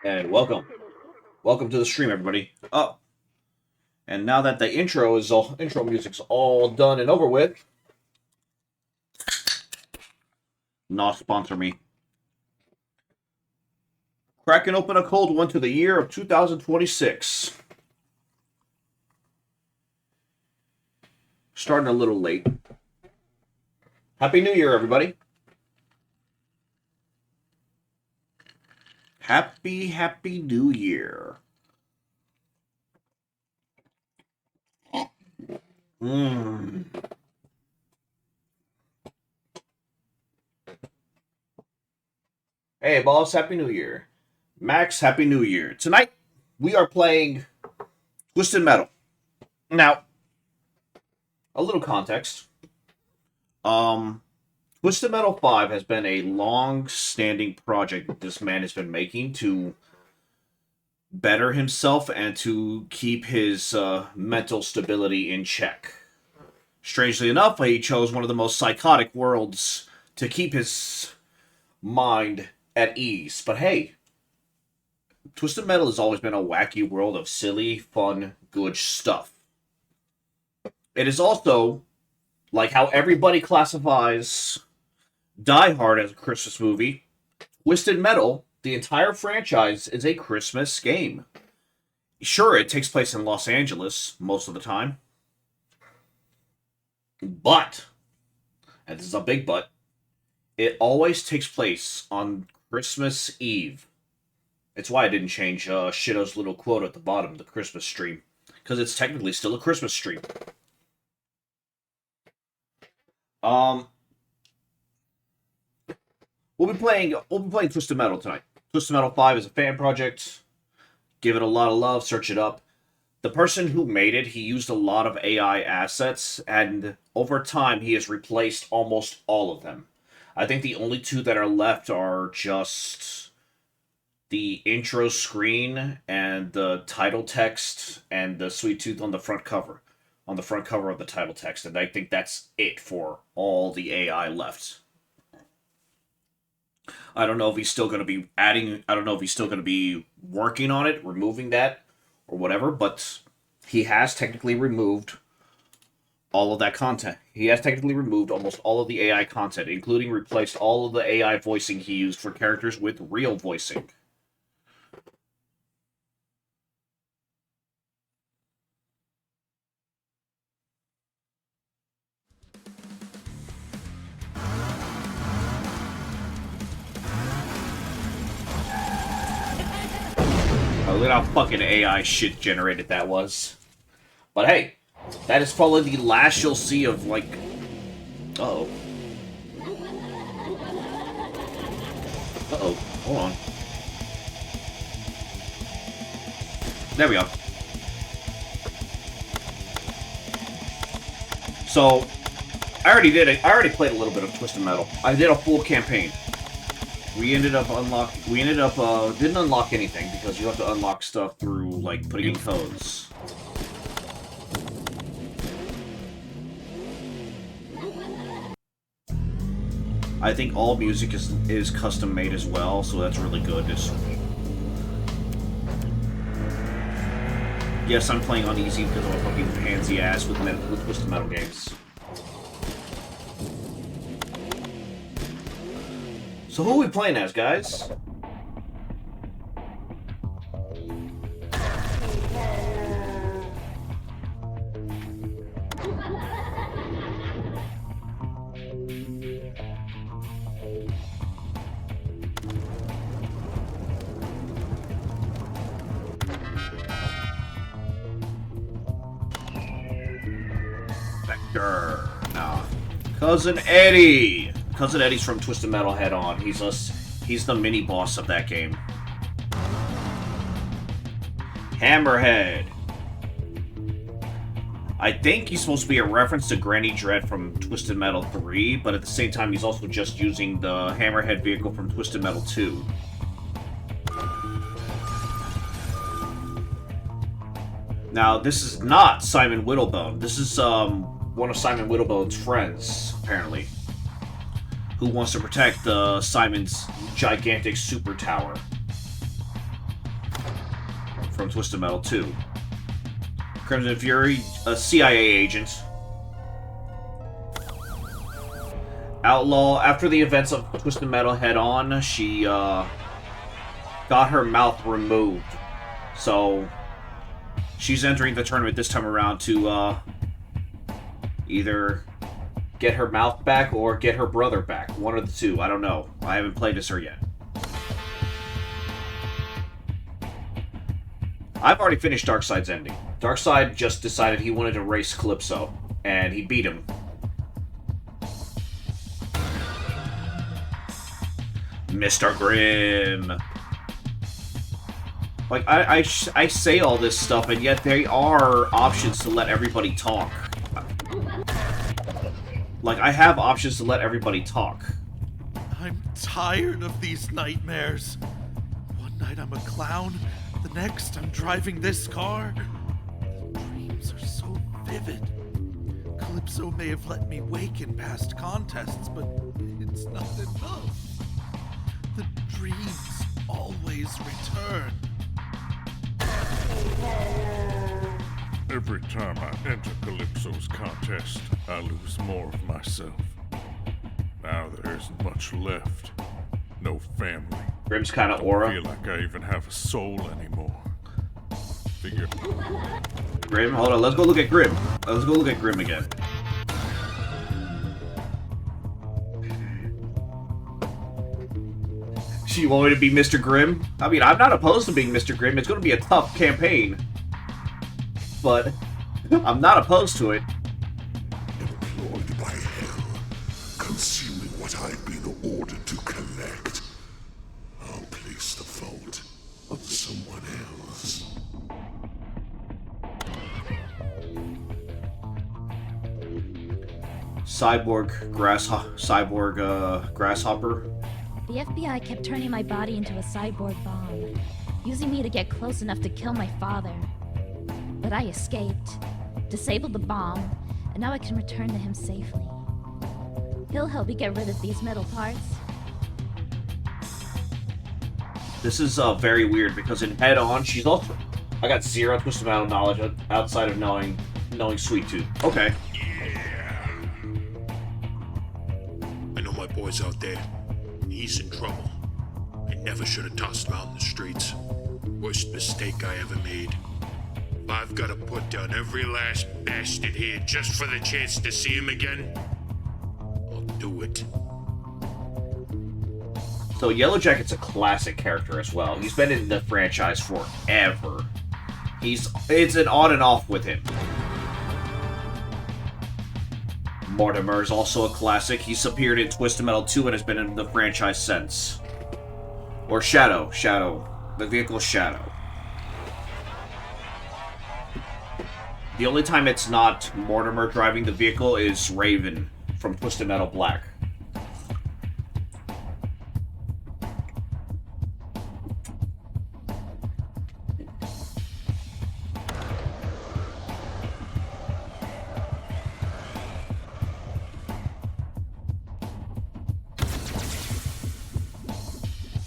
And welcome to the stream, everybody. Oh, and now that the intro music's all done and over with, not sponsor me. Cracking open a cold one to the year of 2026. Starting a little late. Happy New Year, everybody. Happy New Year. Mmm. Hey, boss, Happy New Year. Max, Happy New Year. Tonight, we are playing Twisted Metal. Now, a little context. Twisted Metal 5 has been a long-standing project that this man has been making to better himself and to keep his mental stability in check. Strangely enough, he chose one of the most psychotic worlds to keep his mind at ease. But hey, Twisted Metal has always been a wacky world of silly, fun, good stuff. It is also, like how everybody classifies Die Hard as a Christmas movie, Twisted Metal, the entire franchise, is a Christmas game. Sure, it takes place in Los Angeles most of the time, but, and this is a big but, it always takes place on Christmas Eve. It's why I didn't change Shido's little quote at the bottom of the Christmas stream, because it's technically still a Christmas stream. Um, we'll be playing Twisted Metal tonight. Twisted Metal 5 is a fan project. Give it a lot of love, search it up. The person who made it, he used a lot of AI assets, and over time he has replaced almost all of them. I think the only two that are left are just the intro screen and the title text and the sweet tooth on the front cover. On the front cover of the title text, and I think that's it for all the AI left. I don't know if he's still going to be adding. I don't know if he's still going to be working on it, removing that or whatever. But he has technically removed all of that content. He has technically removed almost all of the AI content, including replaced all of the AI voicing he used for characters with real voicing. Oh, look at how fucking AI shit generated that was. But hey, that is probably the last you'll see of, like... Uh-oh. Uh-oh. Hold on. There we go. So, I already did it. I already played a little bit of Twisted Metal. I did a full campaign. We ended up didn't unlock anything because you have to unlock stuff through, like, putting in codes. I think all music is custom made as well, so that's really good. Yes, I'm playing on easy because I'm a fucking pansy ass with Twisted Metal games. So who are we playing as, guys? Vector. Nah. Cousin Eddie. Cousin Eddie's from Twisted Metal Head On. He's the mini boss of that game. Hammerhead. I think he's supposed to be a reference to Granny Dread from Twisted Metal 3, but at the same time he's also just using the Hammerhead vehicle from Twisted Metal 2. Now, this is not Simon Whittlebone. This is one of Simon Whittlebone's friends, apparently, who wants to protect Simon's gigantic super tower. from Twisted Metal 2. Crimson Fury, a CIA agent. Outlaw, after the events of Twisted Metal Head On, she got her mouth removed. So she's entering the tournament this time around to either get her mouth back or get her brother back. One of the two. I don't know. I haven't played as her yet. I've already finished Darkseid's ending. Darkseid just decided he wanted to race Calypso, and he beat him. Mr. Grimm. Like, I say all this stuff, and yet there are options to let everybody talk. Like, I have options to let everybody talk. I'm tired of these nightmares. One night I'm a clown, the next I'm driving this car. The dreams are so vivid. Calypso may have let me wake in past contests, but it's not enough. The dreams always return. Every time I enter Calypso's contest, I lose more of myself. Now there isn't much left. No family. Grimm's kind of aura. I feel like I even have a soul anymore. Figure. Grimm, hold on. Let's go look at Grimm. Let's go look at Grimm again. You want me to be Mr. Grimm? I mean, I'm not opposed to being Mr. Grimm. It's going to be a tough campaign. But I'm not opposed to it. Employed by hell, consuming what I've been ordered to collect. I'll place the fault on someone else. Cyborg Grasshopper. The FBI kept turning my body into a cyborg bomb, using me to get close enough to kill my father. But I escaped, disabled the bomb, and now I can return to him safely. He'll help me get rid of these metal parts. This is very weird because in Head On, she's also... I got zero Twisted Metal knowledge outside of knowing Sweet Tooth. Okay. Yeah. I know my boy's out there. He's in trouble. I never should have tossed him out in the streets. Worst mistake I ever made. If I've got to put down every last bastard here just for the chance to see him again, I'll do it. So Yellow Jacket's a classic character as well. He's been in the franchise forever. It's an on and off with him. Mortimer is also a classic. He's appeared in Twisted Metal 2 and has been in the franchise since. Or Shadow. The vehicle Shadow. The only time it's not Mortimer driving the vehicle is Raven from Twisted Metal Black.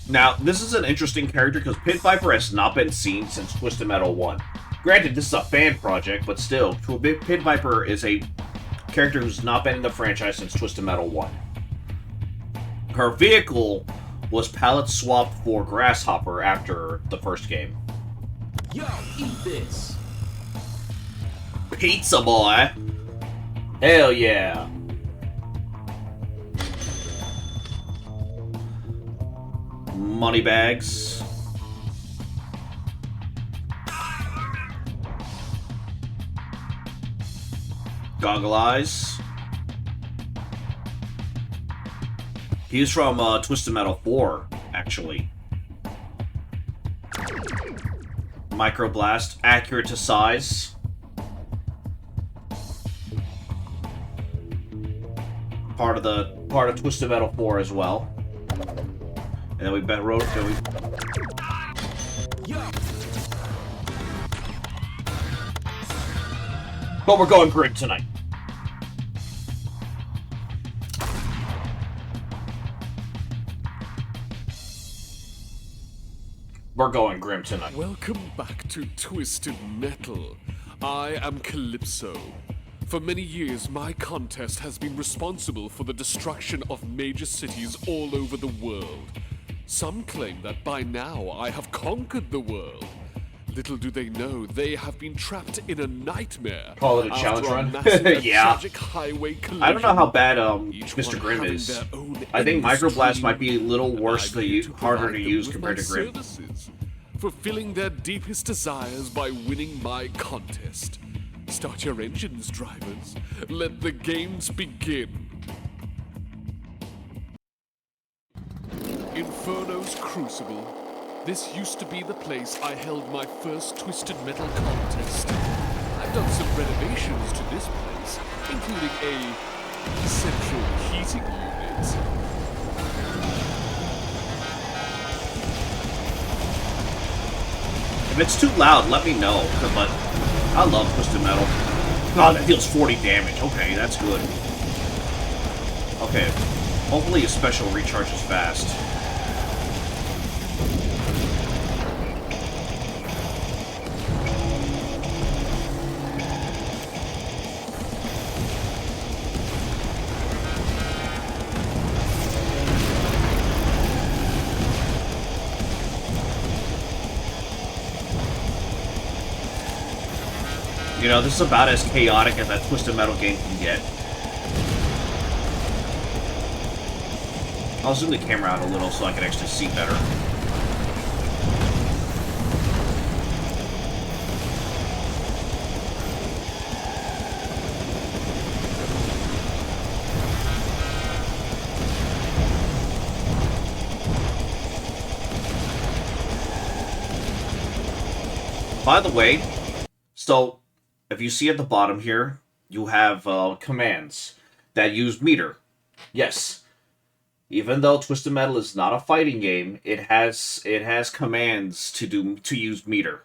Now, this is an interesting character because Pit Viper has not been seen since Twisted Metal 1. Granted, this is a fan project, but still, Pit Viper is a character who's not been in the franchise since Twisted Metal 1. Her vehicle was pallet swapped for Grasshopper after the first game. Yo, eat this! Pizza boy! Hell yeah! Money bags. Goggle eyes. He's from Twisted Metal 4, actually. Microblast, accurate to size. Part of Twisted Metal 4 as well. And then we bet road. But we're going Grimm tonight. We're going grim tonight. Welcome back to Twisted Metal. I am Calypso. For many years, my contest has been responsible for the destruction of major cities all over the world. Some claim that by now I have conquered the world. Little do they know, they have been trapped in a nightmare. Call it a after challenge run? massive and Yeah. tragic highway collision. I don't know how bad Each Mr. one Grimm having is. their own I think endless Microblast dream, might be a little and worse I to agree use, harder provide to them use with compared my to Grimm. services, fulfilling their deepest desires by winning my contest. Start your engines, drivers. Let the games begin. Inferno's Crucible. This used to be the place I held my first Twisted Metal contest. I've done some renovations to this place, including a central heating unit. If it's too loud, let me know. But I love Twisted Metal. God, that deals 40 damage. Okay, that's good. Okay. Hopefully his special recharges fast. You know, this is about as chaotic as that Twisted Metal game can get. I'll zoom the camera out a little so I can actually see better. By the way, so if you see at the bottom here, you have commands that use meter. Yes, even though Twisted Metal is not a fighting game, it has commands to use meter.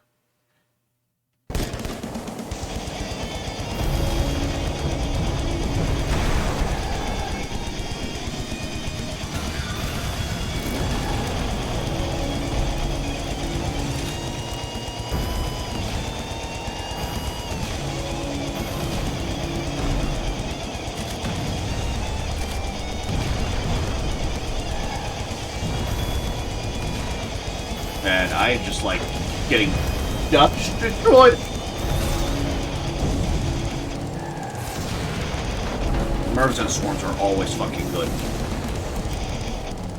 And I am just like getting destroyed. Mercs and swarms are always fucking good.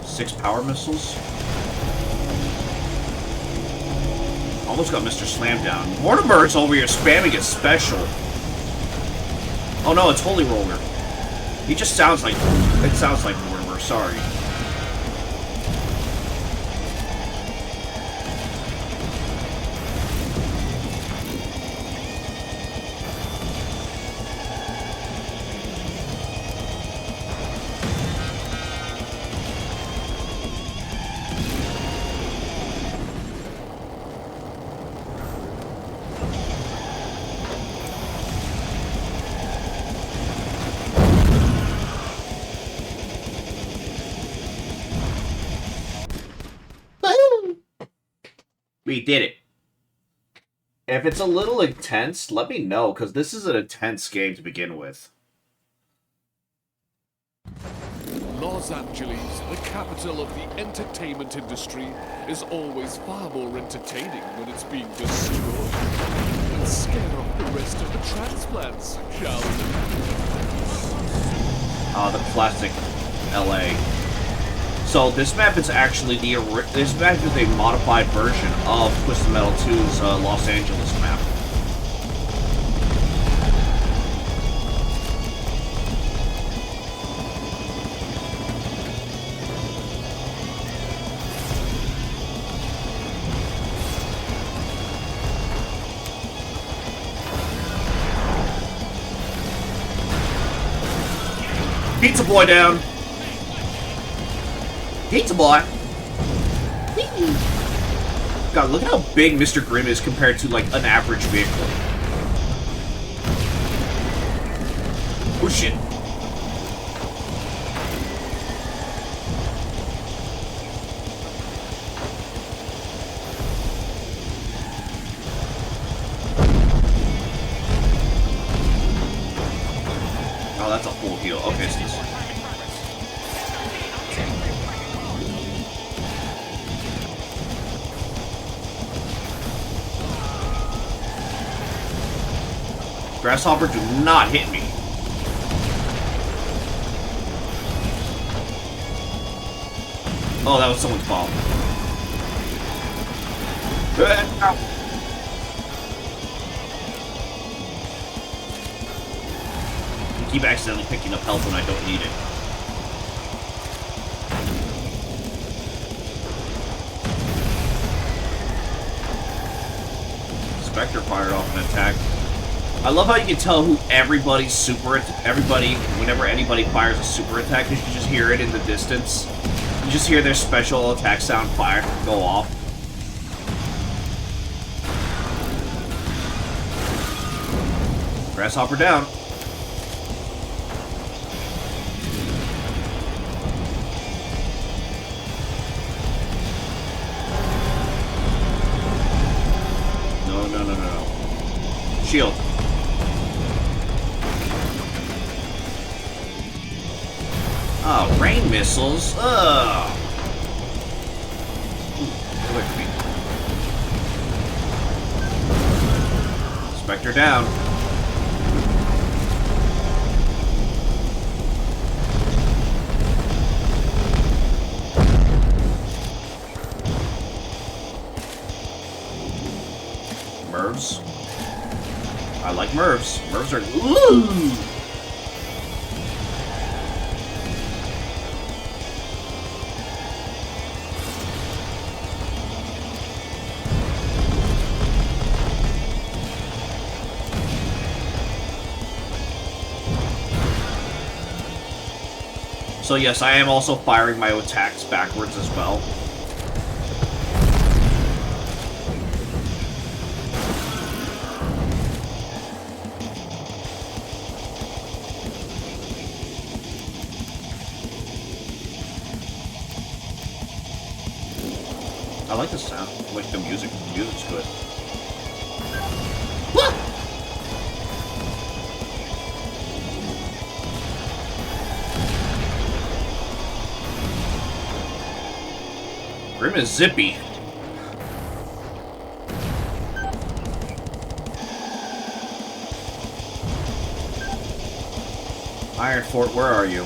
6 power missiles. Almost got Mr. Slam down. Mortimer's over here spamming his special. Oh no, it's Holy Roller. He just sounds like Mortimer. Sorry. We did it. If it's a little intense, let me know, because this is an intense game to begin with. Los Angeles, the capital of the entertainment industry, is always far more entertaining when it's being destroyed. Let's scare off the rest of the transplants, shall we? The classic LA. So this map is actually this map is a modified version of Twisted Metal 2's Los Angeles map. Pizza boy down. Pizza boy. God, look at how big Mr. Grimm is compared to like an average vehicle. Oh shit. Oh, that's a full heal. Okay, so this... Grasshopper, do not hit me. Oh, that was someone's bomb. I keep accidentally picking up health when I don't need it. Spectre fired off an attack. I love how you can tell who everybody's whenever anybody fires a super attack, because you just hear it in the distance. You just hear their special attack sound fire go off. Grasshopper down. No. Shield. Oh, rain missiles. Ugh. Ooh, get away from me. Spectre down. Mervs. I like Mervs. Mervs are... Ooh! So yes, I am also firing my attacks backwards as well. I like the sound, like the music. The music's good. Grim is zippy. Iron Fort, where are you?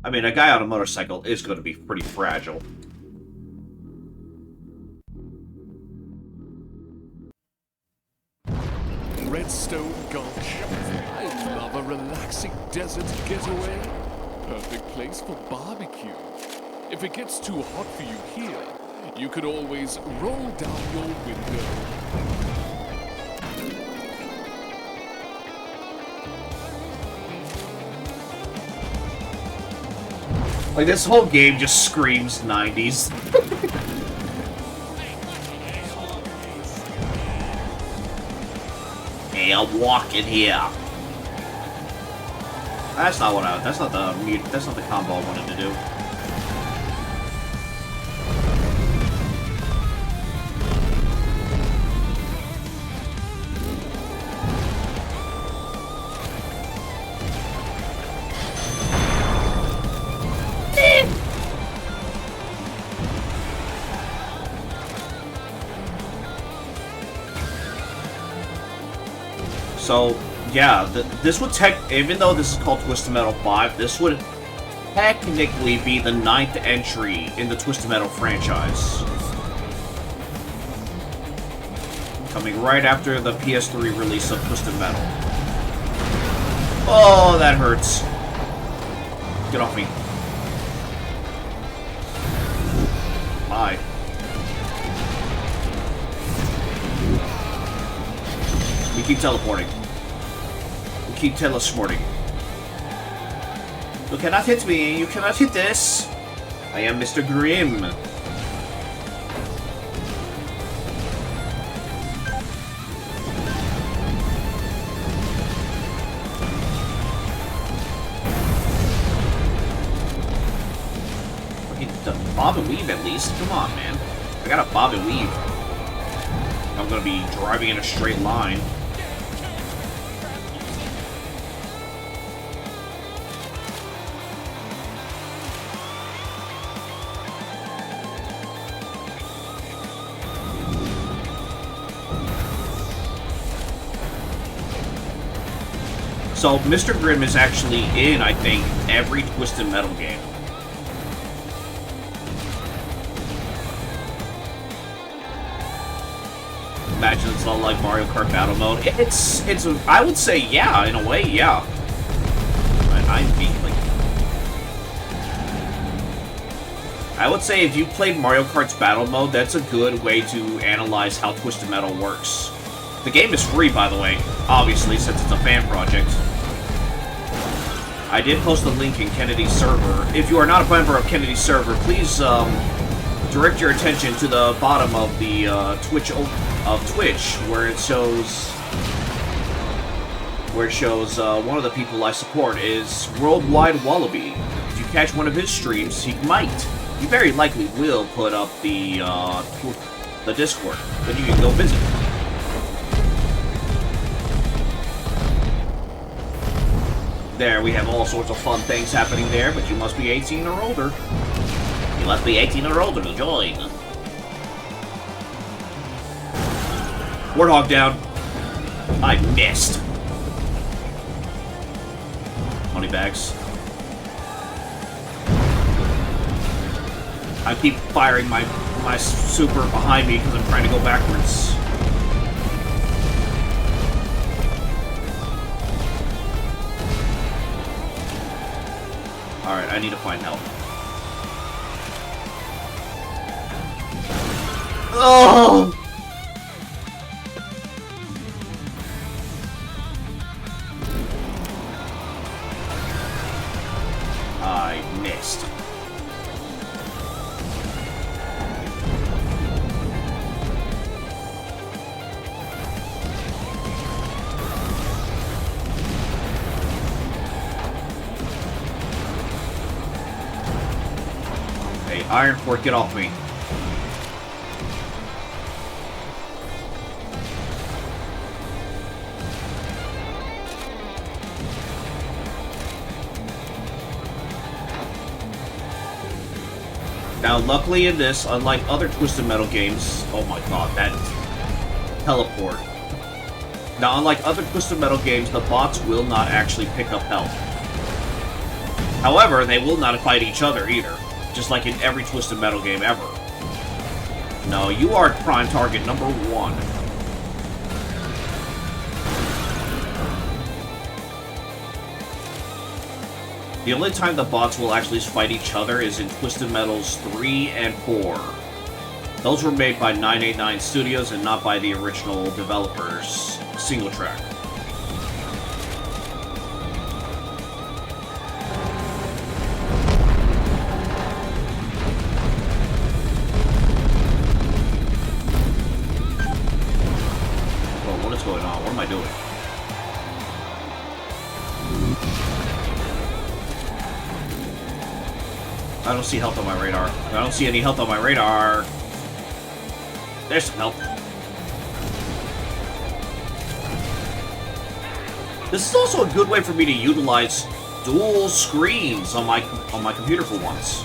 I mean, a guy on a motorcycle is going to be pretty fragile. Redstone Gulch. I love a relaxing desert getaway. Perfect place for barbecue. If it gets too hot for you here, you could always roll down your window. Like, this whole game just screams 90s. Hey, I'm walking here. That's not what that's not the combo I wanted to do. So, yeah, this would even though this is called Twisted Metal 5, this would technically be the 9th entry in the Twisted Metal franchise. Coming right after the PS3 release of Twisted Metal. Oh, that hurts. Get off me. Bye. We keep teleporting. We keep telesporting. You cannot hit me. You cannot hit this. I am Mr. Grimm. bob and weave at least. Come on, man. I gotta bob and weave. I'm gonna be driving in a straight line. So, Mr. Grimm is actually in, I think, every Twisted Metal game. Imagine it's not like Mario Kart Battle Mode. I would say, yeah, in a way, yeah. I'm being, like... I would say if you played Mario Kart's Battle Mode, that's a good way to analyze how Twisted Metal works. The game is free, by the way, obviously, since it's a fan project. I did post a link in Kennedy's server. If you are not a member of Kennedy's server, please direct your attention to the bottom of the Twitch, where it shows one of the people I support is Worldwide Wallaby. If you catch one of his streams, he very likely will put up the Discord. Then you can go visit. There, we have all sorts of fun things happening there, but you must be 18 or older. You must be 18 or older to join. Warthog down. I missed. Money bags. I keep firing my super behind me because I'm trying to go backwards. Alright, I need to find help. Oh! I missed. Iron Fork, get off me. Now, luckily in this, unlike other Twisted Metal games... Oh my god, that... teleport. Now, unlike other Twisted Metal games, the bots will not actually pick up health. However, they will not fight each other either. Just like in every Twisted Metal game ever. No, you are prime target number 1. The only time the bots will actually fight each other is in Twisted Metals 3 and 4. Those were made by 989 Studios and not by the original developers, Single Track. I don't see health on my radar. I don't see any health on my radar. There's some health. This is also a good way for me to utilize dual screens on my computer for once.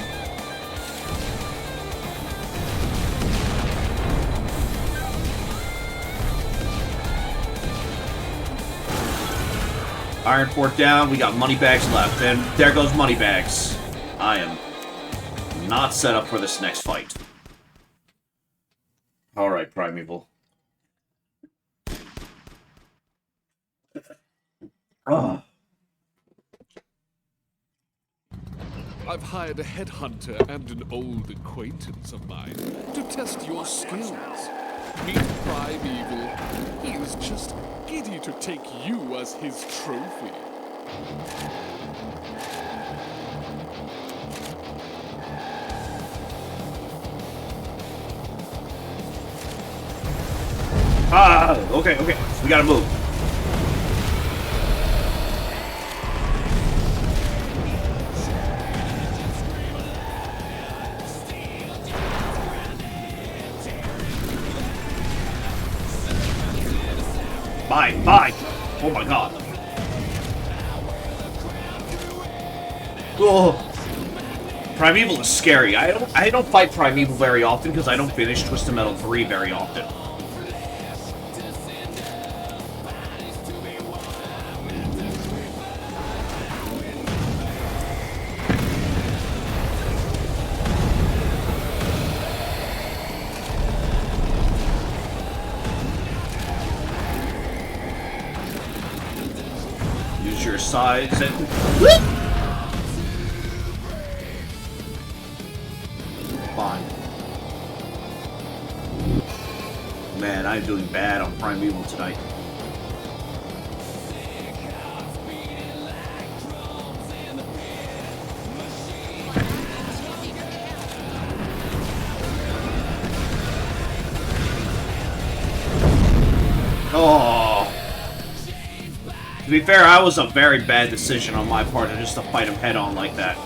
Iron Fork down, we got Moneybags left, and there goes Moneybags. I am not set up for this next fight. Alright, Primeval. Oh. I've hired a headhunter and an old acquaintance of mine to test your skills. Meet Primeval. He is just giddy to take you as his trophy. Okay. We gotta move. Bye, bye! Oh my god. Oh. Primeval is scary. I don't fight Primeval very often because I don't finish Twisted Metal 3 very often. Use your sides and... Fine. Man, I'm doing bad on Primeval tonight. Oh. To be fair, I was a very bad decision on my part just to fight him head on like that.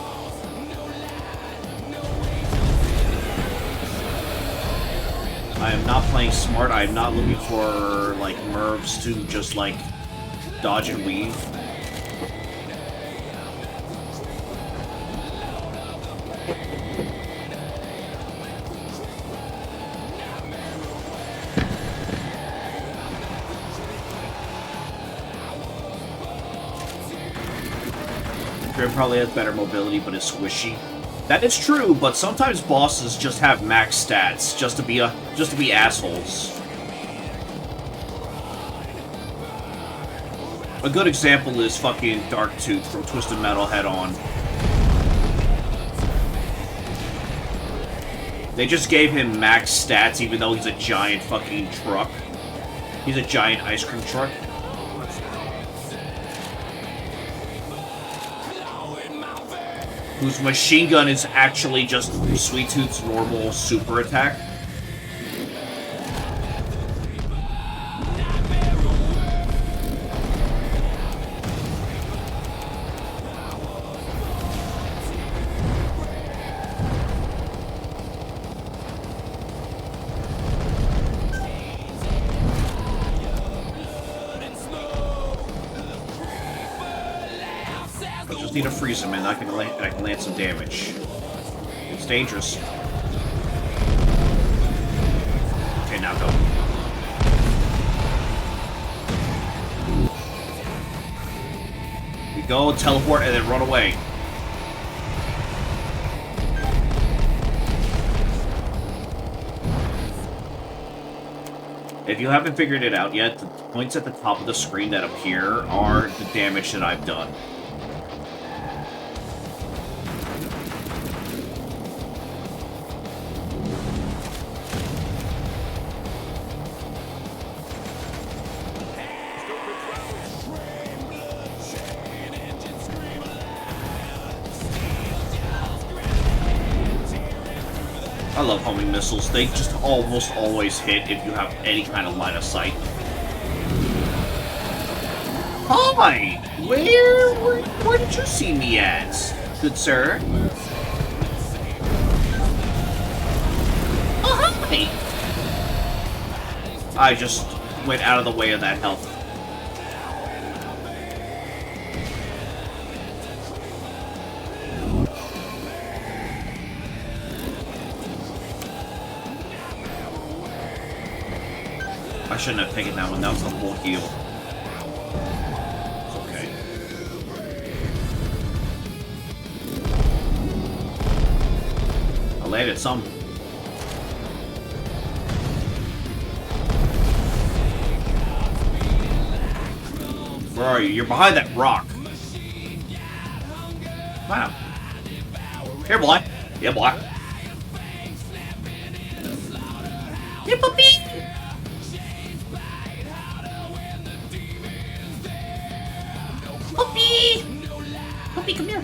I am not playing smart. I am not looking for, like, Mervs to just, like, dodge and weave. Grim probably has better mobility, but is squishy. That is true, but sometimes bosses just have max stats just to be assholes. A good example is fucking Darktooth from Twisted Metal Head On. They just gave him max stats even though he's a giant fucking truck. He's a giant ice cream truck. Whose machine gun is actually just Sweet Tooth's normal super attack. I just need to freeze him and I can land some damage. It's dangerous. Okay, now go. We go, teleport, and then run away. If you haven't figured it out yet, the points at the top of the screen that appear are the damage that I've done. I love homing missiles. They just almost always hit if you have any kind of line of sight. Hi! Where did you see me at, good sir? Oh, hi! I just went out of the way of that health. I shouldn't have taken that one. That was a full heal. It's okay. I landed some. Where are you? You're behind that rock. Wow. Here, boy. Yeah, boy. Yeah, puppy. Puppy! Puppy, come here.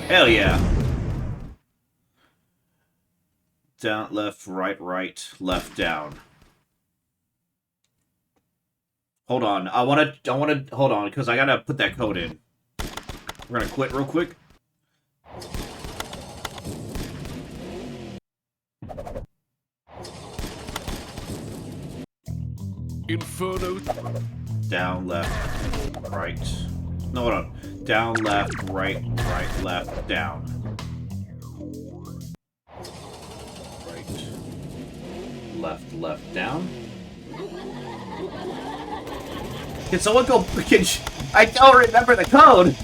Hell yeah. Down, left, right, left, down. Hold on. I wanna, hold on, because I gotta put that code in. We're gonna quit real quick. Inferno. Down, left, right. No, hold on. Down, left, right, right, left, down. Right. Left, left, down. Can someone go... I don't remember the code!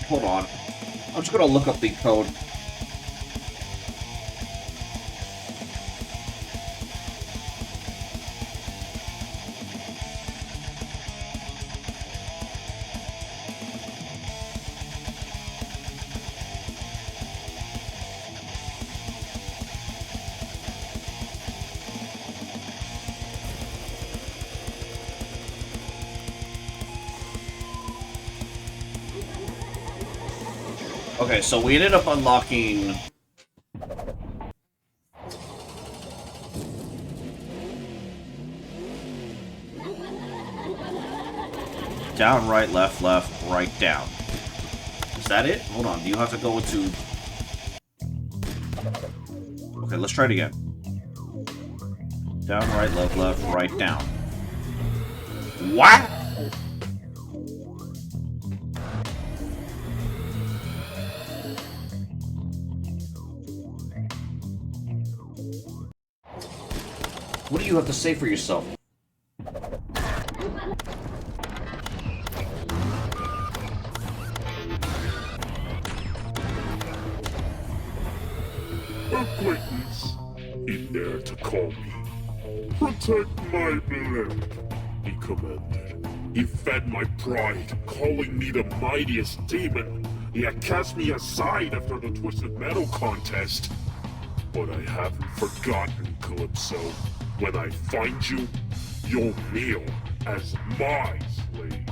Hold on. I'm just gonna look up the code. Okay, so we ended up unlocking... Down, right, left, right, down. Is that it? Hold on, do you have to go into... Okay, let's try it again. Down, right, left, right, down. Wow! What do you have to say for yourself? Acquaintance, he dared to call me. Protect my beloved, he commanded. He fed my pride, calling me the mightiest demon. He had cast me aside after the Twisted Metal contest. But I haven't forgotten, Calypso. When I find you, you'll kneel as my slave.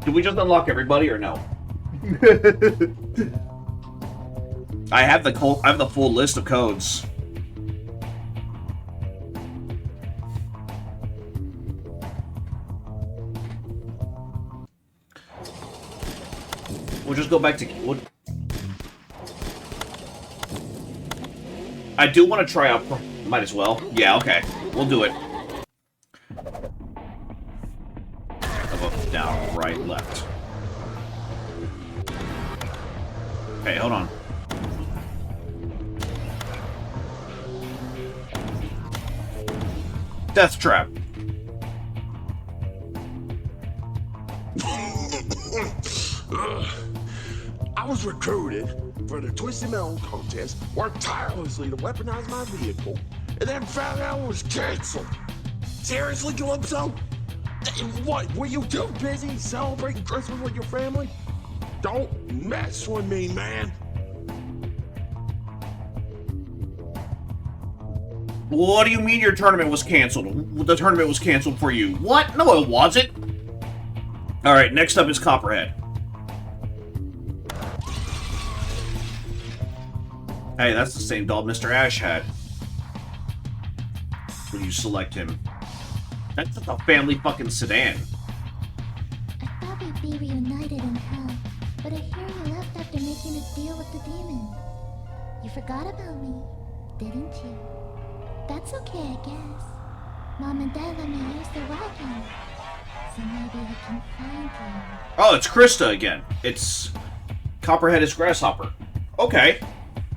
Did we just unlock everybody or no? I have the full list of codes. We'll just go back to... I do want to try out... Might as well. Yeah, okay. We'll do it. Up, down, right, left. Okay, hold on. Death Trap. I was recruited for the Twisted Metal contest, worked tirelessly to weaponize my vehicle, and then found out it was canceled. Seriously, Calypso? What, were you too busy celebrating Christmas with your family? Don't mess with me, man. What do you mean your tournament was canceled? The tournament was canceled for you. What? No, it wasn't. Alright, next up is Copperhead. Hey, that's the same doll Mr. Ash had. When you select him. That's just a family fucking sedan. I thought we'd be reunited in hell, but I hear you left after making a deal with the demon. You forgot about me, didn't you? That's okay, I guess. Mom and Dad let me use the wagon, so maybe I can find you. Oh, it's Krista again. It's Copperhead is Grasshopper. Okay.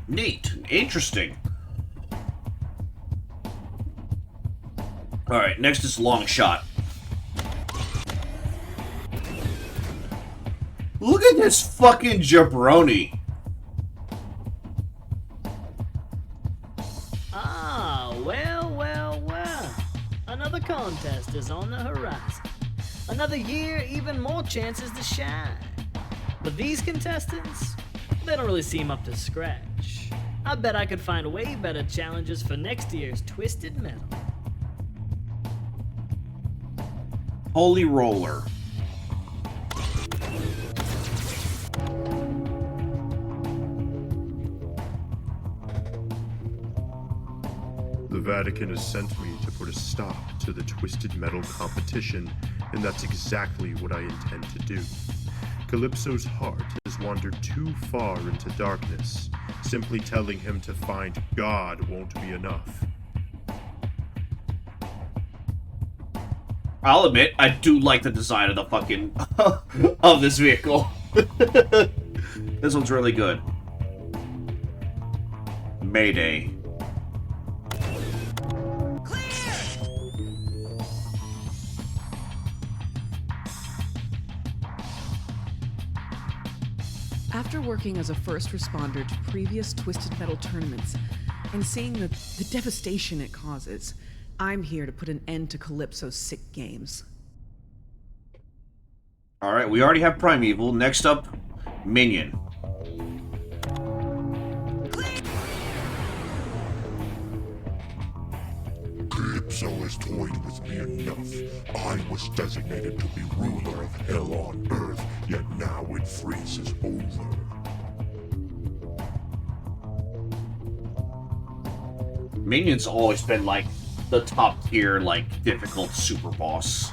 Neat. Interesting. Alright, next is Long Shot. Look at this fucking jabroni. Ah, well. Another contest is on the horizon. Another year, even more chances to shine. But these contestants, they don't really seem up to scratch. I bet I could find way better challenges for next year's Twisted Metal. Holy Roller. The Vatican has sent me to put a stop to the Twisted Metal competition and that's exactly what I intend to do. Calypso's heart has wandered too far into darkness. Simply telling him to find God won't be enough. I'll admit, I do like the design of the fucking of this vehicle. This one's really good. Mayday. After working as a first responder to previous Twisted Metal tournaments and seeing the devastation it causes, I'm here to put an end to Calypso's sick games. Alright, we already have Primeval. Next up, Minion. Calypso has toyed with me enough. I was designated to be ruler of hell on earth, yet now it freezes over. Minion's always been like the top tier, like difficult super boss.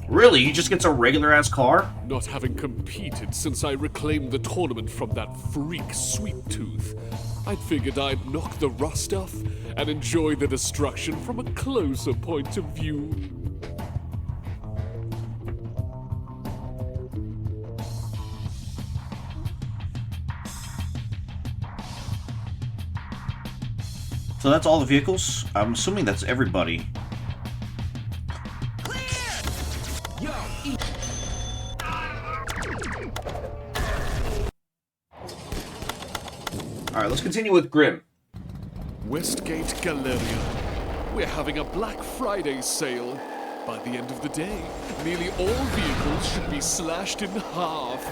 Really? He just gets a regular ass car? Not having competed since I reclaimed the tournament from that freak Sweet Tooth, I'd figured I'd knock the rust off and enjoy the destruction from a closer point of view. So that's all the vehicles? I'm assuming that's everybody. Alright, let's continue with Grim. Westgate Galleria. We're having a Black Friday sale. By the end of the day, nearly all vehicles should be slashed in half.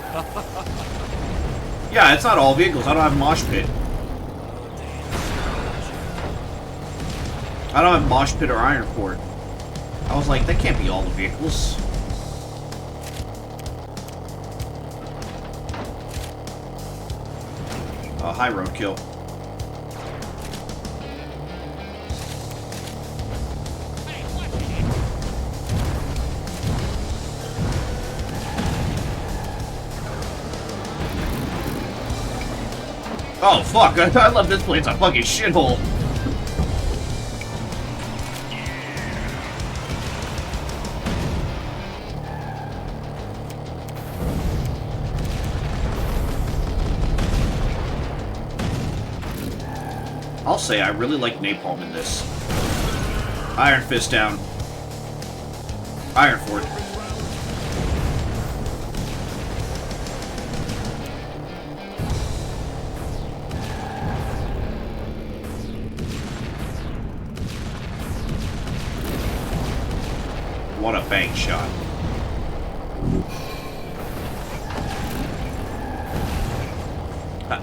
Yeah, it's not all vehicles. I don't have Mosh Pit. I don't have Mosh Pit or Iron Fort. I was like, that can't be all the vehicles. High roadkill. Oh fuck! I left this place a fucking shithole. I'll say I really like napalm in this. Iron Fist down. Iron Fort. What a bank shot.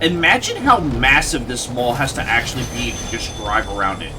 Imagine how massive this mall has to actually be to just drive around it.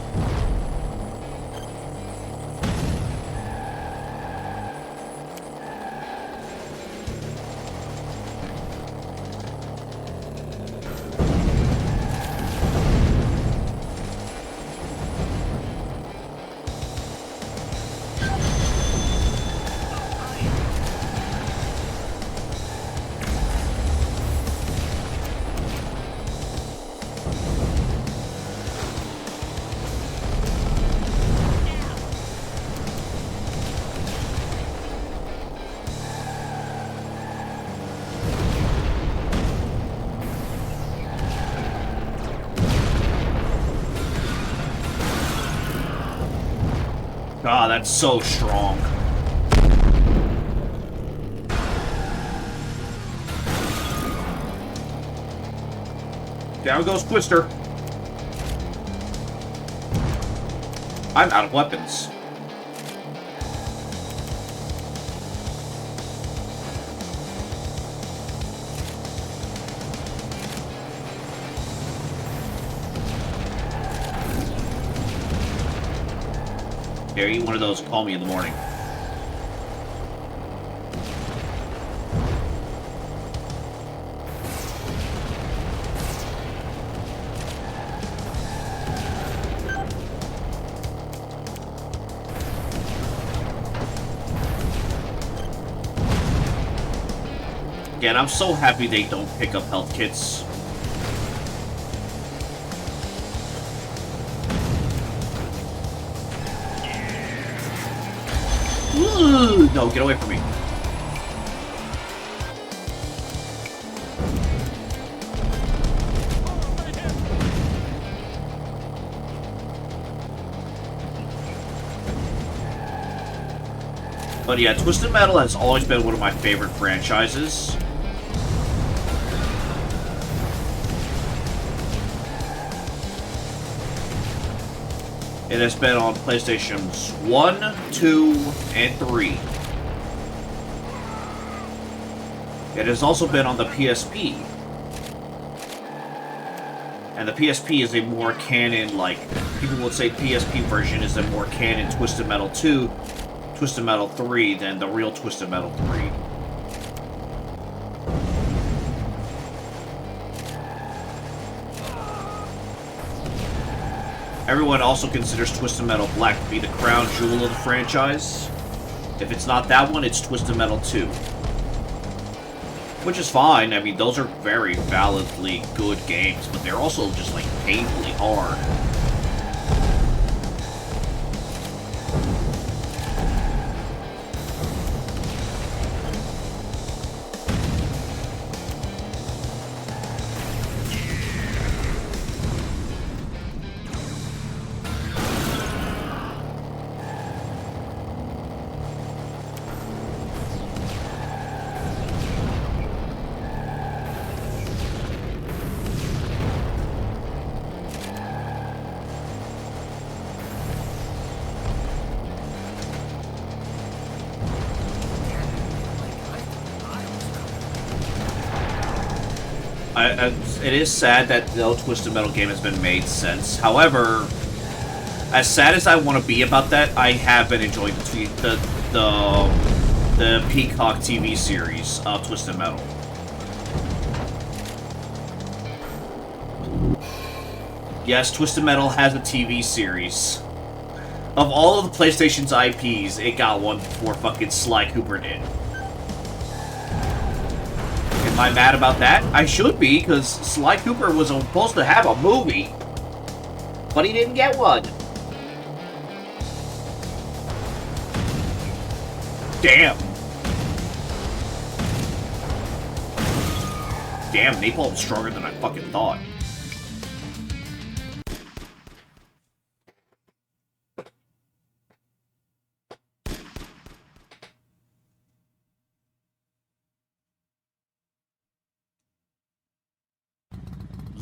Ah, that's so strong. Down goes Twister. I'm out of weapons. Here, eat one of those. Call me in the morning. Again, I'm so happy they don't pick up health kits. Ooh, no, get away from me. But yeah, Twisted Metal has always been one of my favorite franchises. It has been on PlayStations 1, 2, and 3. It has also been on the PSP. And the PSP is a more canon, like, people would say PSP version is a more canon Twisted Metal 2, Twisted Metal 3 than the real Twisted Metal 3. Everyone also considers Twisted Metal Black to be the crown jewel of the franchise. If it's not that one, it's Twisted Metal 2. Which is fine, I mean, those are very validly good games, but they're also just, like, painfully hard. It is sad that no Twisted Metal game has been made since. However, as sad as I want to be about that, I have been enjoying the Peacock TV series of Twisted Metal. Yes, Twisted Metal has a TV series. Of all of the PlayStation's IPs, it got one before fucking Sly Cooper did. Am I mad about that? I should be, because Sly Cooper was supposed to have a movie, but he didn't get one. Damn. Damn, napalm's stronger than I fucking thought.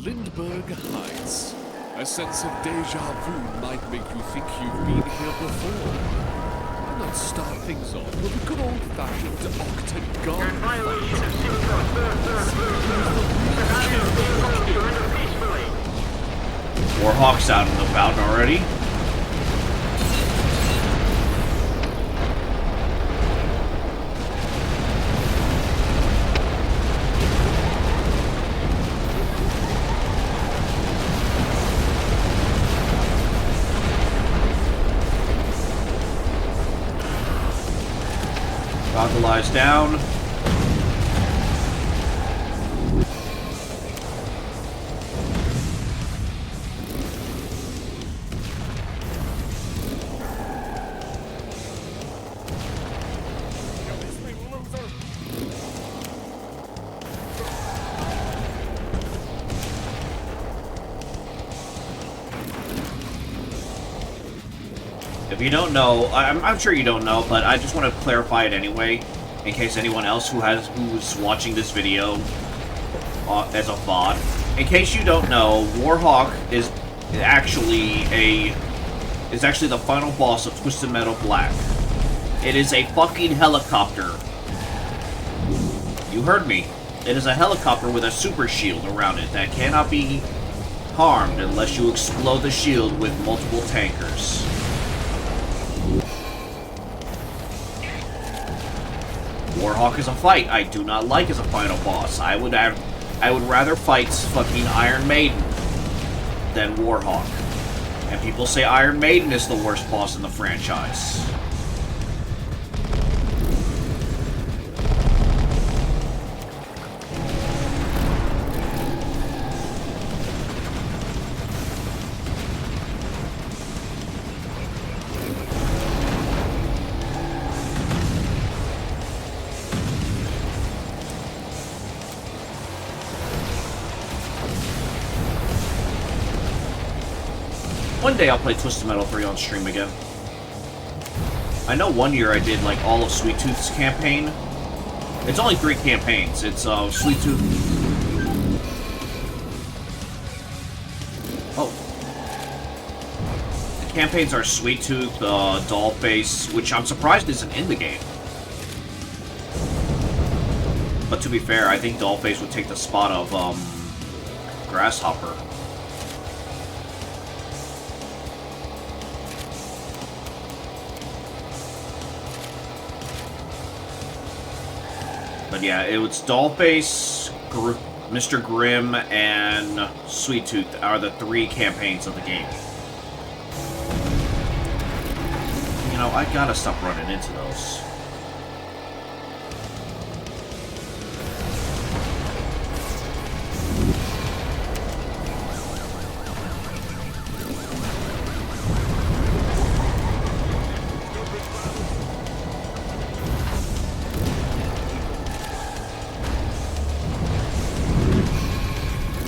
Lindbergh Heights. A sense of deja vu might make you think you've been here before. Why not start things off with a good old-fashioned octagon fight? Warhawk's out and about already. Goggle eyes down. If you don't know, I'm sure you don't know, but I just want to clarify it anyway, in case anyone else who's watching this video as a VOD. In case you don't know, Warhawk is actually the final boss of Twisted Metal Black. It is a fucking helicopter. You heard me. It is a helicopter with a super shield around it that cannot be harmed unless you explode the shield with multiple tankers. Warhawk is a fight I do not like as a final boss. I would rather fight fucking Iron Maiden than Warhawk. And people say Iron Maiden is the worst boss in the franchise. One day I'll play Twisted Metal 3 on stream again. I know one year I did, like, all of Sweet Tooth's campaign. It's only 3 campaigns. It's, Sweet Tooth... Oh. The campaigns are Sweet Tooth, Dollface, which I'm surprised isn't in the game. But to be fair, I think Dollface would take the spot of, Grasshopper. But yeah, it was Dollface, Mr. Grimm, and Sweet Tooth are the 3 campaigns of the game. You know, I gotta stop running into those.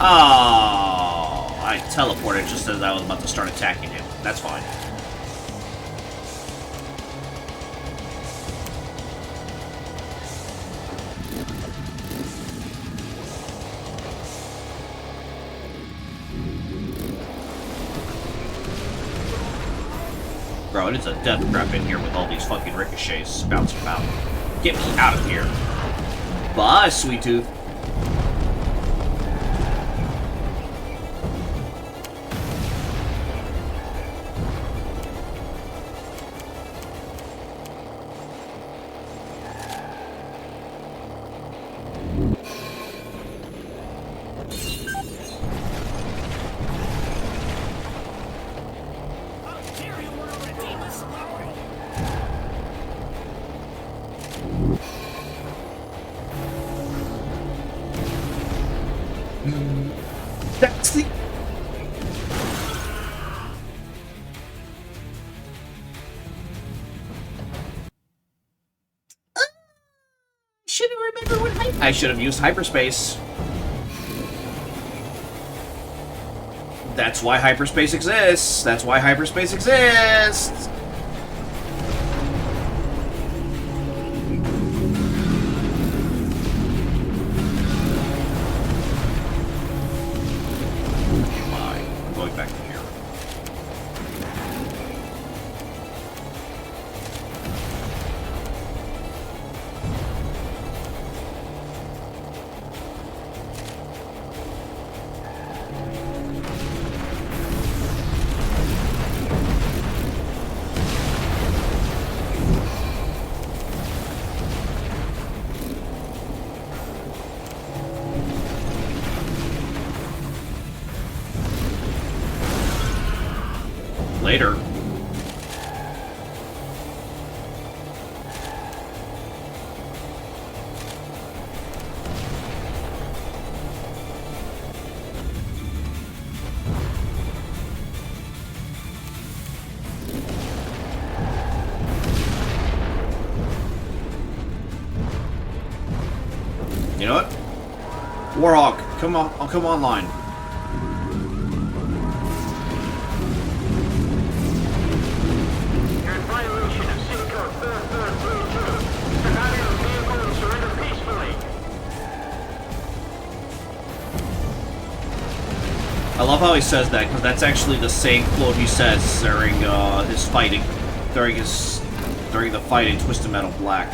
Oh, I teleported just as I was about to start attacking him. That's fine. Bro, it is a death trap in here with all these fucking ricochets bouncing about. Get me out of here. Bye, Sweet Tooth. That's the... should have remembered what I should have used hyperspace. That's why hyperspace exists. That's why hyperspace exists. I'm going back to here. Later. You know what? Warhawk, come on, I'll come online. I love how he says that, because that's actually the same quote he says during his fighting, during the fight in Twisted Metal Black.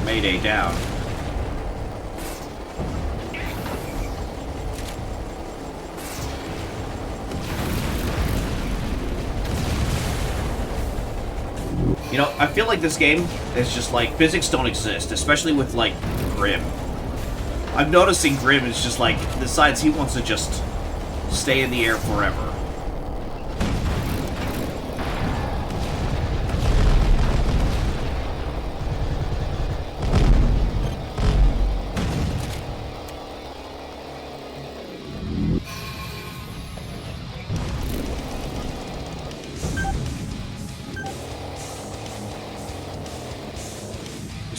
Mayday down. You know, I feel like this game is just like, physics don't exist, especially with, like, Grimm. I'm noticing Grimm is just like, decides he wants to just stay in the air forever.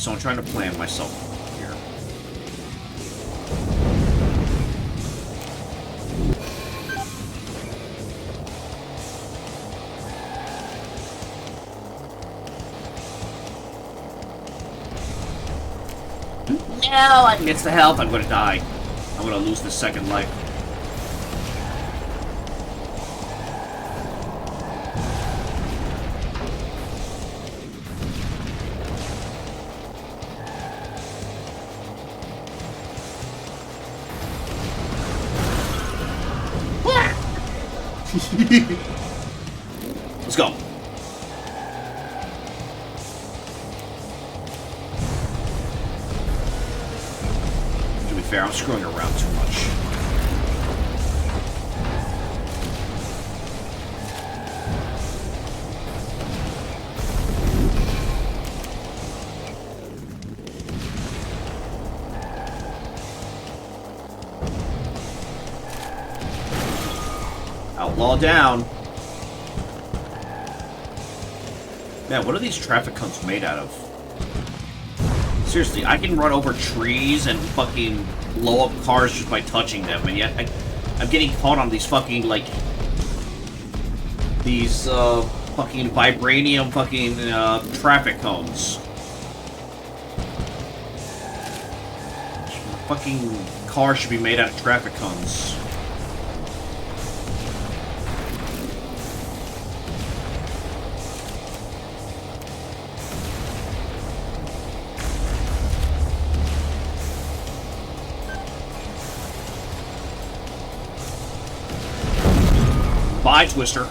so I'm trying to plan myself here. No, I gets the health. I'm gonna die. I'm gonna lose the second life. Let's go. To be fair, I'm screwing around too much. Outlaw down. Man, what are these traffic cones made out of? Seriously, I can run over trees and fucking blow up cars just by touching them, and yet I'm getting caught on these fucking, like, these, fucking vibranium fucking, traffic cones. Fucking car should be made out of traffic cones. Bye, Twister.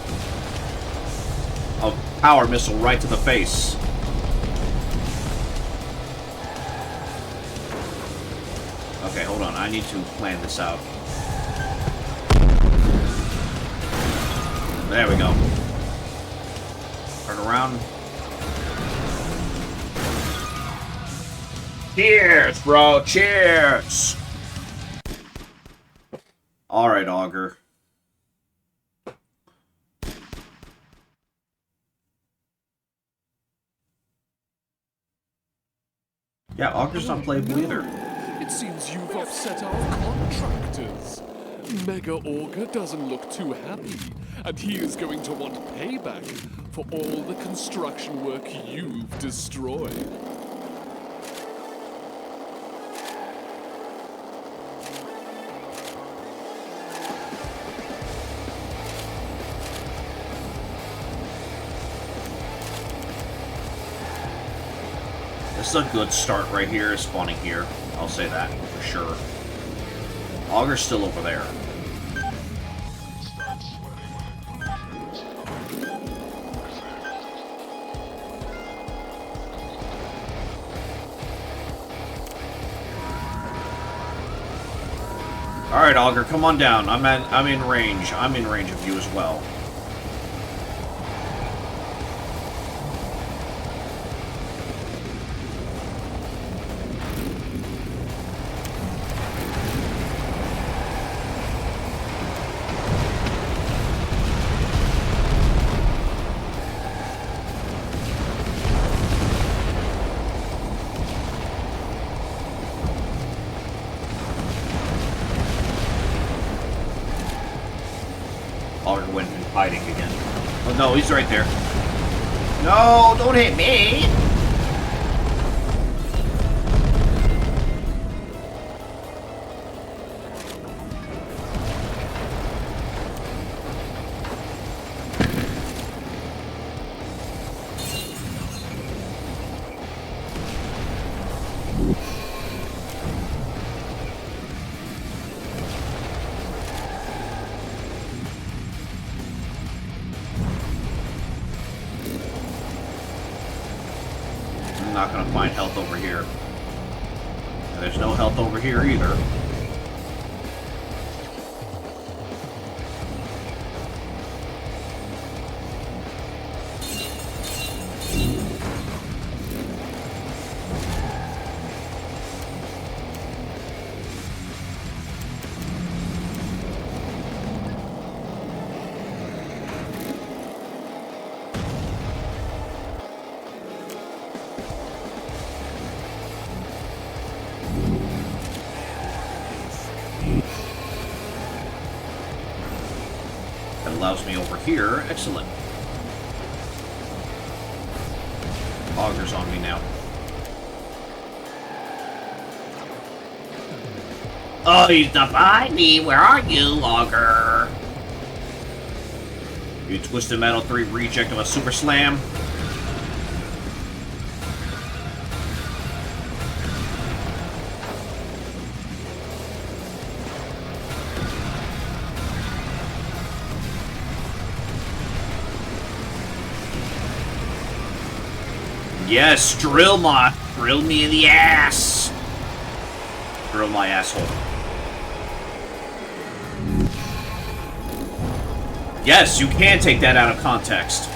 A power missile right to the face. Okay, hold on. I need to plan this out. There we go. Turn around. Cheers, bro. Cheers. All right, Augur. Yeah, Augur's not playable either. It seems you've upset our contractors. Mega Augur doesn't look too happy, and he is going to want payback for all the construction work you've destroyed. This is a good start right here, spawning here. I'll say that for sure. Augur's still over there. Alright, Augur, come on down. I'm in range. I'm in range of you as well. Augur went in hiding again. Oh no, he's right there. No, don't hit me! I'm not gonna find health over here. And there's no health over here either. allows me over here. Excellent. Auger's on me now. Oh, he's not behind me. Where are you, Auger? You Twisted Metal 3 reject of a Super Slam. Yes, drill me in the ass. Drill my asshole. Yes, you can take that out of context.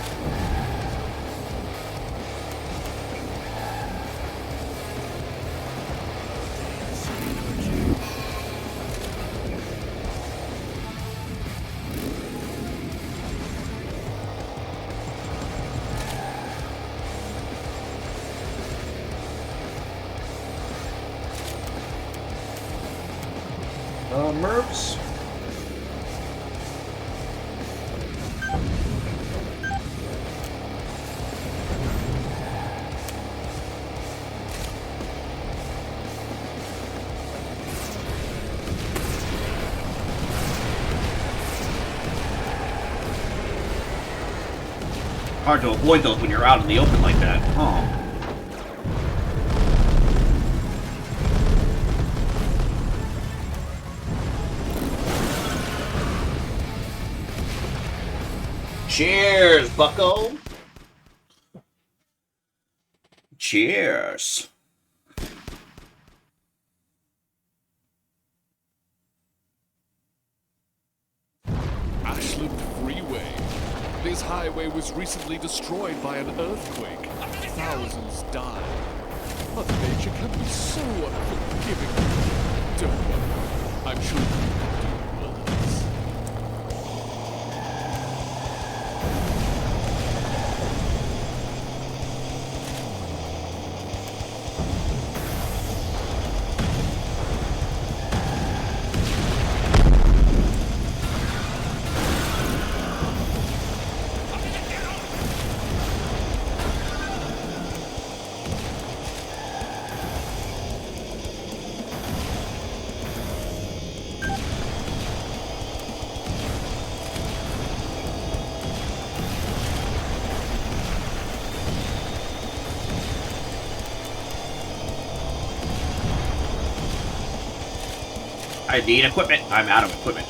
Mervs. Hard to avoid those when you're out in the open like that. Oh. Cheers, bucko. Cheers. Ashland Freeway. This highway was recently destroyed by an earthquake. Thousands died. Mother Nature can be so unforgiving. Don't worry. I'm sure you can do worse. I need equipment. I'm out of equipment.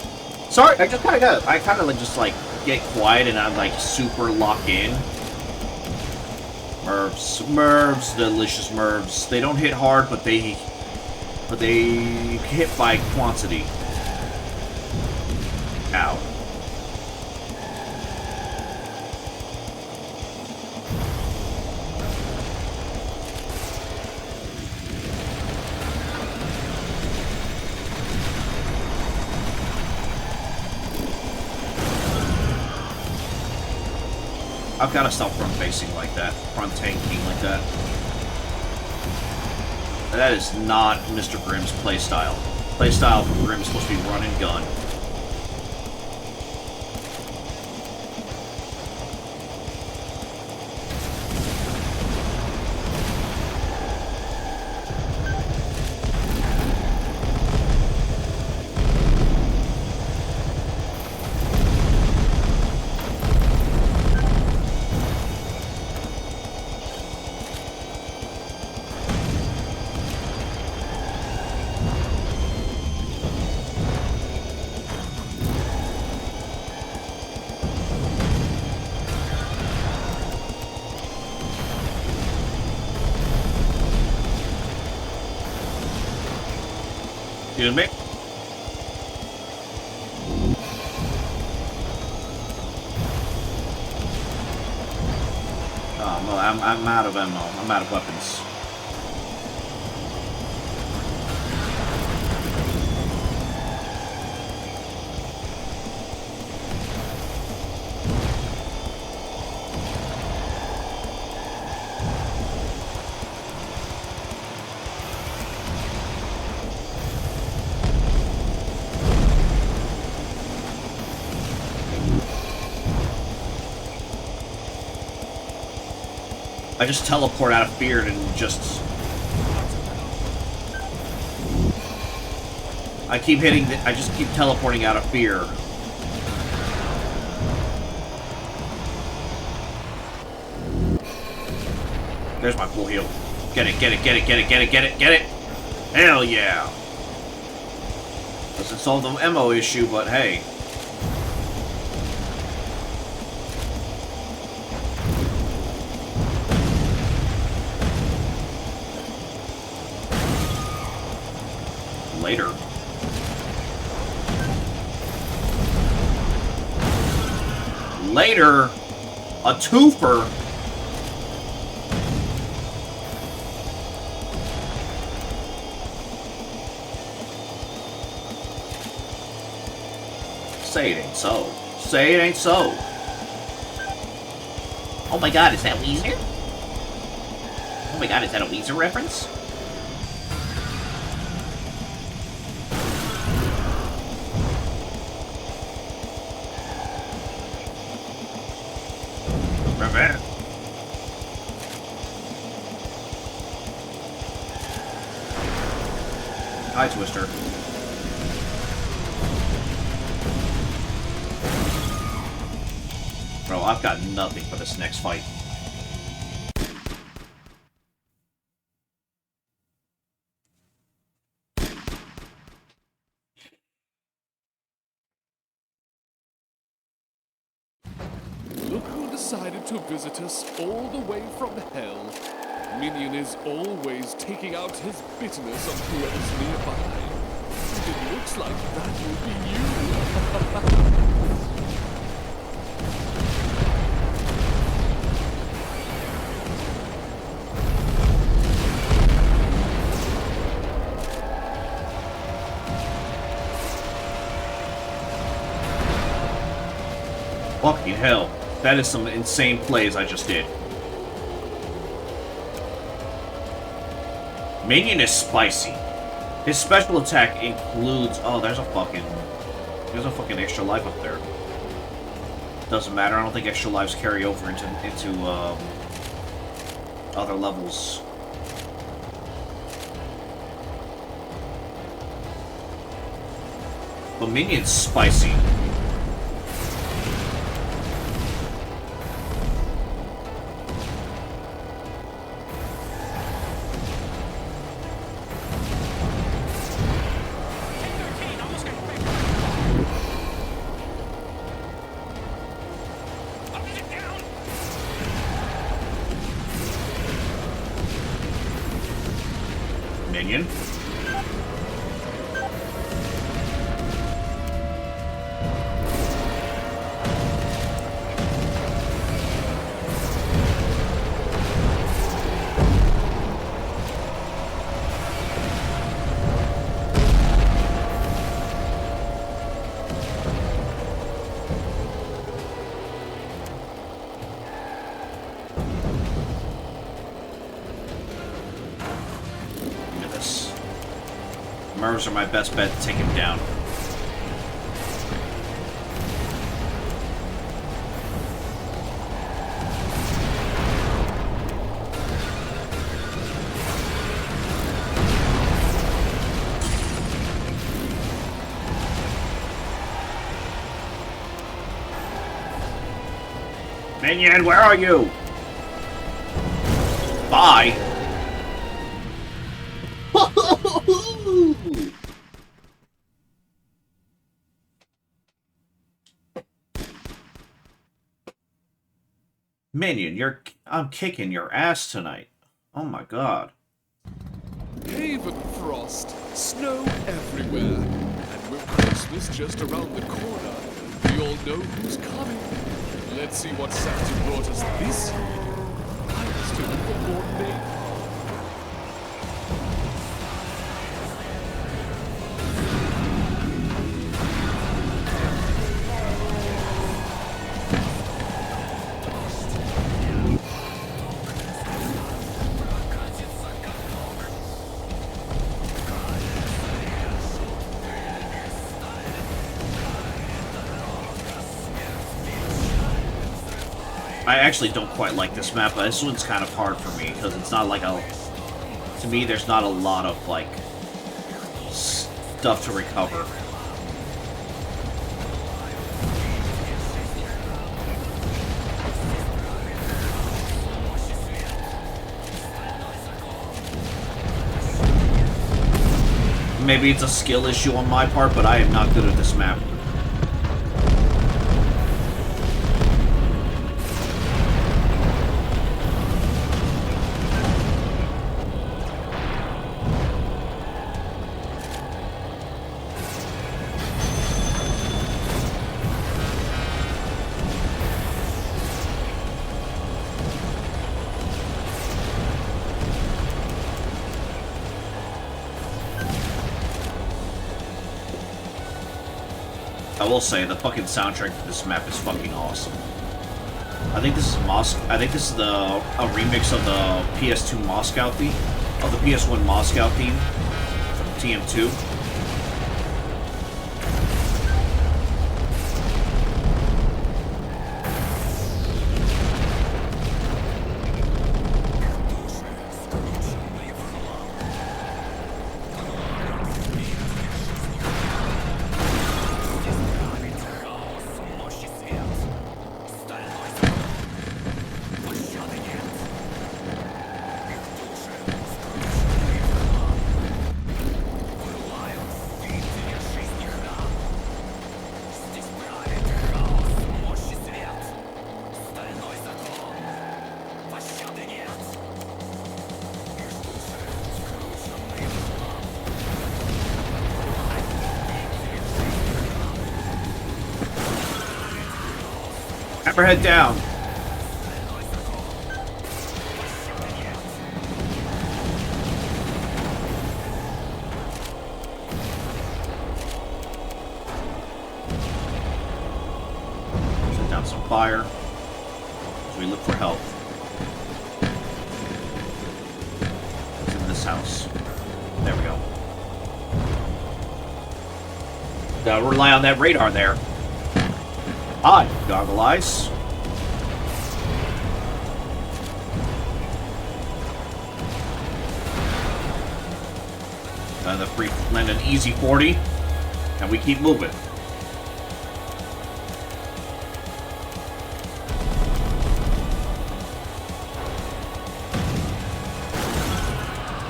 Sorry, I just kind of like just like get quiet and I'm like super locked in. Mervs, delicious Mervs. They don't hit hard, but they hit by quantity. Ow. I've got to stop front facing like that, front tanking like that. That is not Mr. Grimm's playstyle. Playstyle for Grimm is supposed to be run and gun. Excuse me. Oh, well, I'm out of ammo. I'm out of weapons. I just teleport out of fear and just... I keep hitting the... I just keep teleporting out of fear. There's my full heal. Get it, get it, get it, get it, get it, get it, get it! Hell yeah! Doesn't solve the ammo issue, but hey. Later. Later? A twofer? Say it ain't so. Say it ain't so. Oh my god, is that Weezer? Oh my god, is that a Weezer reference? Revenge. Hi, Twister. Bro, I've got nothing for this next fight. Look who decided to visit us all the way from hell. Minion is always taking out his bitterness on whoever's nearby. And it looks like that will be you. Fucking hell. That is some insane plays I just did. Minion is spicy. His special attack includes... Oh, there's a fucking extra life up there. Doesn't matter, I don't think extra lives carry over into other levels. But Minion's spicy. Minion. Murphs are my best bet to take him down. Minion, where are you? Bye. Minion, I'm kicking your ass tonight. Oh my god. Haven frost, snow everywhere, and with Christmas just around the corner, we all know who's coming. Let's see what Santa brought us this year. I'm still for more May. I actually don't quite like this map, but this one's kind of hard for me because it's not like a. To me, there's not a lot of like stuff to recover. Maybe it's a skill issue on my part, but I am not good at this map. I will say the fucking soundtrack to this map is fucking awesome. I think this is a remix of the PS2 Moscow theme, of the PS1 Moscow theme from TM2. Hammerhead down. Set down some fire as we look for help. It's in this house. There we go. Gotta rely on that radar there. Hi, Goggle Eyes. The free land an easy 40, and we keep moving.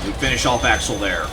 We finish off Axel there.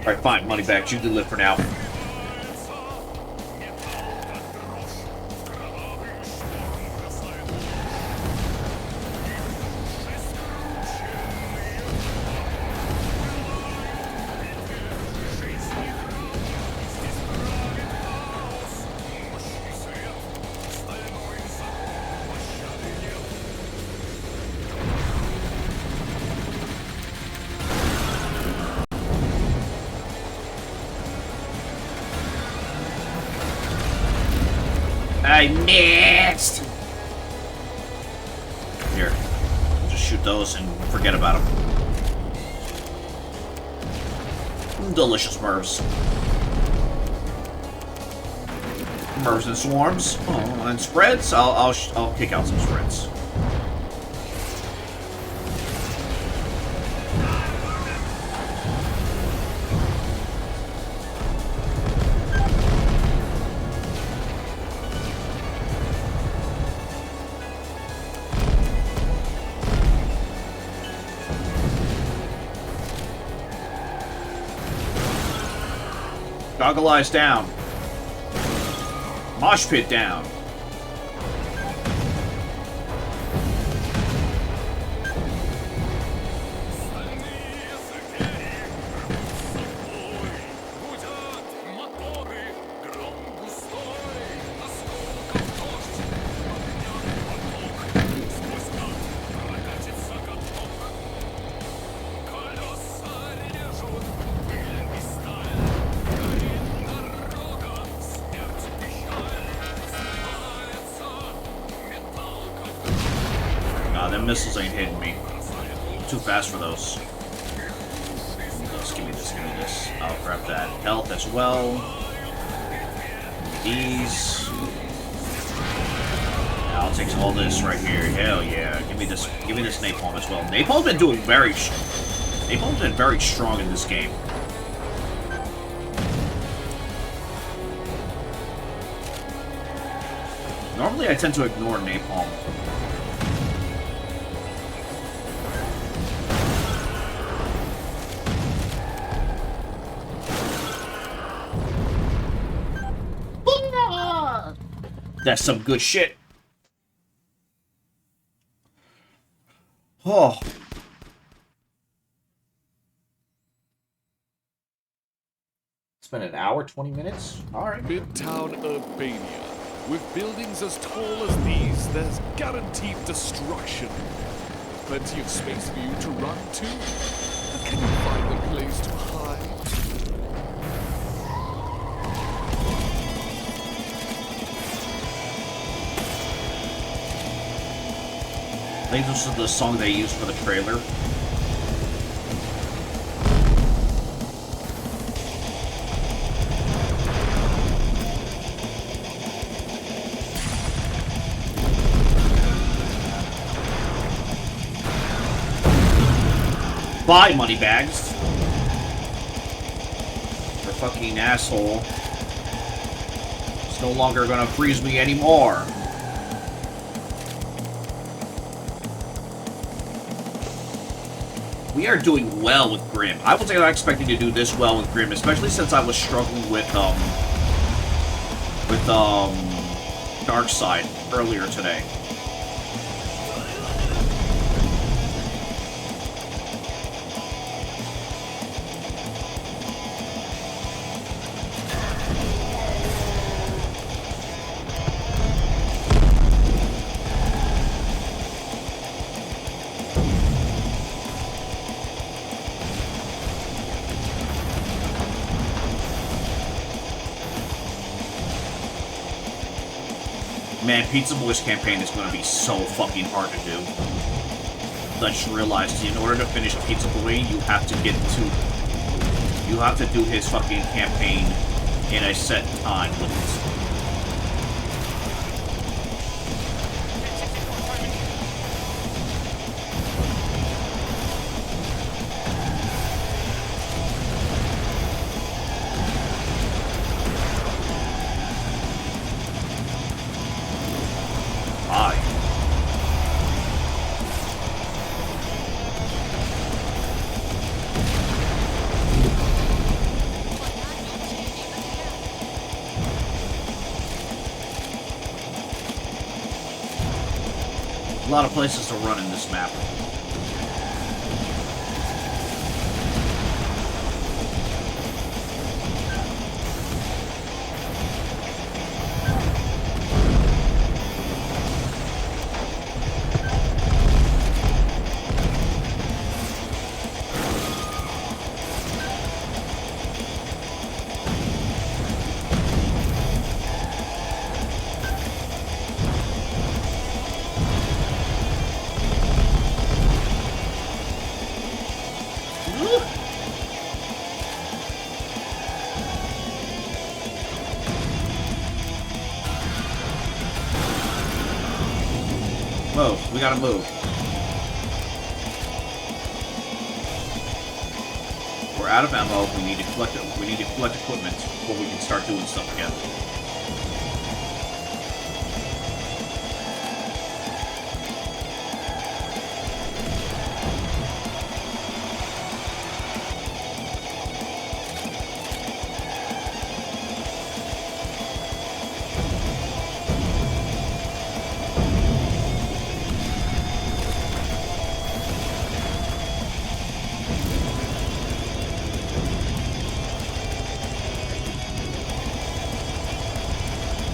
Alright, fine. Money back. You can live for now. I missed! Here. Just shoot those and forget about them. Delicious Mervs. Mervs and swarms. Oh, and spreads? I'll kick out some spreads. Goggle Eyes down. Mosh Pit down. Them missiles ain't hitting me. I'm too fast for those. Let's give me this, give me this. I'll grab that health as well. These. I'll take all this right here. Hell yeah. Give me this napalm as well. Napalm's been doing Napalm's been very strong in this game. Normally I tend to ignore napalm. That's some good shit. Oh. It's been an hour, 20 minutes? Alright. Midtown Urbania. With buildings as tall as these, there's guaranteed destruction. Plenty of space for you to run to. But can you find a place to hide? I think this is the song they used for the trailer. Bye, Moneybags. The fucking asshole is no longer gonna freeze me anymore. We are doing well with Grim. I wasn't expecting to do this well with Grim, especially since I was struggling with Darkseid earlier today. Man, Pizza Boy's campaign is going to be so fucking hard to do. I just realized, in order to finish Pizza Boy, you have to do his fucking campaign in a set time limit. A lot of places to run in this map. Move. We gotta move. We're out of ammo. We need to collect equipment before we can start doing stuff again.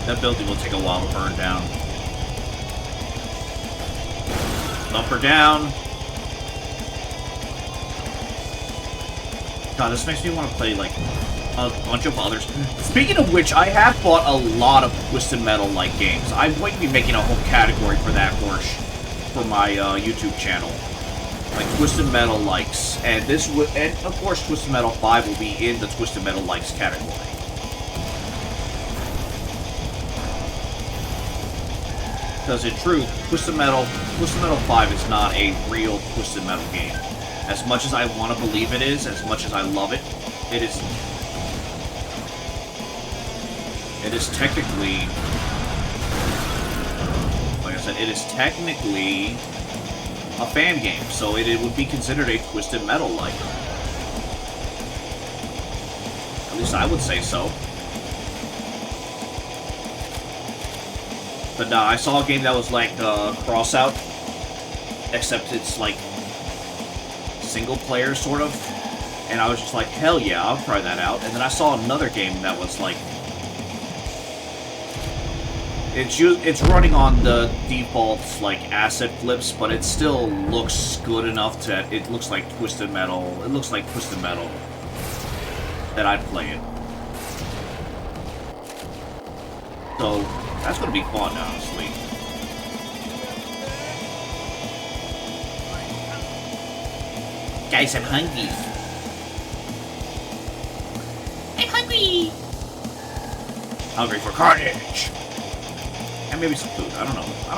That building will take a while to burn down. Dump her down. God, this makes me want to play, like, a bunch of others. Speaking of which, I have bought a lot of Twisted Metal-like games. I'm going to be making a whole category for that, Horsh. for my YouTube channel. Like Twisted Metal likes, and and of course Twisted Metal 5 will be in the Twisted Metal likes category. Because in truth, Twisted Metal 5 is not a real Twisted Metal game. As much as I want to believe it is, as much as I love it, it is technically, like I said, it is technically a fan game, so it would be considered a Twisted Metal-like. At least I would say so. But no, I saw a game that was like Crossout, except it's like single player sort of, and I was just like, hell yeah, I'll try that out. And then I saw another game that was like, it's running on the default like asset flips, but it still looks good enough to, it looks like Twisted Metal. It looks like Twisted Metal that I'd play it. So that's gonna be fun, honestly. Guys, I'm hungry. I'm hungry. Hungry for carnage. And maybe some food. I don't know. I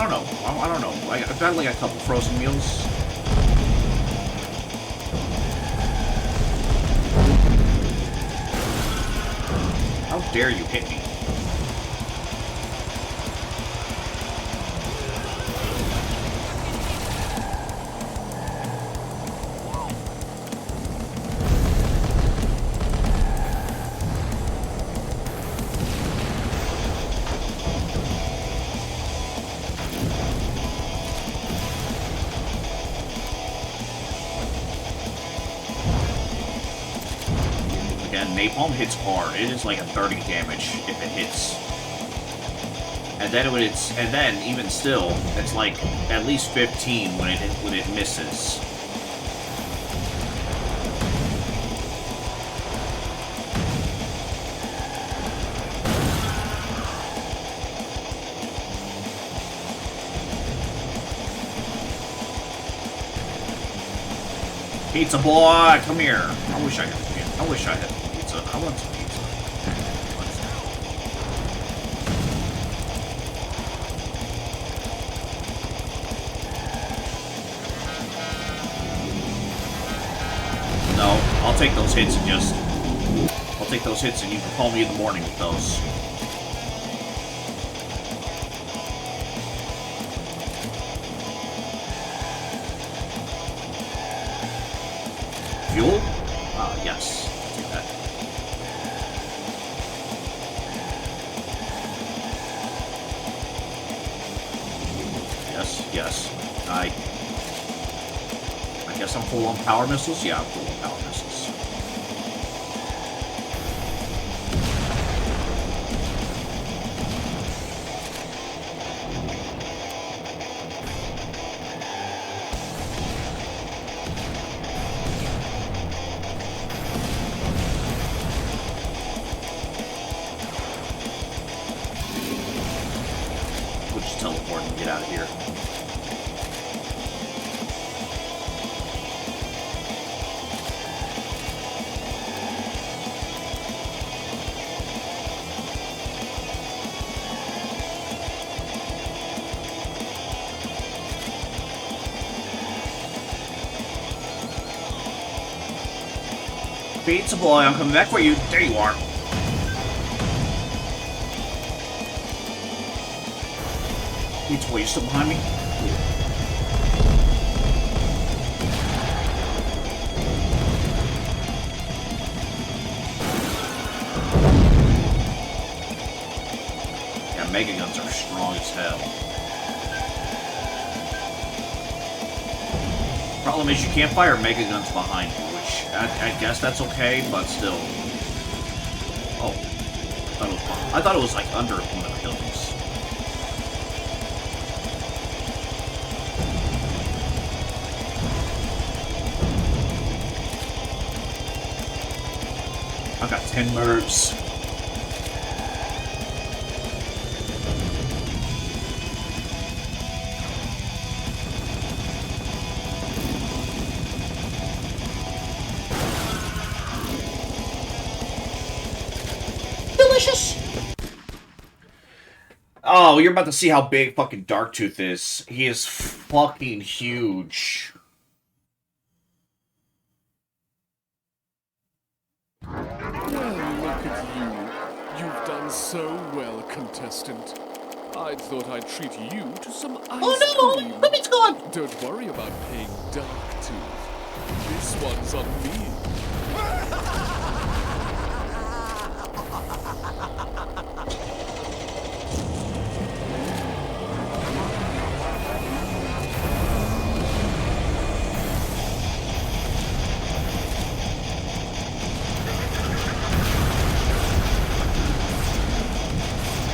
don't know. I've got like a couple frozen meals. How dare you hit me? Napalm hits hard. It is like a 30 damage if it hits. And then even still, it's like at least 15 when it misses. Pizza boy, come here. I wish I had pizza. I wish I had pizza. I want some pizza. No, I'll take those hits and just... I'll take those hits and you can call me in the morning with those. Fuel? Yes. I'll take that. Yes, yes. I guess I'm full on power missiles? Yeah, I'm full on power missiles. We'll just teleport and get out of here. Pizza boy, I'm coming back for you. There you are. Pizza boy, you still behind me? Yeah, Mega Guns are strong as hell. Problem is you can't fire Mega Guns behind you, which I guess that's okay, but still. Oh. I thought it was like under one of the buildings. I've got 10 moves. Oh, you're about to see how big fucking Darktooth is. He is fucking huge. Well, look at you. You've done so well, contestant. I thought I'd treat you to some ice cream. Oh no! It's gone! Don't worry about paying Darktooth. This one's on me.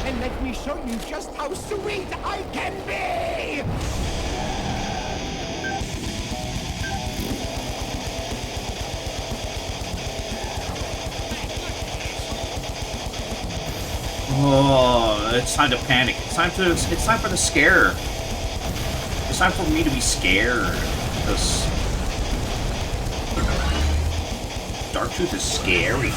And let me show you just how sweet I can be! Oh, it's time to panic. It's time for the scare. It's time for me to be scared. Because Darktooth is scary.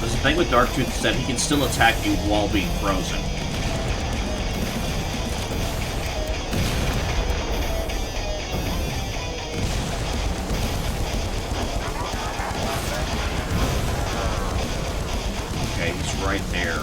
The thing with Darktooth is that he can still attack you while being frozen. Okay, he's right there.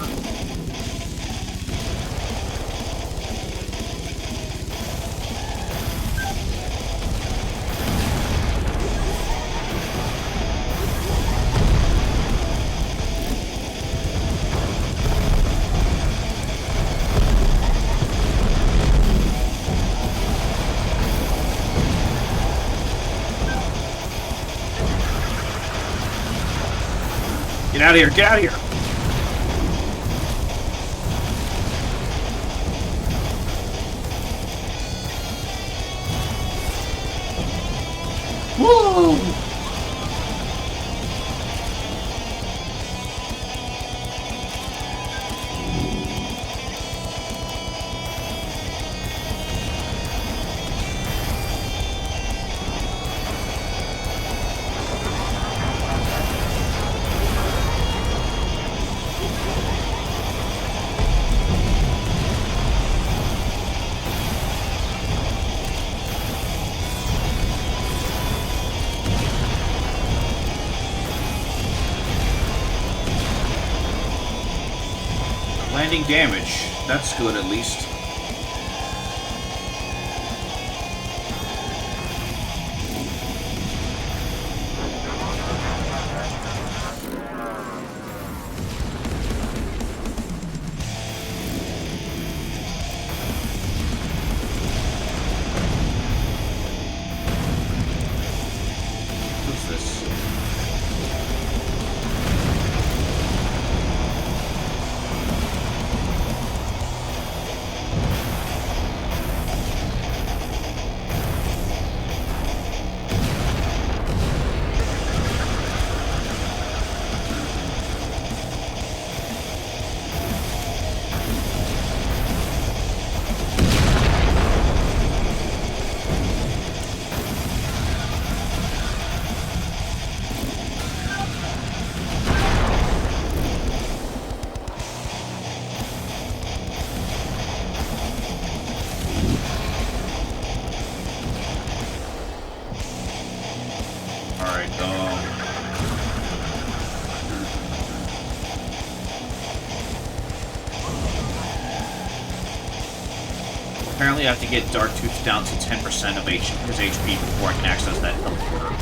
Get out of here! Get out of here! Whoa! Landing damage. That's good, at least. What's this? Alright, apparently I have to get Darktooth down to 10% of his HP before I can access that teleporter.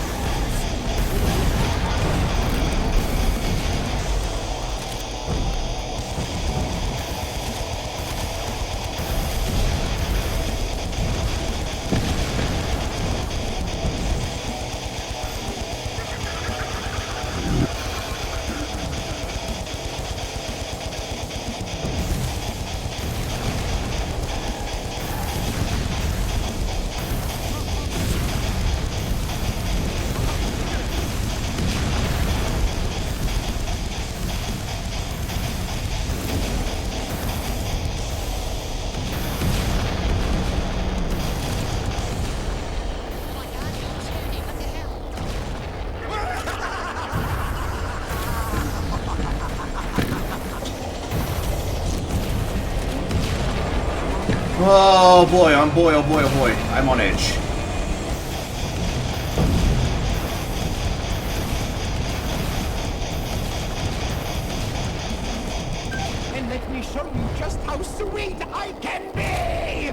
Oh boy, oh boy, oh boy, oh boy. I'm on edge. And let me show you just how sweet I can be!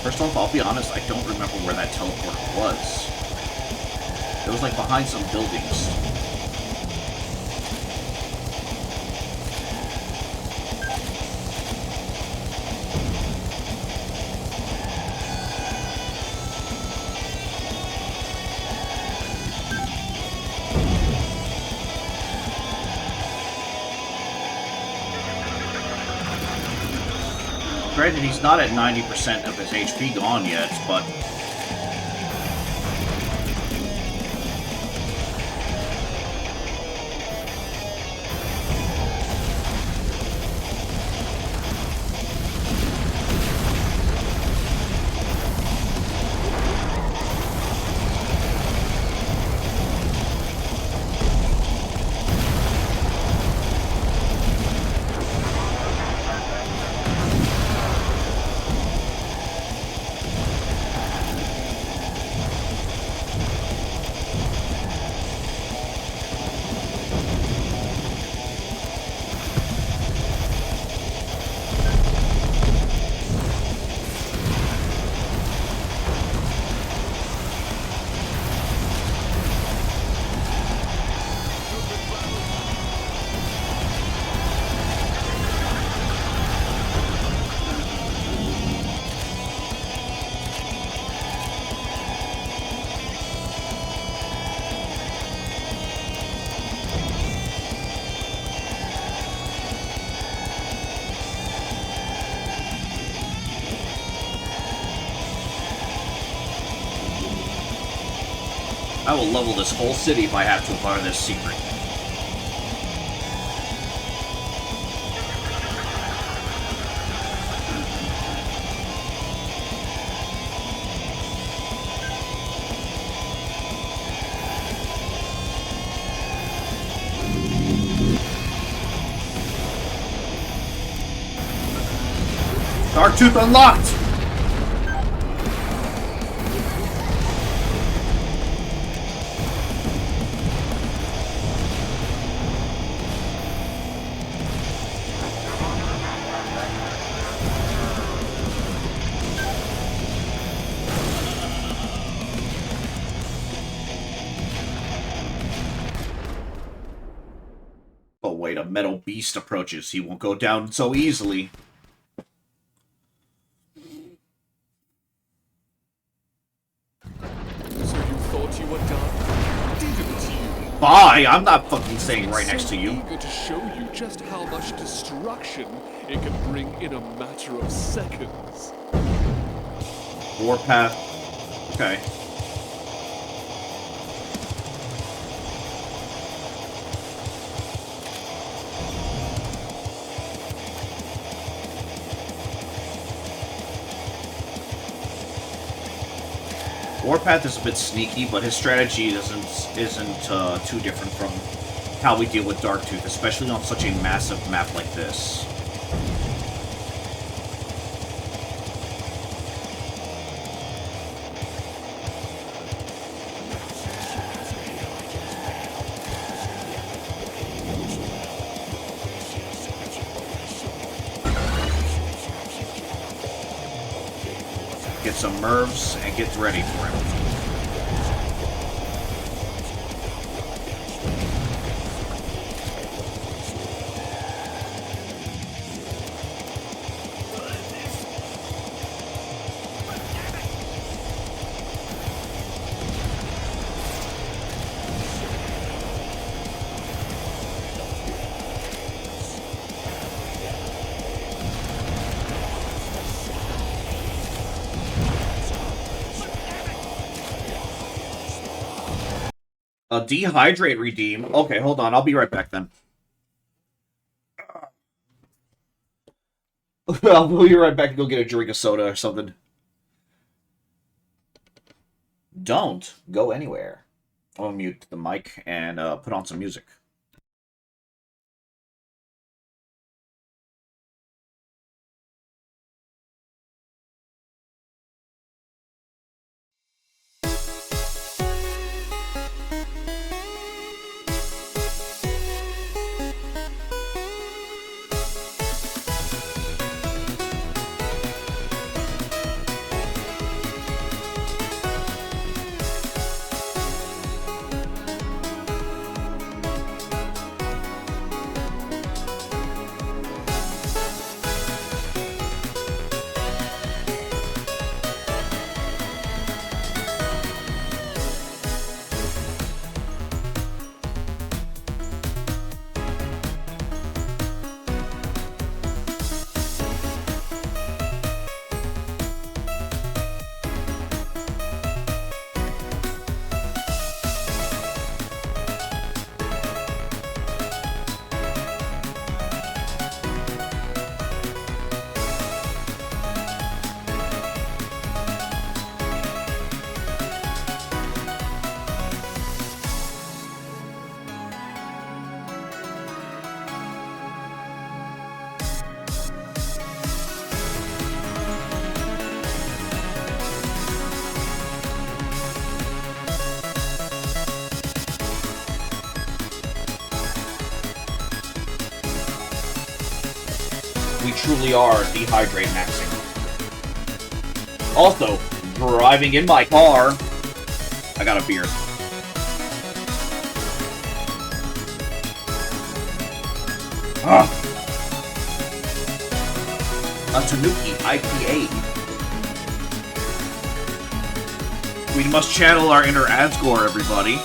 First off, I'll be honest, I don't remember where that teleporter was. It was like behind some buildings. Granted, he's not at 90% of his HP gone yet, but... I will level this whole city if I have to acquire this secret. Darktooth unlocked! Oh wait, a metal beast approaches. He won't go down so easily. So you thought you were done? Didn't you? Bye! I'm not fucking staying right next to you. Eager to show you just how much destruction it can bring in a matter of seconds. Warpath. Okay. Warpath is a bit sneaky, but his strategy isn't too different from how we deal with Darktooth, especially on such a massive map like this. Get some Mervs and get ready for him. Dehydrate redeem. Okay, hold on. I'll be right back then. I'll be right back and go get a drink of soda or something. Don't go anywhere. I'll mute the mic and put on some music. We truly are dehydrate maxing. Also, driving in my car, I got a beer. A Tanuki IPA. We must channel our inner Asgore, everybody.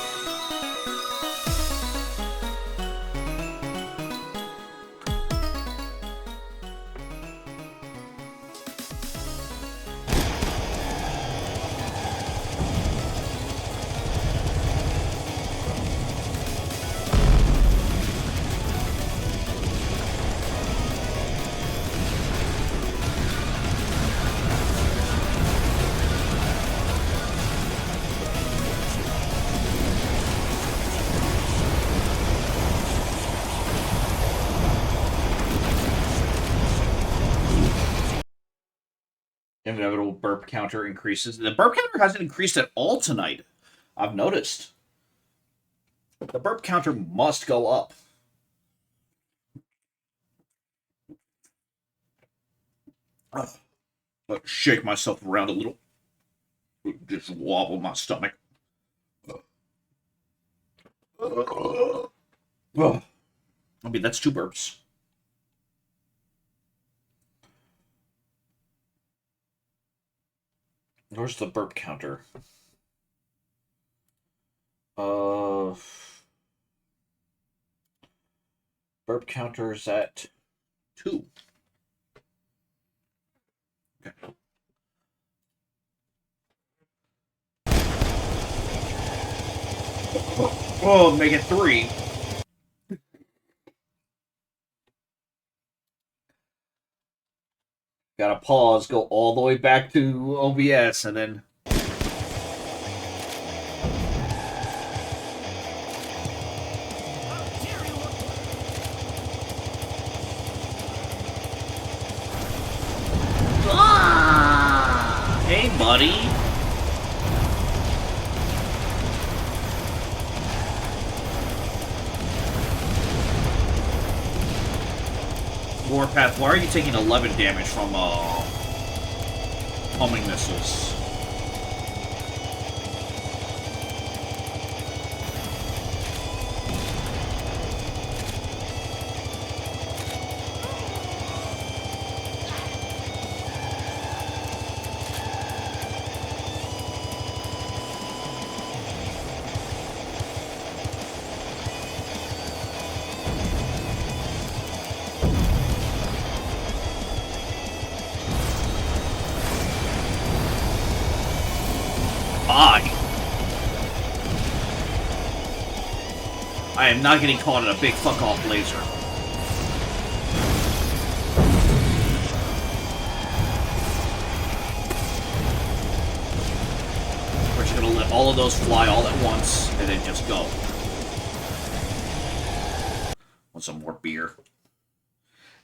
Inevitable burp counter increases. The burp counter hasn't increased at all tonight. I've noticed. The burp counter must go up. Let's shake myself around a little. Just wobble my stomach. I mean, that's 2 burps. Where's the burp counter? Burp counter's at 2. Okay. Oh, make it 3. Gotta pause, go all the way back to OBS, and then... Ah! Hey, buddy! Warpath, why are you taking 11 damage from, homing missiles? I am not getting caught in a big fuck-off laser. We're just gonna let all of those fly all at once, and then just go. Want some more beer?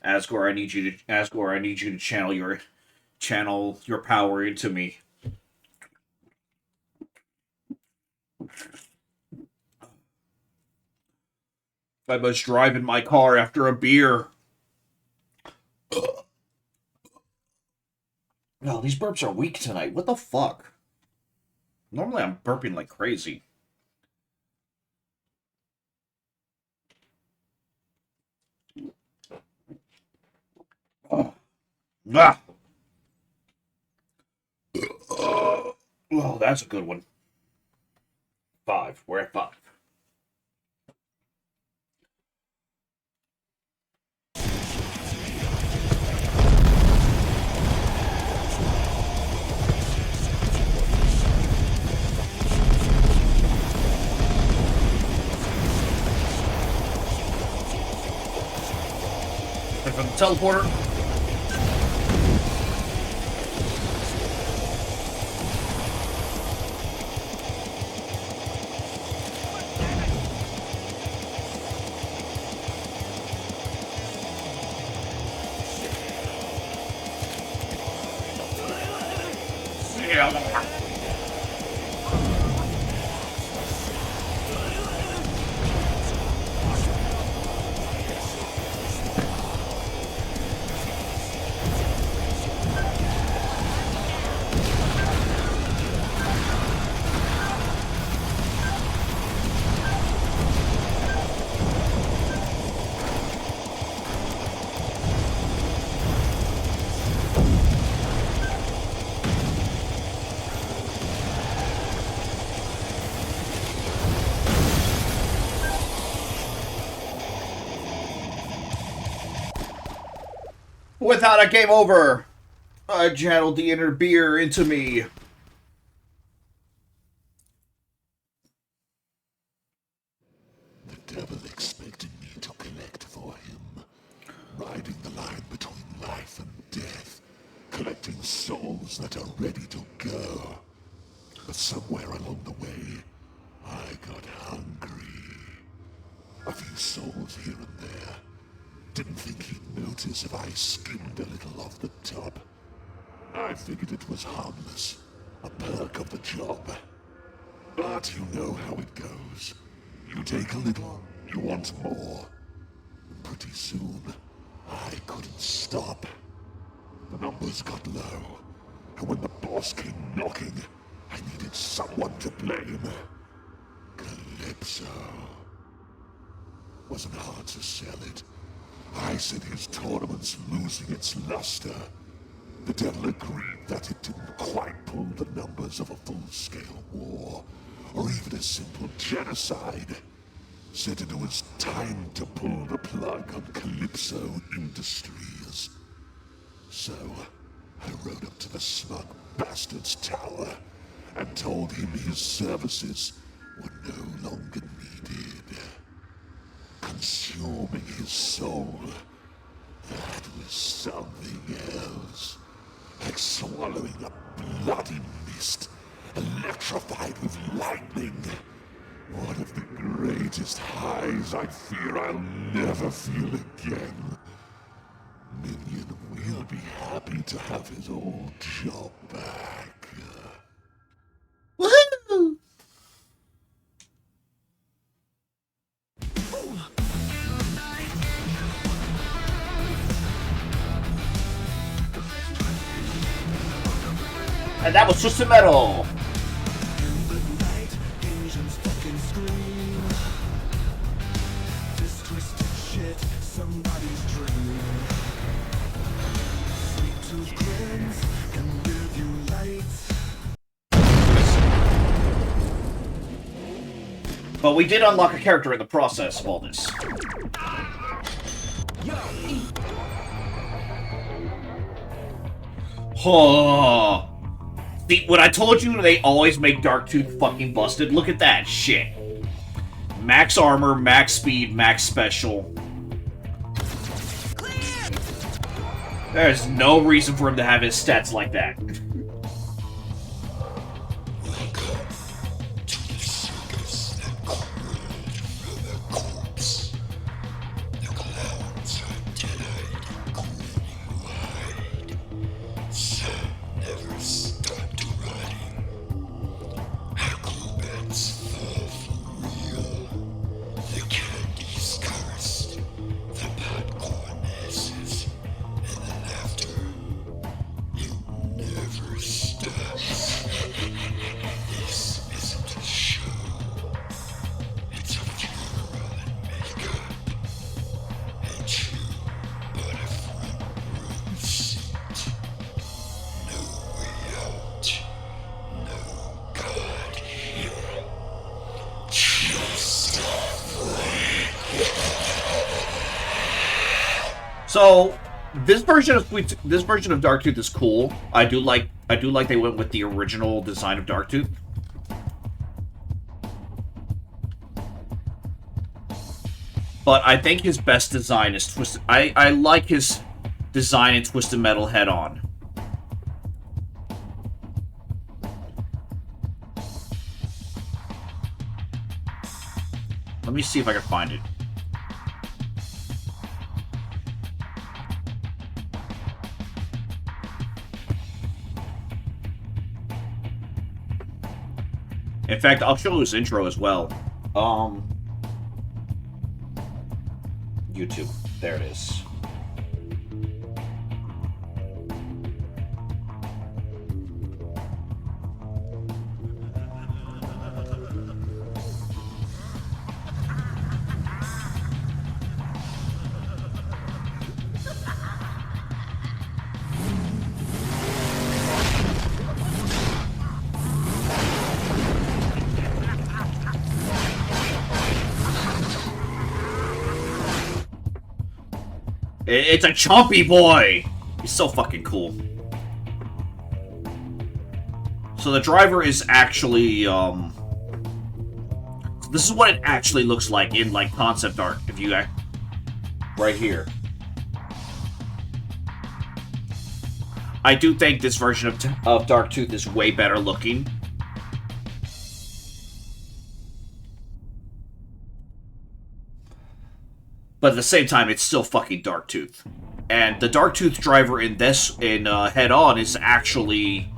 Asgore, I need you to channel your power into me. I must drive in my car after a beer. No, these burps are weak tonight. What the fuck? Normally I'm burping like crazy. Oh. Ah. Oh, that's a good one. 5. We're at 5. From the teleporter. Without a game over, I channeled the inner beer into me. The devil expected me to collect for him, riding the line between life and death, collecting souls that are ready to go. But somewhere along the way, I got hungry. A few souls here and there. Didn't think he'd notice if I skimmed a little off the top. I figured it was harmless, a perk of the job. But you know how it goes. You take a little, you want more. Pretty soon, I couldn't stop. The numbers got low, and when the boss came knocking, I needed someone to blame. Calypso. Wasn't hard to sell it. I said his tournament's losing its luster. The devil agreed that it didn't quite pull the numbers of a full-scale war, or even a simple genocide. Said it was time to pull the plug on Calypso Industries. So, I rode up to the smug bastard's tower and told him his services were no longer needed. Consuming his soul, that was something else. Like swallowing a bloody mist, electrified with lightning. One of the greatest highs I fear I'll never feel again. Minion will be happy to have his old job back. Woohoo! And that was Twisted Metal. But we did unlock a character in the process of all this. Oh. See, when I told you they always make Darktooth fucking busted, look at that shit. Max armor, max speed, max special. There's no reason for him to have his stats like that. So this version of Darktooth is cool. I do like they went with the original design of Darktooth. But I think his best design is Twisted. I like his design in Twisted Metal Head-On. Let me see if I can find it. In fact, I'll show his intro as well. YouTube. There it is. It's a chompy boy! He's so fucking cool. So the driver is actually, this is what it actually looks like in, like, concept art, if you, right here. I do think this version of Darktooth is way better looking. But at the same time, it's still fucking Darktooth. And the Darktooth driver in Head-On is actually...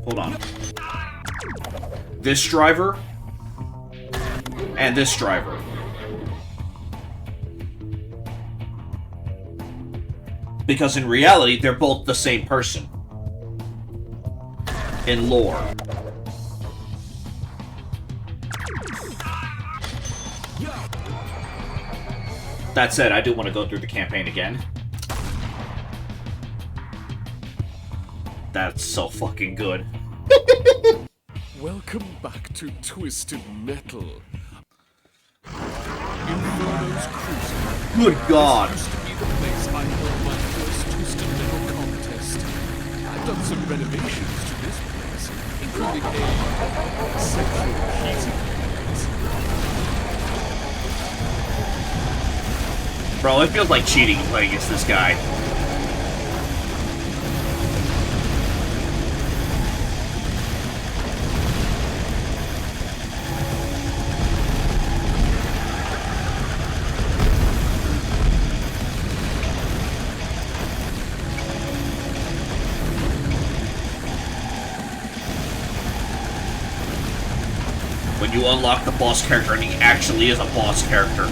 Hold on. This driver... and this driver. Because in reality, they're both the same person. In lore. That said, I do want to go through the campaign again. That's so fucking good. Welcome back to Twisted Metal. Inferno's Cruiser. Good God. This used to be the place I held my first Twisted Metal contest. I've done some renovations to this place, including a central heating element. Bro, it feels like cheating playing against this guy. When you unlock the boss character and he actually is a boss character.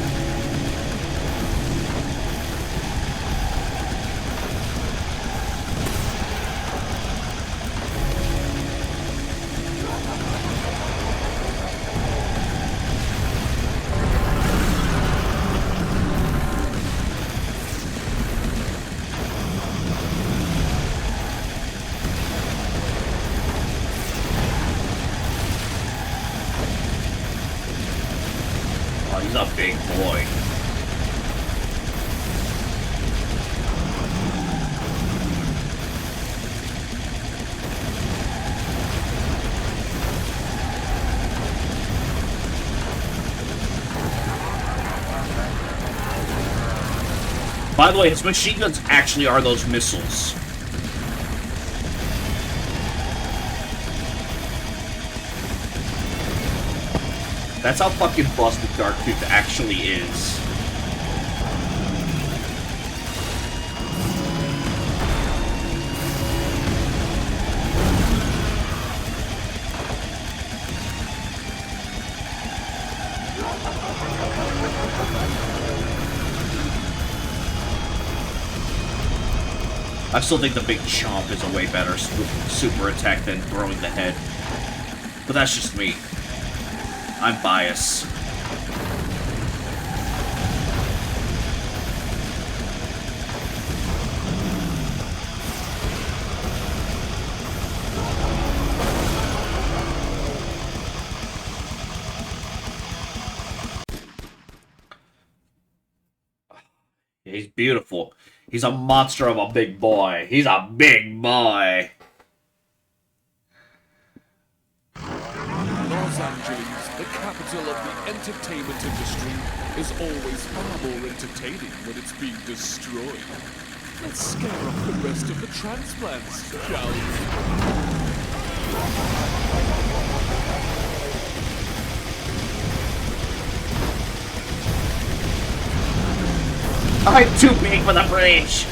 He's a big boy. By the way, his machine guns actually are those missiles. That's how fucking busted Darktooth actually is. I still think the big chomp is a way better super attack than throwing the head. But that's just me. I'm biased. He's beautiful. He's a monster of a big boy. He's a big boy. Los Angeles, the capital of the entertainment industry, is always far more entertaining when it's being destroyed. Let's scare off the rest of the transplants, shall we? I'm too big for the bridge.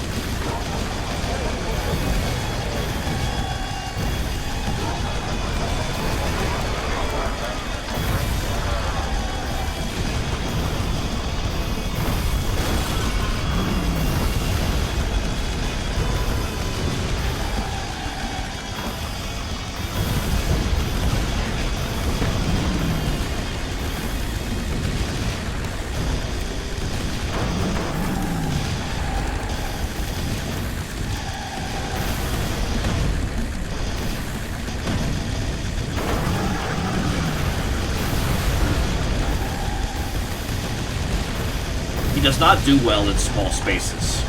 He does not do well in small spaces.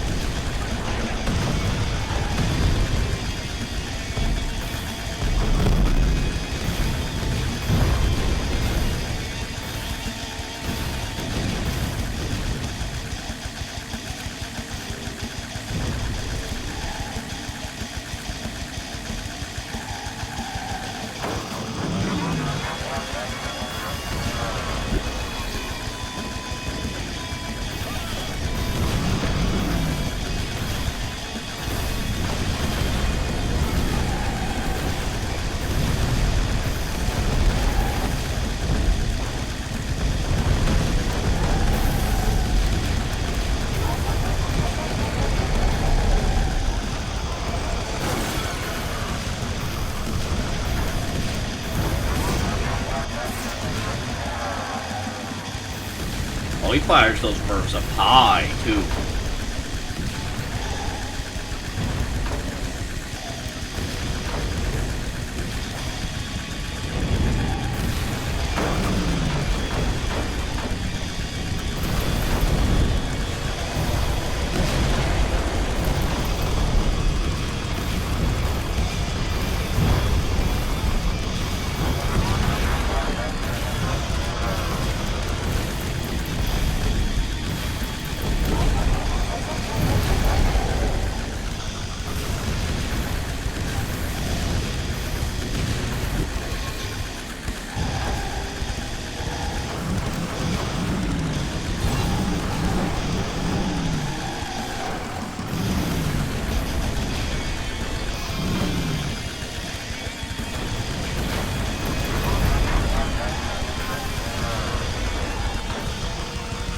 Oh, he fires those bursts up high, too.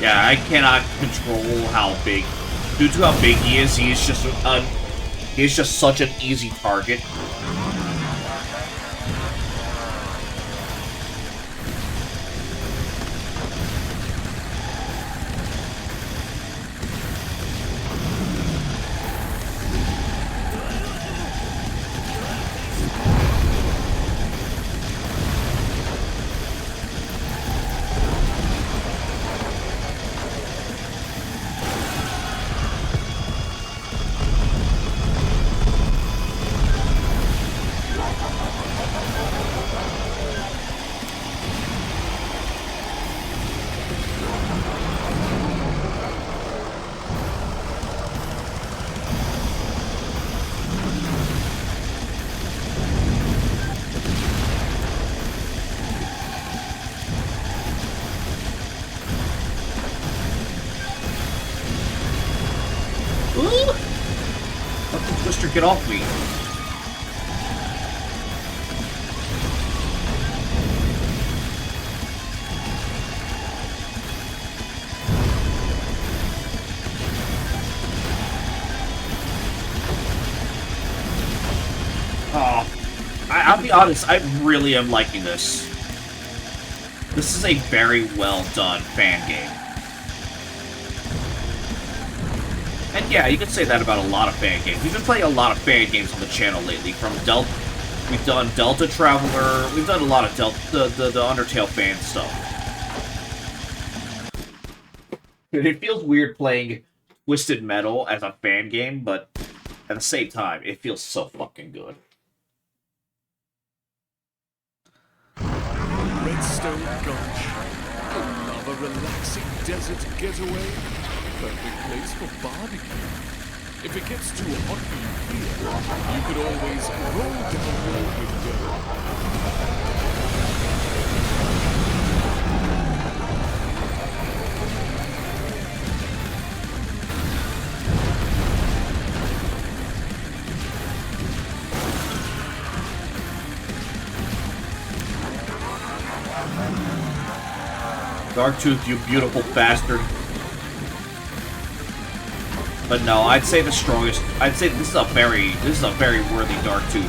Yeah, I cannot control how big. Due to how big he is just such an easy target. Let the Twister get off me. Oh, I'll be honest, I really am liking this. This is a very well done fan game. And yeah, you could say that about a lot of fan games. We've been playing a lot of fan games on the channel lately. From we've done Delta Traveler. We've done a lot of the Undertale fan stuff. And it feels weird playing Twisted Metal as a fan game, but at the same time, it feels so fucking good. Redstone Gulch. Another relaxing desert getaway. Perfect place for barbecue. If it gets too hot for you here, you could always roll down your window. Darktooth, you beautiful bastard. But no, I'd say the strongest. I'd say this is a very worthy Darktooth.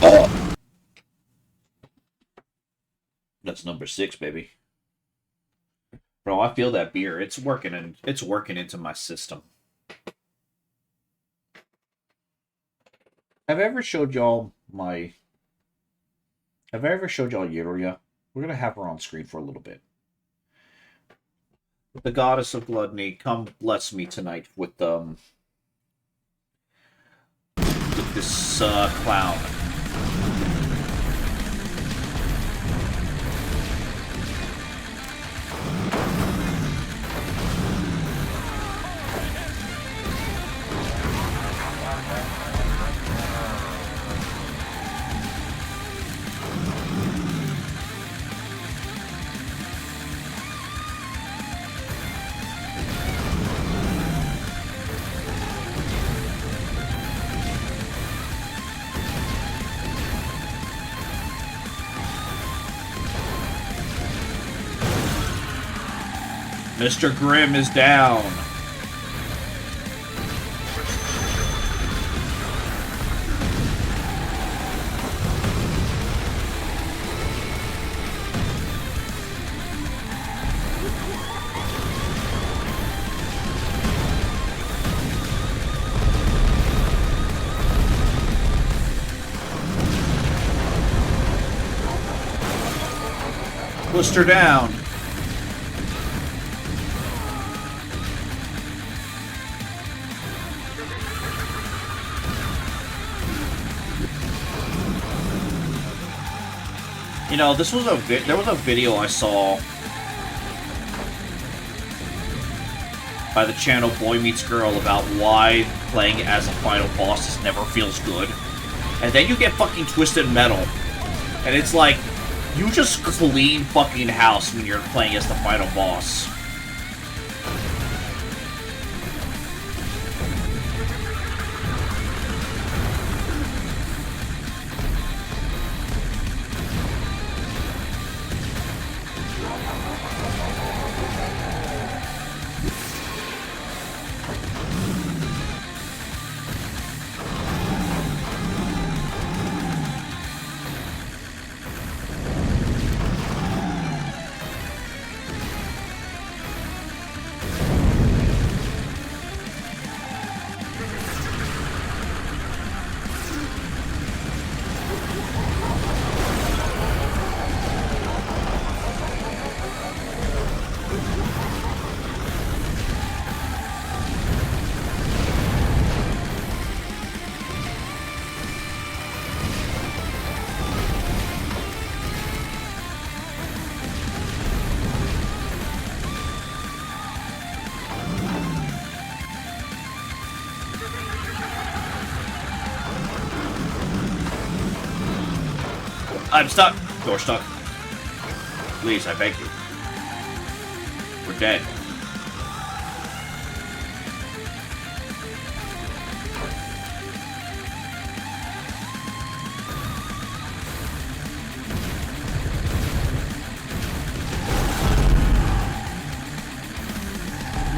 Oh! That's number 6, baby. Bro, I feel that beer. It's working into my system. Have I ever showed y'all Yuria? We're gonna have her on screen for a little bit. The goddess of gluttony, come bless me tonight with this clown. Mr. Grimm is down. Pushed her down. You know, there was a video I saw by the channel Boy Meets Girl about why playing as a final boss just never feels good. And then you get fucking Twisted Metal. And it's like, you just clean fucking house when you're playing as the final boss. I'm stuck. Door stuck. Please, I beg you. We're dead.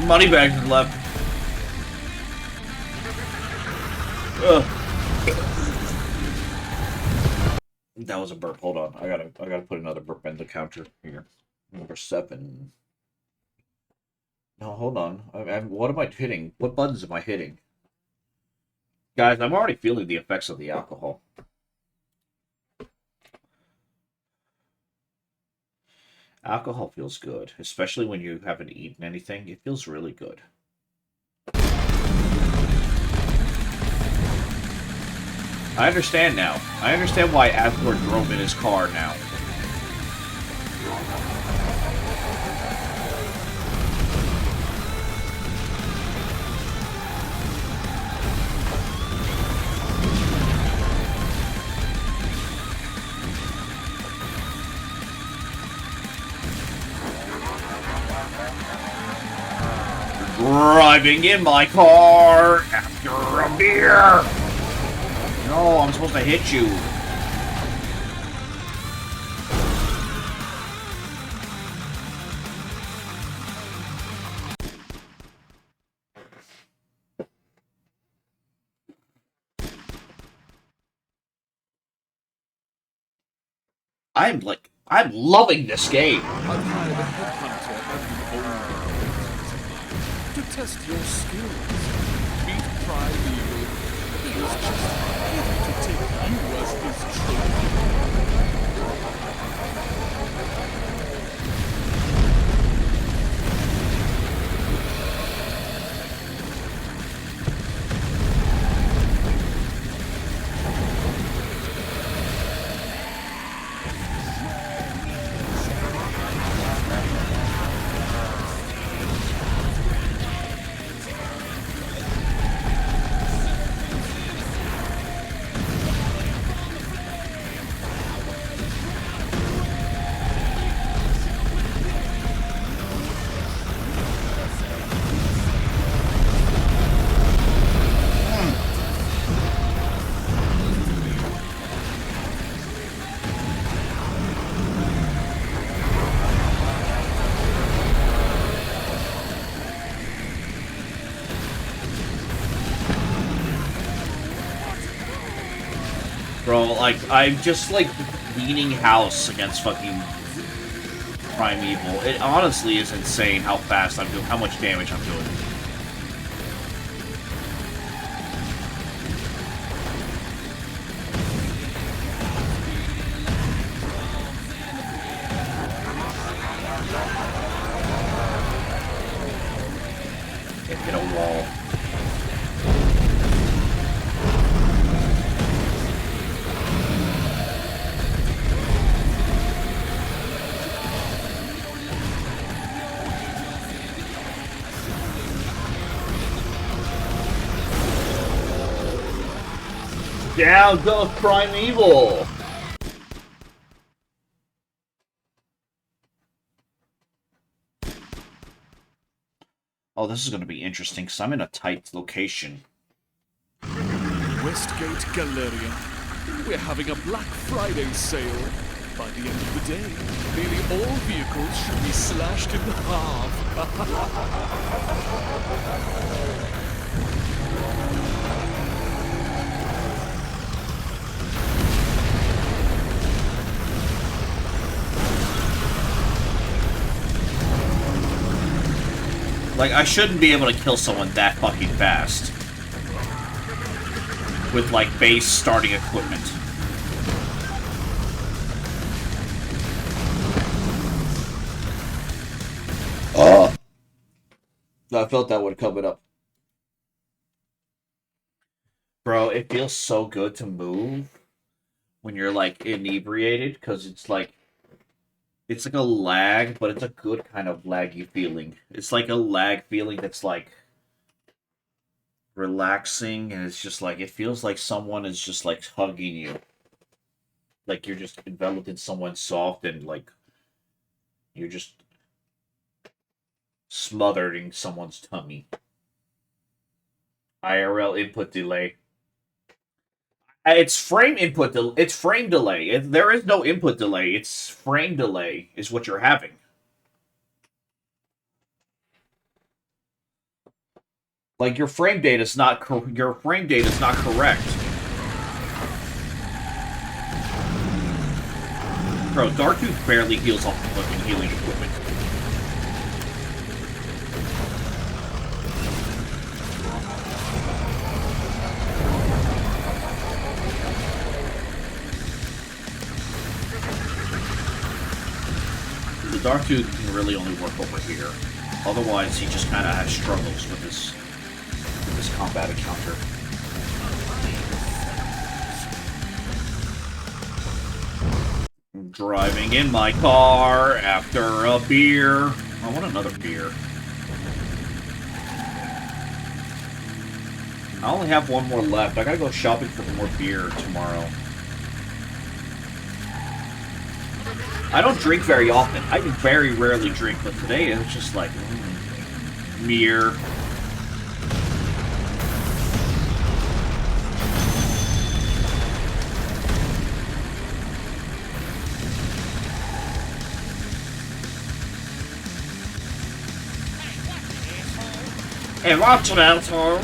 Money bags left. Ugh. That was a burp. Hold on. I gotta put another burp in the counter here. Number 7. No, hold on. What am I hitting? What buttons am I hitting? Guys, I'm already feeling the effects of the alcohol. Alcohol feels good, especially when you haven't eaten anything. It feels really good. I understand now. I understand why Asgore drove in his car now. Driving in my car after a beer. No, I'm supposed to hit you. I'm loving this game. I've hired a headhunter and an old to test your skills. Meet Primeval. He was just ready to take you as his trophy. Bro, like, I'm just, like, leaning house against fucking Primeval. It honestly is insane how fast I'm doing, how much damage I'm doing. Hit a wall. Down goes Primeval! Oh, this is going to be interesting, because I'm in a tight location. Westgate Galleria. We're having a Black Friday sale. By the end of the day, nearly all vehicles should be slashed in half. Like, I shouldn't be able to kill someone that fucking fast. With, like, base starting equipment. Oh! I felt that one coming up. Bro, it feels so good to move when you're, like, inebriated, because it's like a lag, but it's a good kind of laggy feeling. It's like a lag feeling that's like relaxing, and it's just like, it feels like someone is just like hugging you. Like you're just enveloped in someone soft, and like you're just smothered in someone's tummy. IRL input delay. It's frame input. It's frame delay. There is no input delay. It's frame delay is what you're having. Like your frame data is not correct. Bro, Darktooth barely heals off the fucking healing equipment. Darktooth can really only work over here. Otherwise, he just kind of has struggles with this combat encounter. Driving in my car after a beer. I want another beer. I only have one more left. I gotta go shopping for more beer tomorrow. I don't drink very often. I very rarely drink, but today it was just like, beer. Hey, watch it, asshole!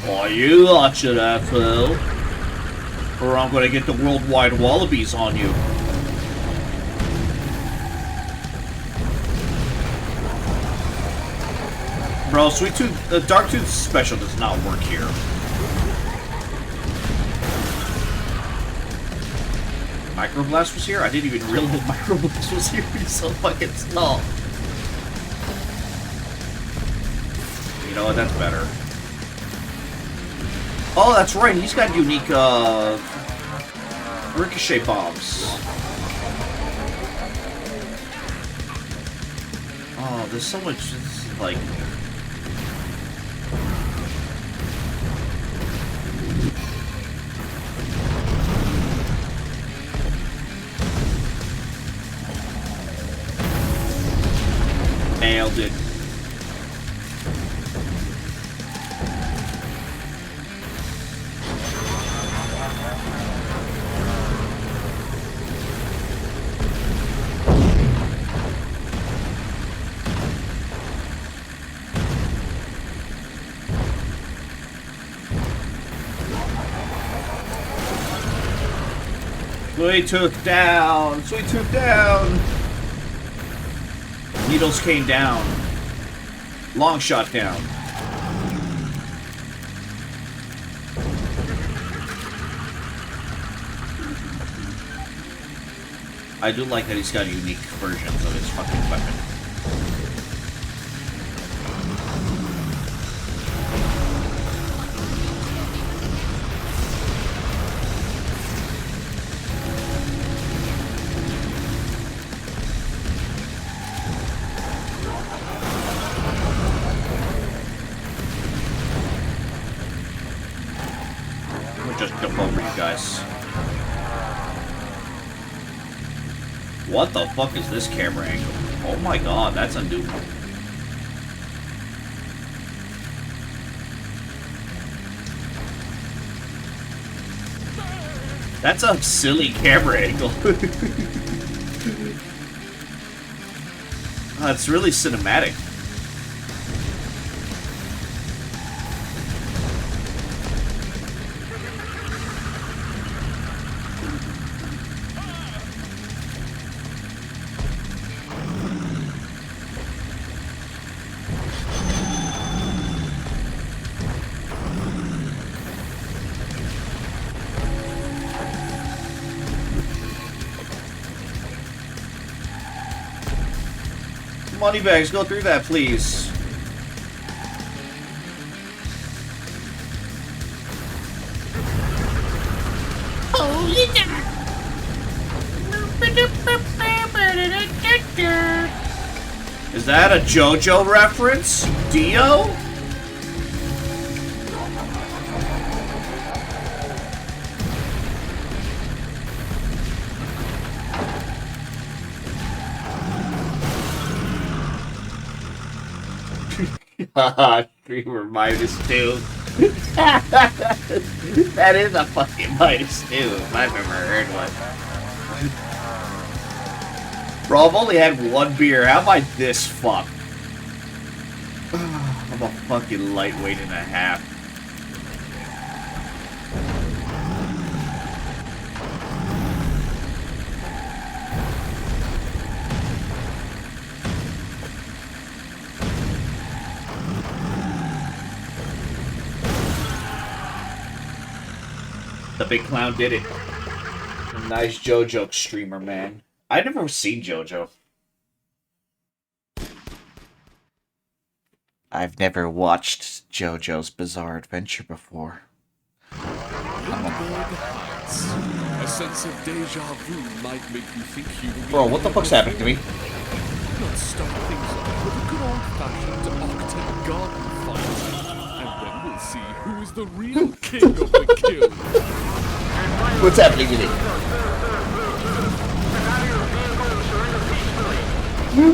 Oh, you watch it, asshole! Or I'm gonna get the worldwide wallabies on you. Bro, Sweet Tooth, the Darktooth special does not work here. Microblast was here? I didn't even realize Microblast was here. He's so fucking slow. You know what? That's better. Oh, that's right. He's got unique, ricochet bombs. Oh, there's so much, this is like... Nailed it. Sweet Tooth down! Sweet Tooth down! Needles came down. Long shot down. I do like that he's got unique versions of his fucking weapon. Just jump over you guys. What the fuck is this camera angle? Oh my god, that's a new one. That's a silly camera angle. It's really cinematic. Moneybags, go through that, please. Is that a JoJo reference? Dio? Haha, Dreamer -2. That is a fucking -2 if I've ever heard one. Bro, I've only had one beer. How am I this fucked? I'm a fucking lightweight and a half. The big clown did it. Nice JoJo streamer, man. I've never seen JoJo. I've never watched JoJo's Bizarre Adventure before. A sense of deja vu might make you think you. Bro, what the fuck's happening to me? Let's start things off with a good old-fashioned Octet garden fight, and then we'll see who is the real king of the kill. What's happening to me?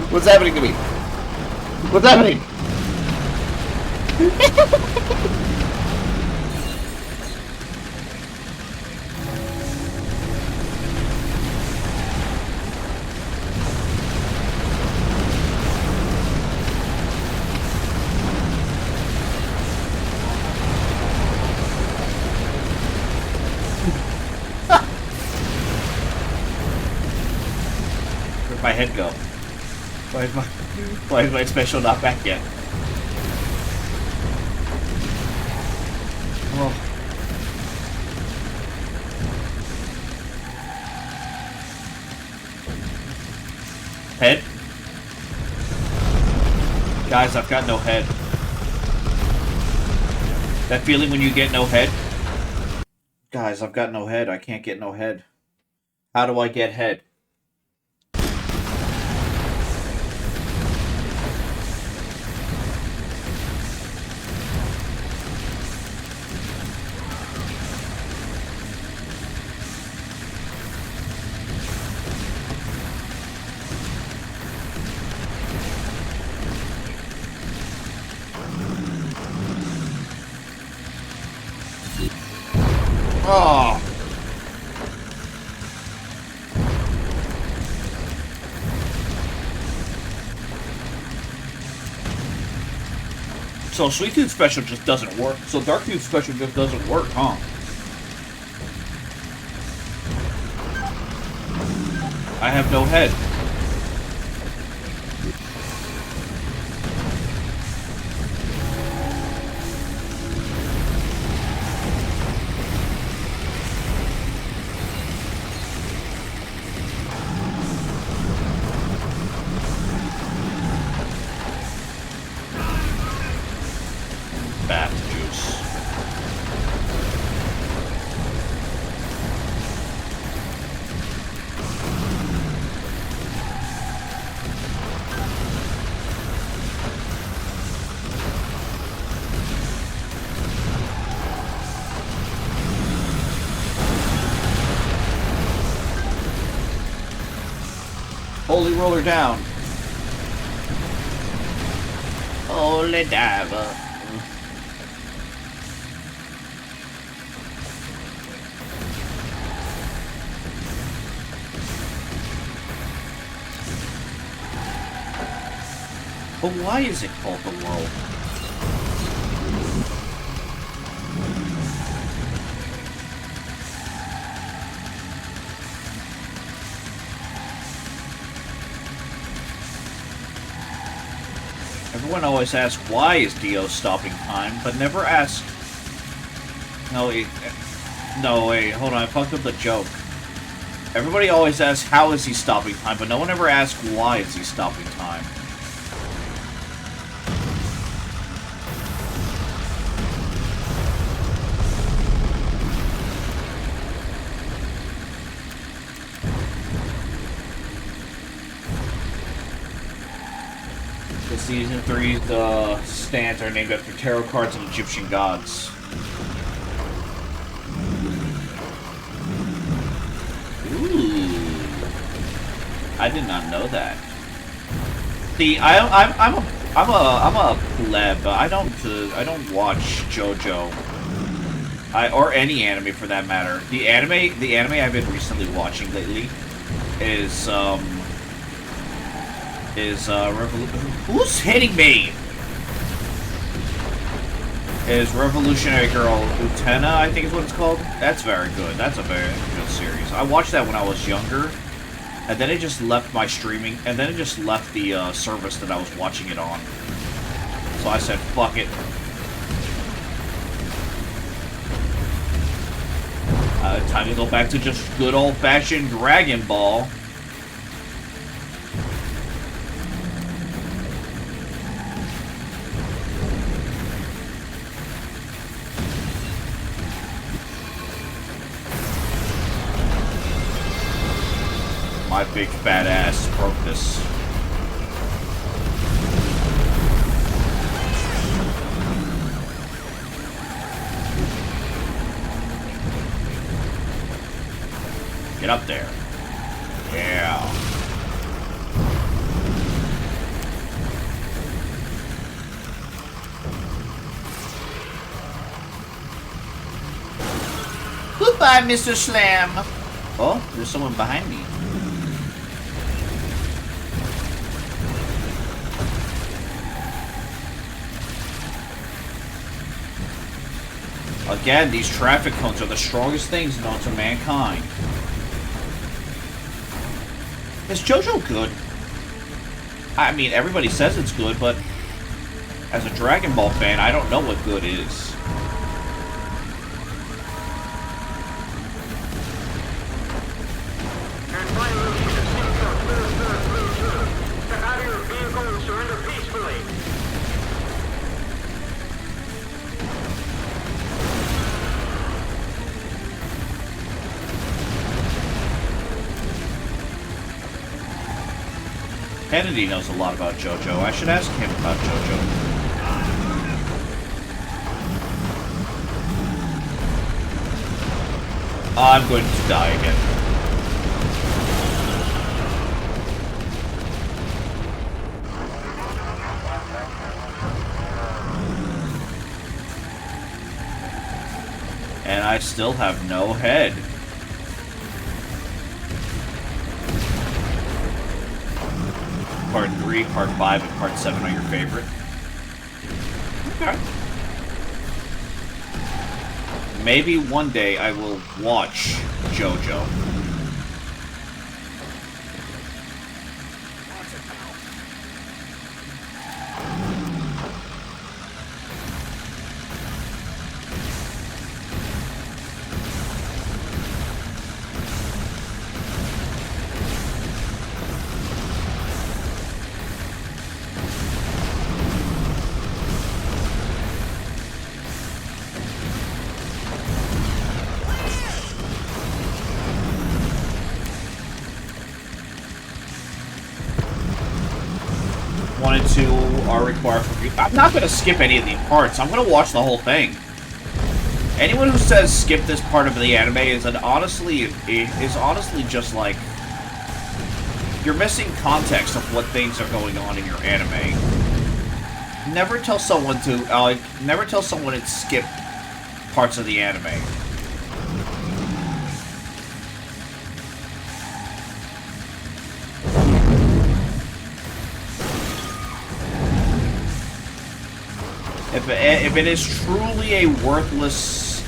What's happening to me? What's happening? Where'd my head go? Why is my special not back yet? Oh. Head? Guys, I've got no head. That feeling when you get no head? Guys, I've got no head. I can't get no head. How do I get head? Oh. So Sweet Tooth Special just doesn't work. So Dark Tooth Special just doesn't work, huh? I have no head. Bat juice. Holy roller down. Holy diver. But why is it called the world? Everyone always asks why is Dio stopping time, but never asks. No, wait, hold on, I fucked up the joke. Everybody always asks how is he stopping time, but no one ever asks why is he stopping time. Season 3's stands are named after tarot cards and Egyptian gods. Ooh, I did not know that. See, I'm a pleb. I don't watch JoJo. Or any anime for that matter. The anime I've been recently watching lately is who's hitting me? Is Revolutionary Girl Utena, I think is what it's called. That's very good. That's a very good series. I watched that when I was younger, and then it just left my streaming, and then it just left the service that I was watching it on. So I said, fuck it. Time to go back to just good old-fashioned Dragon Ball. My big fat ass broke this. Get up there. Yeah. Goodbye, Mr. Slam. Oh, there's someone behind me. Again, these traffic cones are the strongest things known to mankind. Is JoJo good? I mean, everybody says it's good, but as a Dragon Ball fan, I don't know what good is. And finally, the seatbelt. Step out of your vehicle and surrender peacefully. Kennedy knows a lot about JoJo. I should ask him about JoJo. I'm going to die again. And I still have no head. Part 3, Part 5, and Part 7 are your favorite? Okay. Maybe one day I will watch JoJo. Are required for you. I'm not going to skip any of these parts. I'm going to watch the whole thing. Anyone who says skip this part of the anime is honestly just like you're missing context of what things are going on in your anime. Never tell someone to skip parts of the anime. If it is truly a worthless...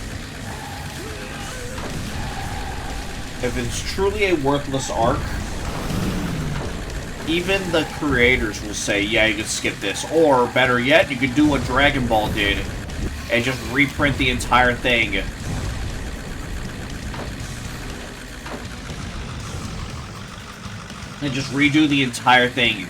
If it's truly a worthless arc, even the creators will say, yeah, you can skip this. Or, better yet, you could do what Dragon Ball did and just reprint the entire thing. And just redo the entire thing.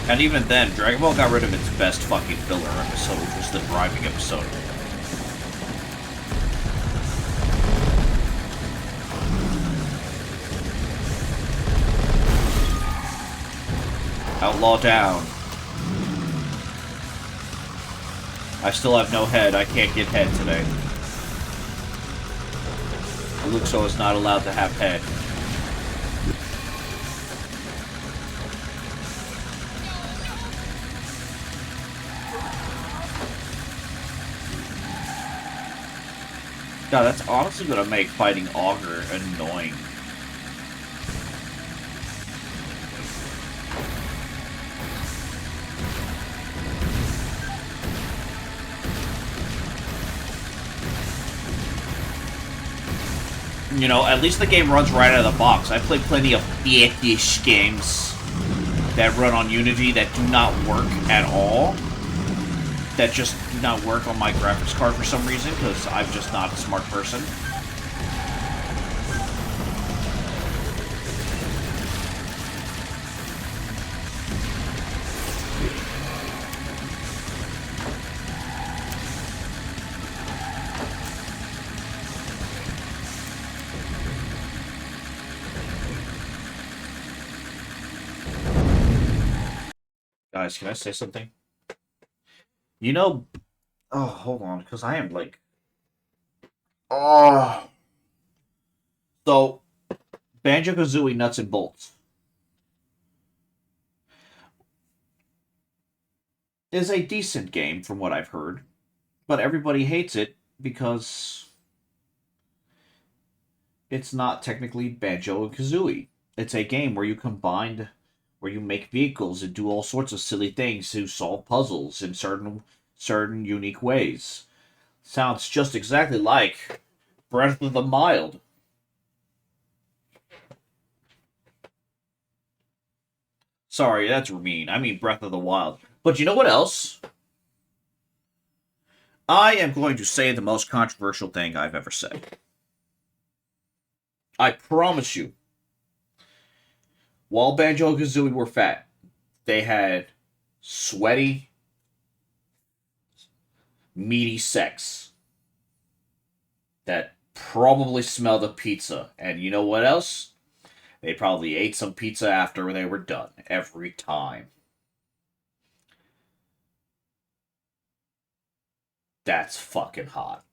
And even then, Dragon Ball got rid of its best fucking filler episode, which was the driving episode. Outlaw down. I still have no head. I can't get head today. Luxo is not allowed to have head. God, that's honestly gonna make fighting Augur annoying. You know, at least the game runs right out of the box. I played plenty of bittish games that run on Unity that do not work at all. That just do not work on my graphics card for some reason, because I'm just not a smart person. Guys, can I say something? You know... Oh, hold on, because I am like... Oh... So, Banjo-Kazooie Nuts and Bolts is a decent game, from what I've heard. But everybody hates it because... it's not technically Banjo-Kazooie. It's a game where you combine... where you make vehicles and do all sorts of silly things to solve puzzles in certain unique ways. Sounds just exactly like Breath of the Wild. Sorry, that's mean. I mean Breath of the Wild. But you know what else? I am going to say the most controversial thing I've ever said. I promise you. While Banjo-Kazooie were fat, they had sweaty, meaty sex that probably smelled of pizza. And you know what else? They probably ate some pizza after they were done, every time. That's fucking hot.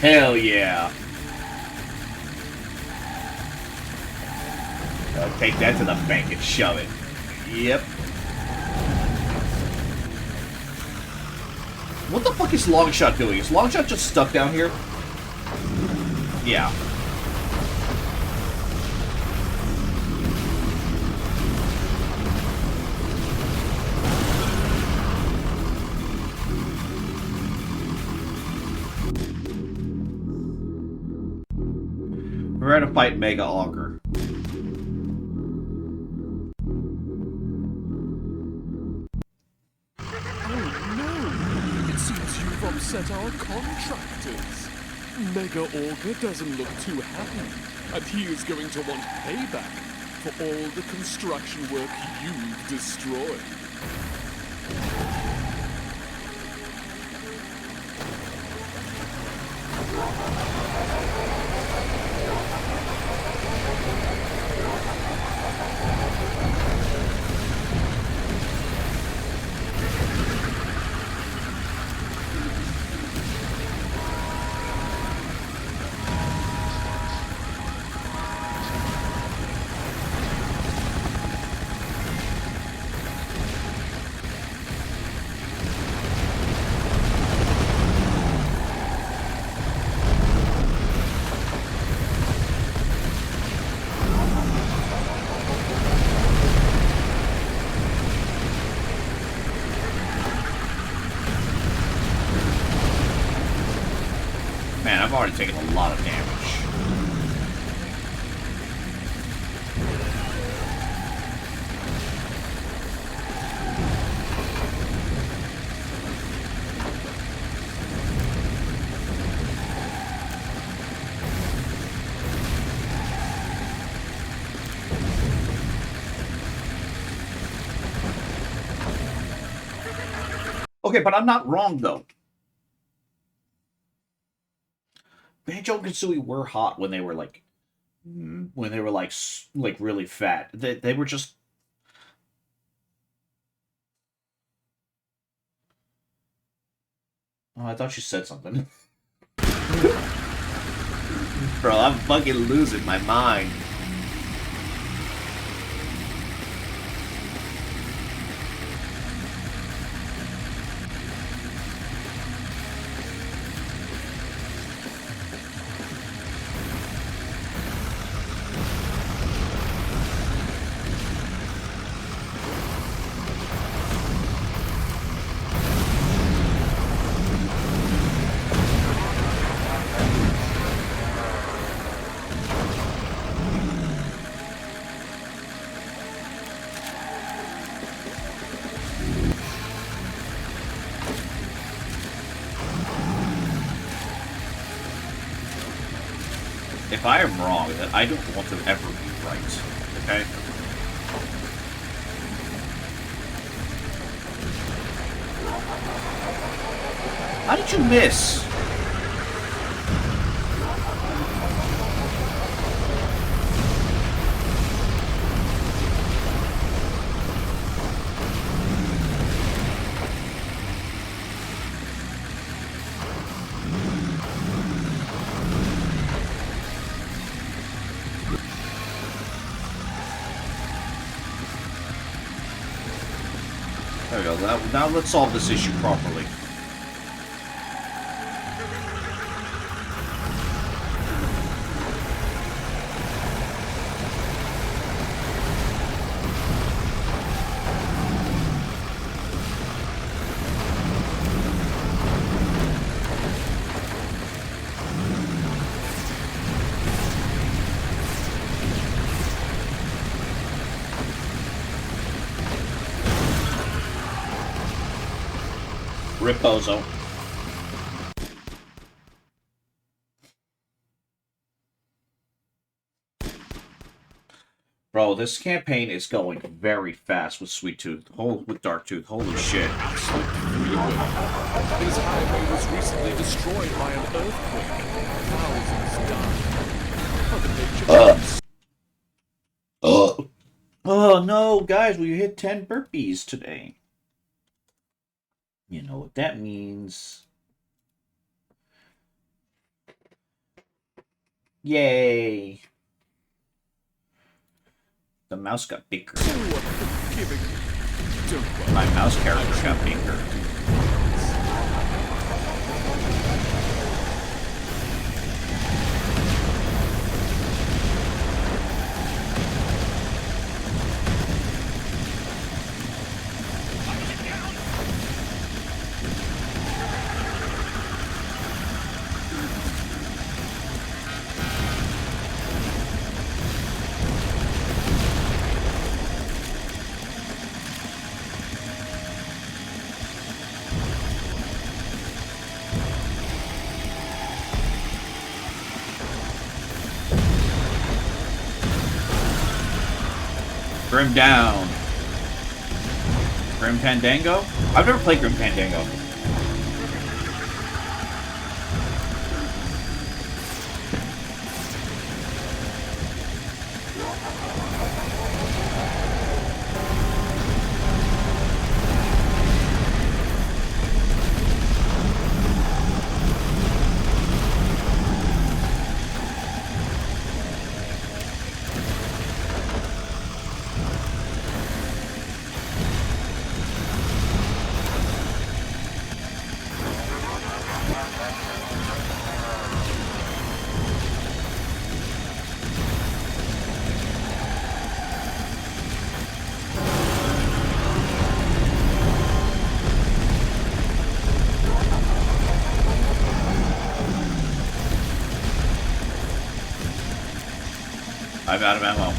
Hell yeah. I'll take that to the bank and shove it. Yep. What the fuck is Longshot doing? Is Longshot just stuck down here? Yeah. We're gonna fight Mega Augur. You've upset our contractors. Mega Augur doesn't look too happy, and he is going to want payback for all the construction work you've destroyed. Man, I've already taken a lot of damage. Okay, but I'm not wrong, though. Banjo-Kazooie were hot when they were like really fat. They were just... Oh, I thought you said something. Bro, I'm fucking losing my mind. if I am wrong, then I don't want to ever be right. Okay? How did you miss? There we go. Now let's solve this issue properly. Ripozo. Bro, this campaign is going very fast with Sweet Tooth. With Dark Tooth. Holy shit. His highway was recently destroyed by an earthquake. Thousands died. Mother Nature chose. Oh no, guys, we hit 10 burpees today. You know what that means. Yay. The mouse got bigger. My mouse character got bigger. Grim Down. Grim Fandango? I've never played Grim Fandango. I'm out of ammo.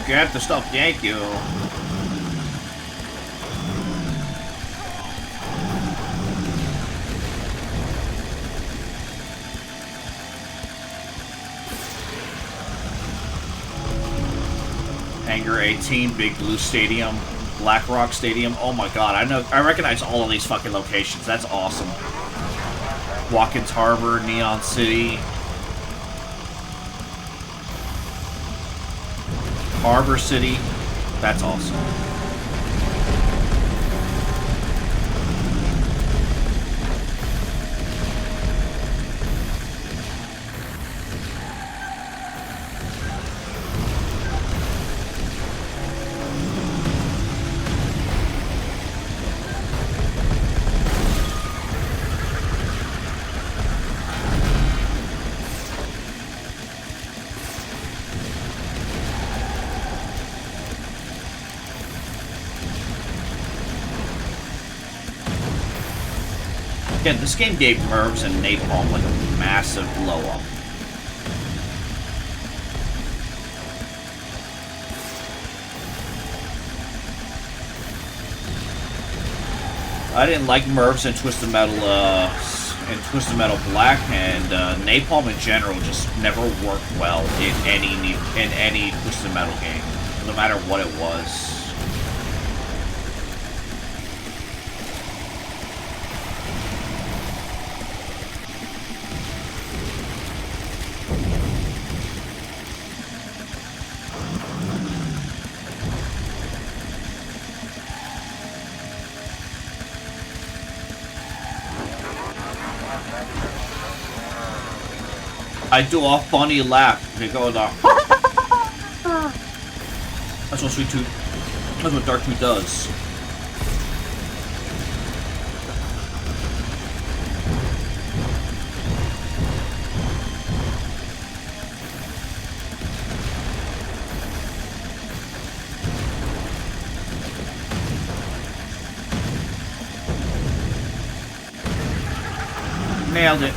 Grab the stuff, thank you. Hangar 18, Big Blue Stadium, Black Rock Stadium. Oh my god, I recognize all of these fucking locations. That's awesome. Watkins Harbor, Neon City. Harbor City. That's awesome. Again, this game gave Mervs and Napalm like a massive blow up. I didn't like Mervs and Twisted Metal Black, and Napalm in general just never worked well in any Twisted Metal game, no matter what it was. I do a funny laugh. They go the. That's what Sweet Tooth. That's what Dark Tooth does. Nailed it.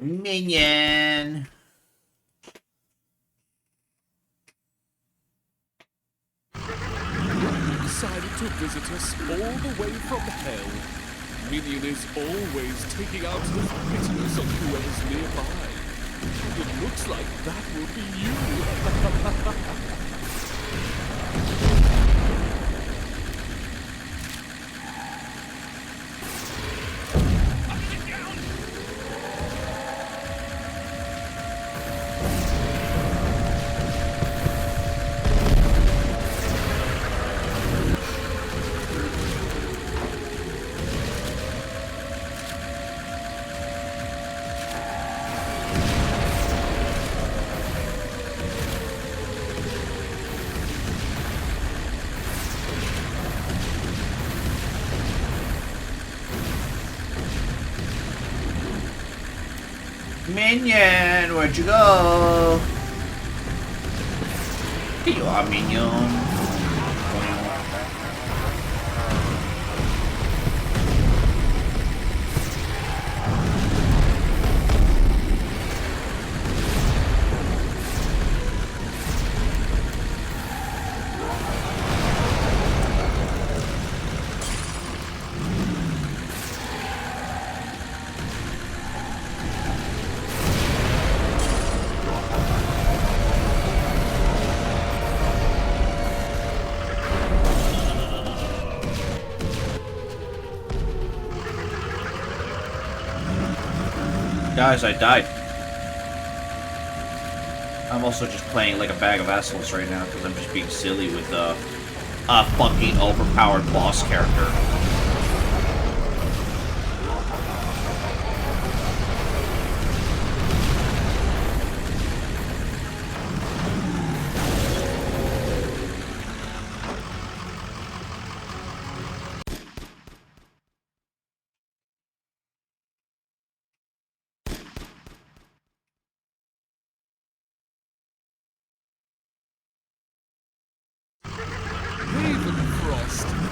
Minion. Decided to visit us all the way from hell. Minion is always taking out his bitterness on whoever's nearby. It looks like that will be you. Minion, where'd you go? Here you are, Minion. Guys, I died. I'm also just playing like a bag of assholes right now because I'm just being silly with a fucking overpowered boss character.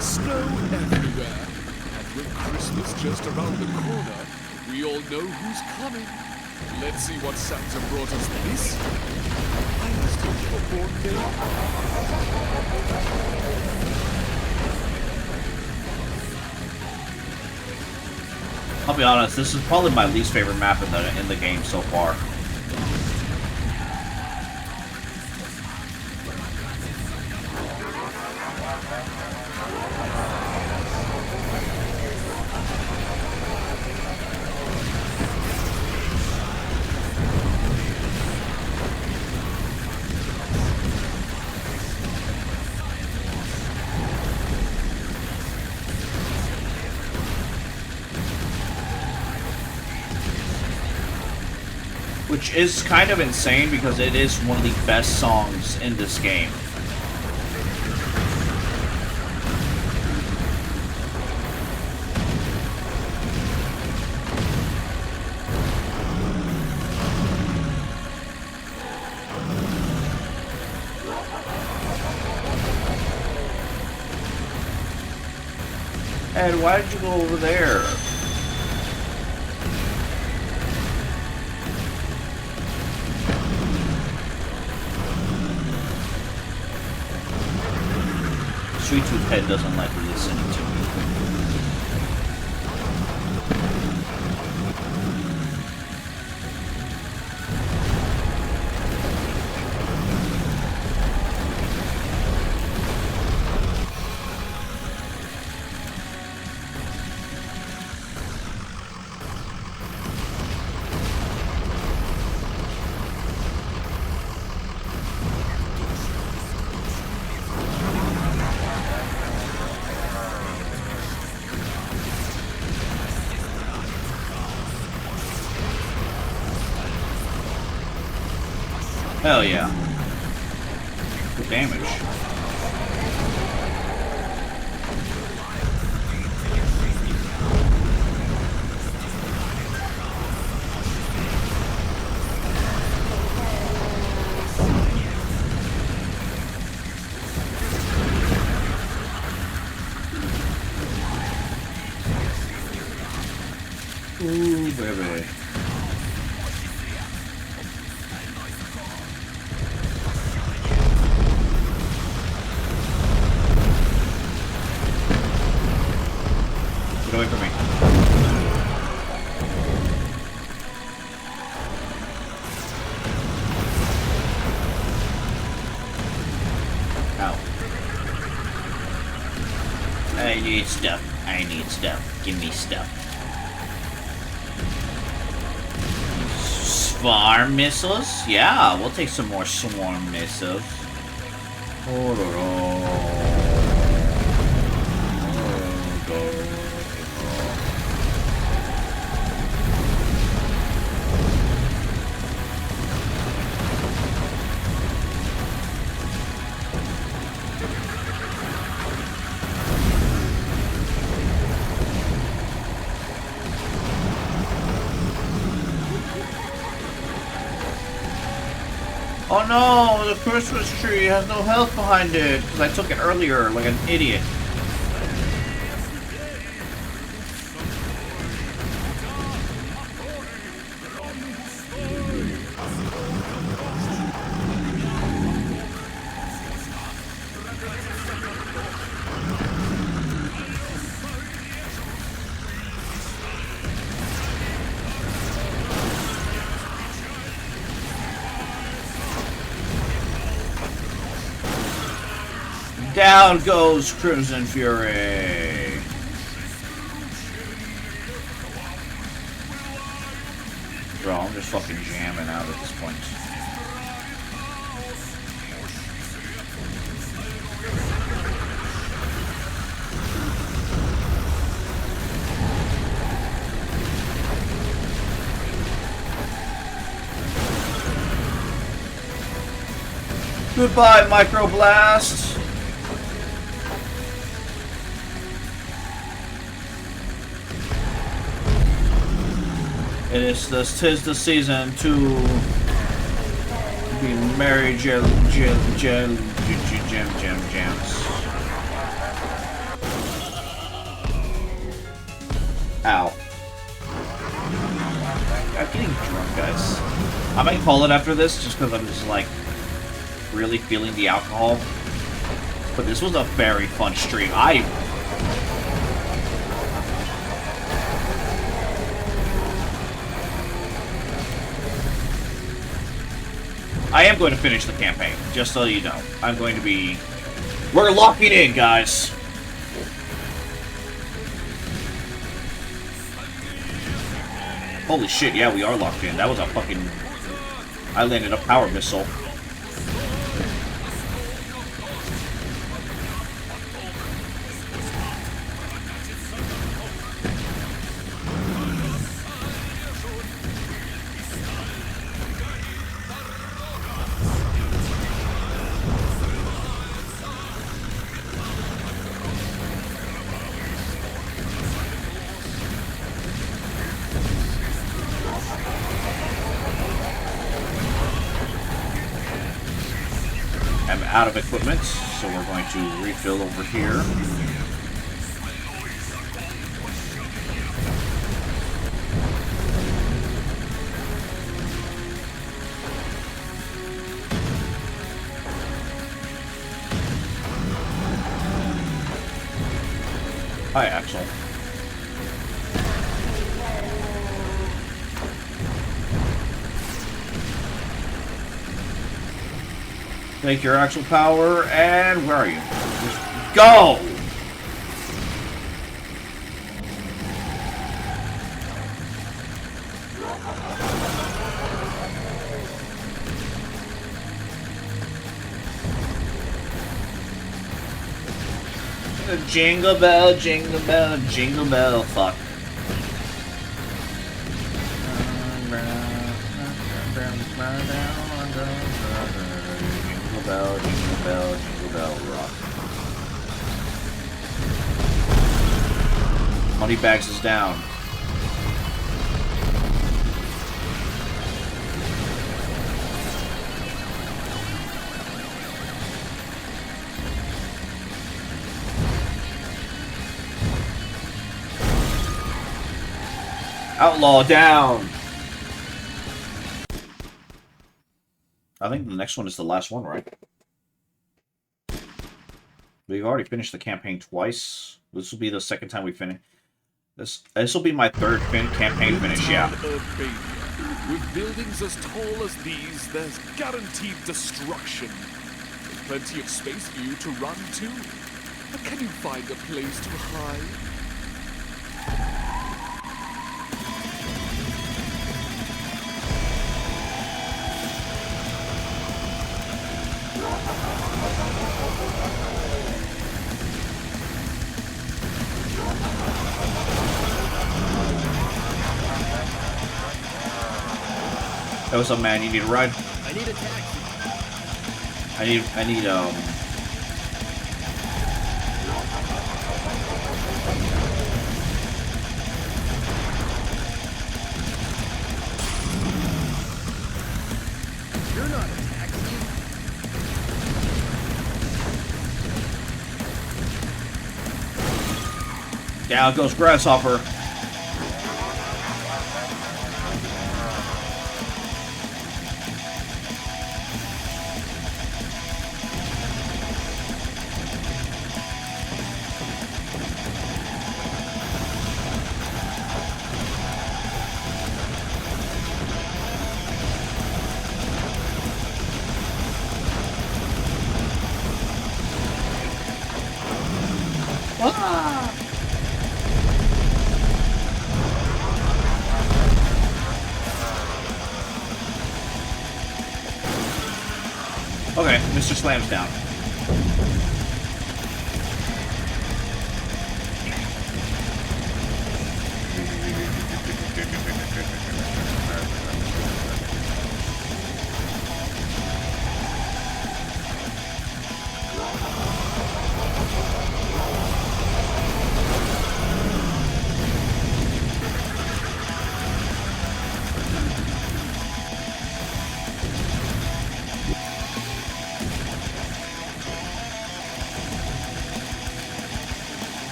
Snow everywhere. And with Christmas just around the corner, we all know who's coming. Let's see what Santa brought us this. I'm still for born day. I'll be honest, this is probably my least favorite map in the game so far. Which is kind of insane because it is one of the best songs in this game. Ed, why did you go over there? Sweet Tooth Head doesn't like listening to me. Hell yeah. Good damage. Ooh, baby. Get away from me. Ow. I need stuff. I need stuff. Give me stuff. Swarm missiles? Yeah, we'll take some more swarm missiles. Oh no, the Christmas tree has no health behind it, because I took it earlier like an idiot. Down goes Crimson Fury. Bro, I'm just fucking jamming out at this point. Goodbye, Microblast. Tis the season to be merry jams. Ow. I'm getting drunk, guys. I might call it after this just because I'm just like really feeling the alcohol. But this was a very fun stream. I am going to finish the campaign, just so you know. I'm going to be... We're locking in, guys! Holy shit, yeah, we are locked in. That was a fucking... I landed a power missile. I'm out of equipment, so we're going to refill over here. Hi, Axel. Take your Axel power, and where are you? Just go! Jingle bell, jingle bell, jingle bell, fuck. Jingle bell, jingle bell, jingle bell, rock. Moneybags is down. Outlaw down! I think the next one is the last one, right? We've already finished the campaign twice. This will be the second time we finish. This will be my third campaign finish, yeah. With buildings as tall as these, there's guaranteed destruction. There's plenty of space for you to run to. But can you find a place to hide? That was up, man. You need a ride? I need a taxi. I need You're not a taxi. Down goes Grasshopper. Okay, Mr. Slam's down.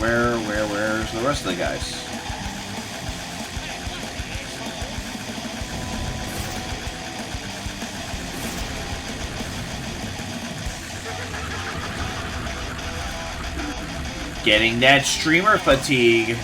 Where's the rest of the guys? Getting that streamer fatigue.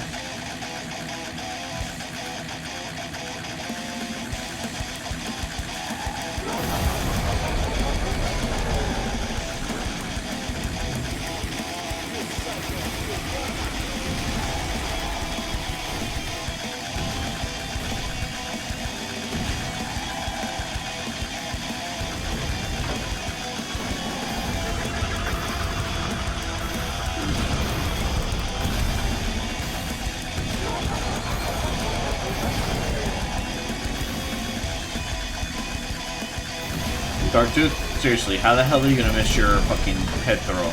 Darktooth? Seriously, how the hell are you gonna miss your fucking head throw?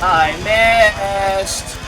I missed!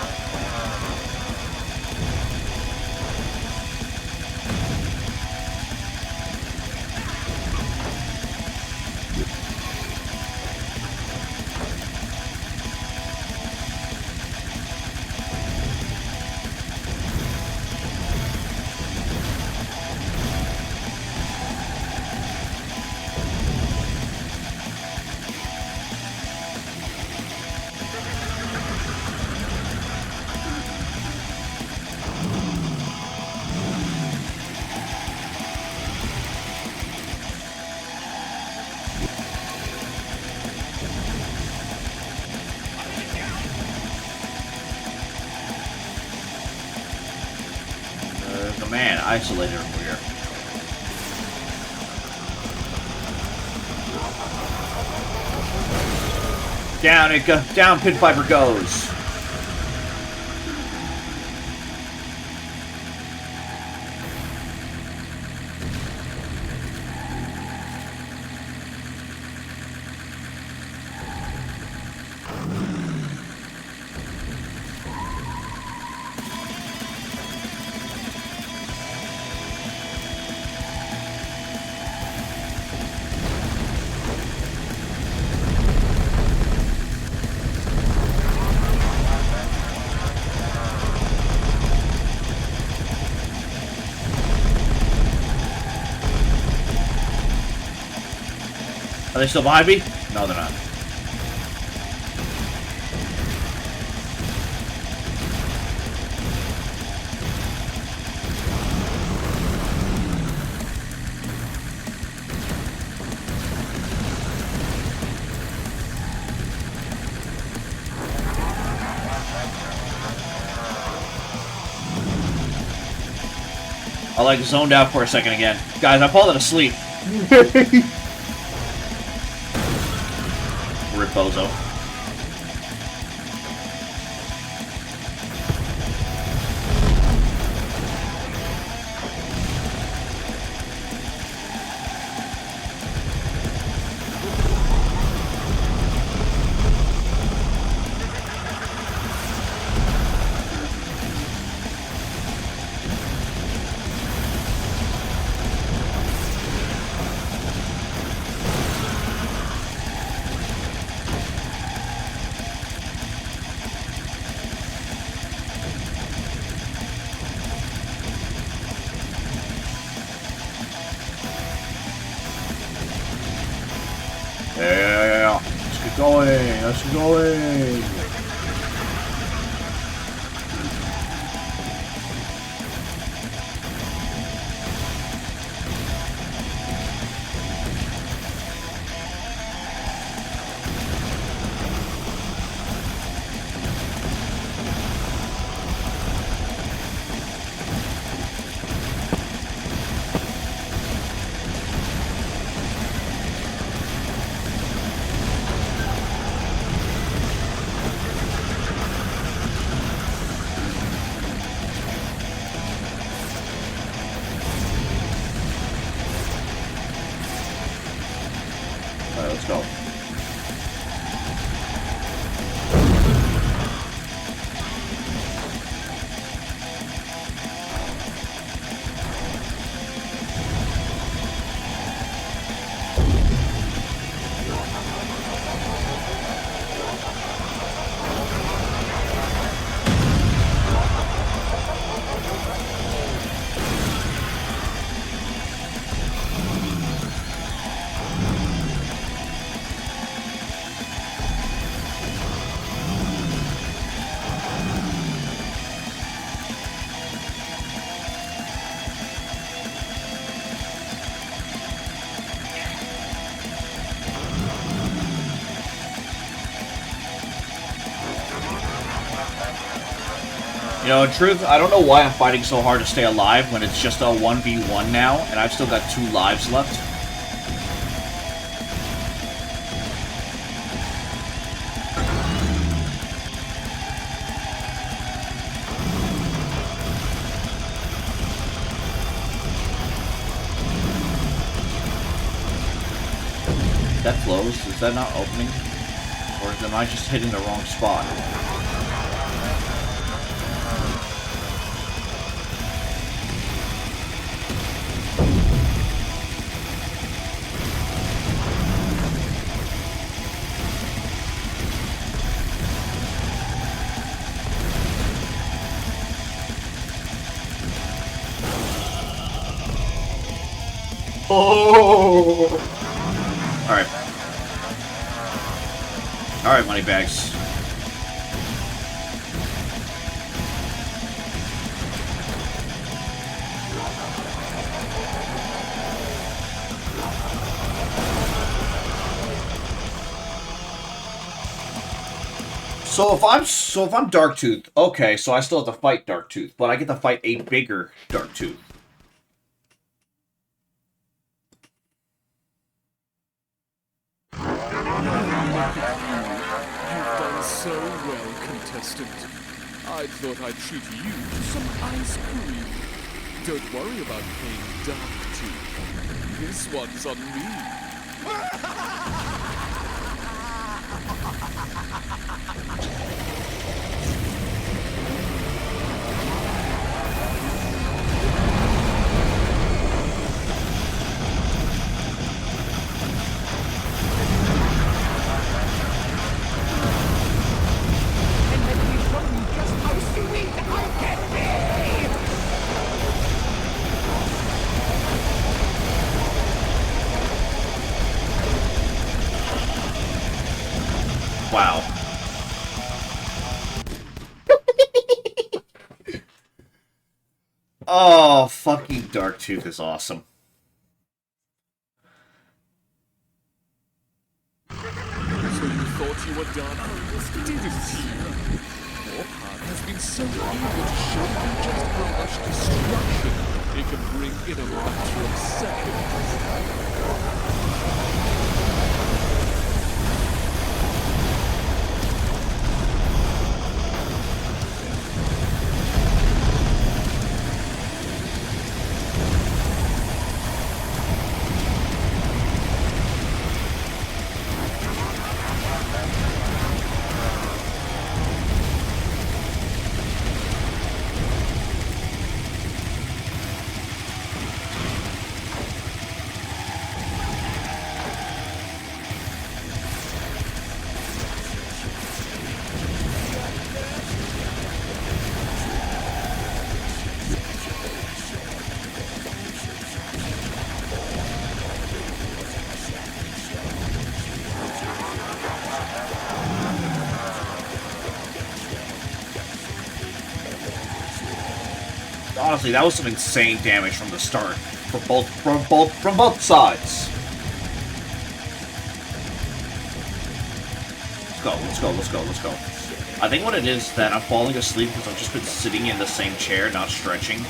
There's a man isolated over here. Down it go, down Pit Viper goes. Are they still behind me? No, they're not. I like zoned out for a second again. Guys, I fallen asleep. Rip Bozo. Yeah, let's get going, let's get going. Alright, let's go. You know, in truth, I don't know why I'm fighting so hard to stay alive when it's just a 1v1 now, and I've still got 2 lives left. That closed? Is that not opening? Or am I just hitting the wrong spot? Oh! Alright. Alright, Moneybags. So if I'm Darktooth, okay, so I still have to fight Darktooth, but I get to fight a bigger Darktooth. You've done so well, contestant. I thought I'd treat you to some ice cream. Don't worry about paying Darktooth. This one's on me. And let me show you just how sweet I can be! Wow. Oh, fucking Darktooth is awesome. So you thought you were done, didn't you? Your path has been so eager to show you just how much destruction it can bring in a matter of seconds. Honestly, that was some insane damage from the start. From both sides. Let's go. I think what it is that I'm falling asleep because I've just been sitting in the same chair, not stretching.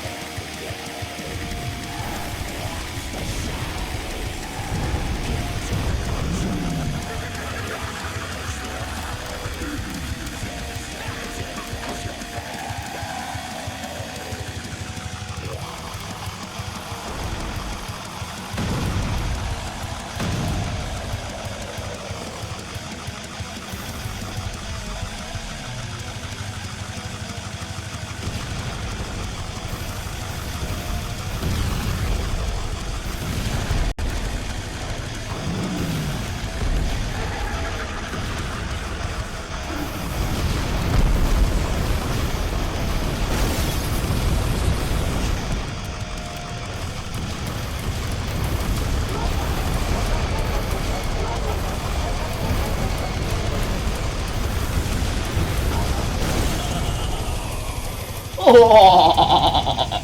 Oh!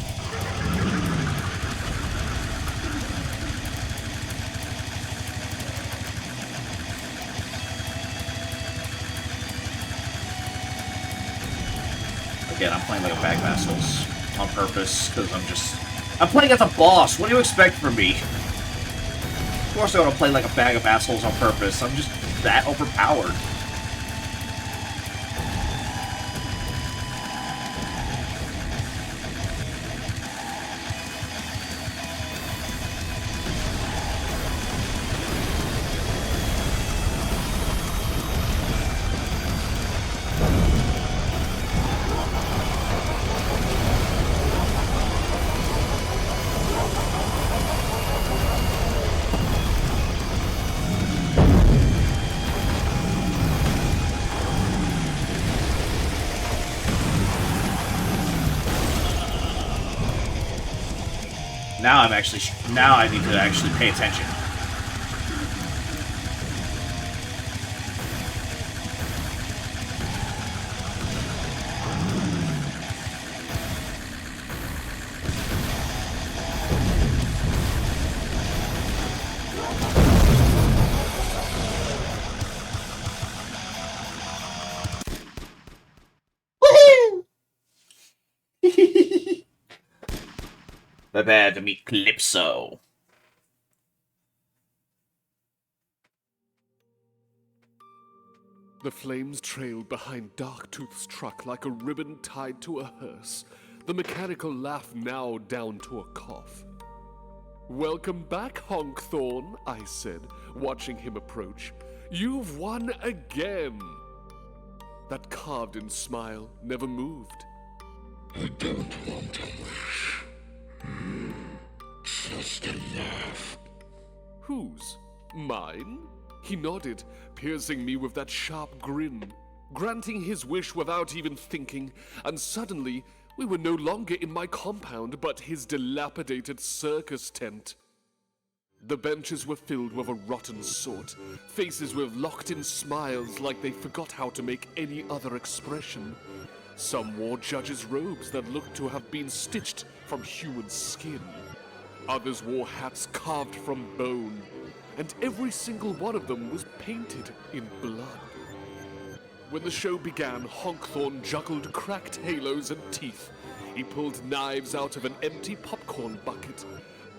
Again, I'm playing like a bag of assholes on purpose because I'm playing as a boss. What do you expect from me? Of course I want to play like a bag of assholes on purpose. I'm just that overpowered. Now I need to actually pay attention. Prepare to meet Calypso. The flames trailed behind Darktooth's truck like a ribbon tied to a hearse, the mechanical laugh now down to a cough. "Welcome back, Honkthorn," I said, watching him approach. "You've won again!" That carved-in smile never moved. I don't want a wish. Just a laugh. Whose? Mine? He nodded, piercing me with that sharp grin, granting his wish without even thinking, and suddenly we were no longer in my compound, but his dilapidated circus tent. The benches were filled with a rotten sort, faces with locked-in smiles like they forgot how to make any other expression. Some wore judges' robes that looked to have been stitched from human skin. Others wore hats carved from bone, and every single one of them was painted in blood. When the show began, Honkthorn juggled cracked halos and teeth. He pulled knives out of an empty popcorn bucket,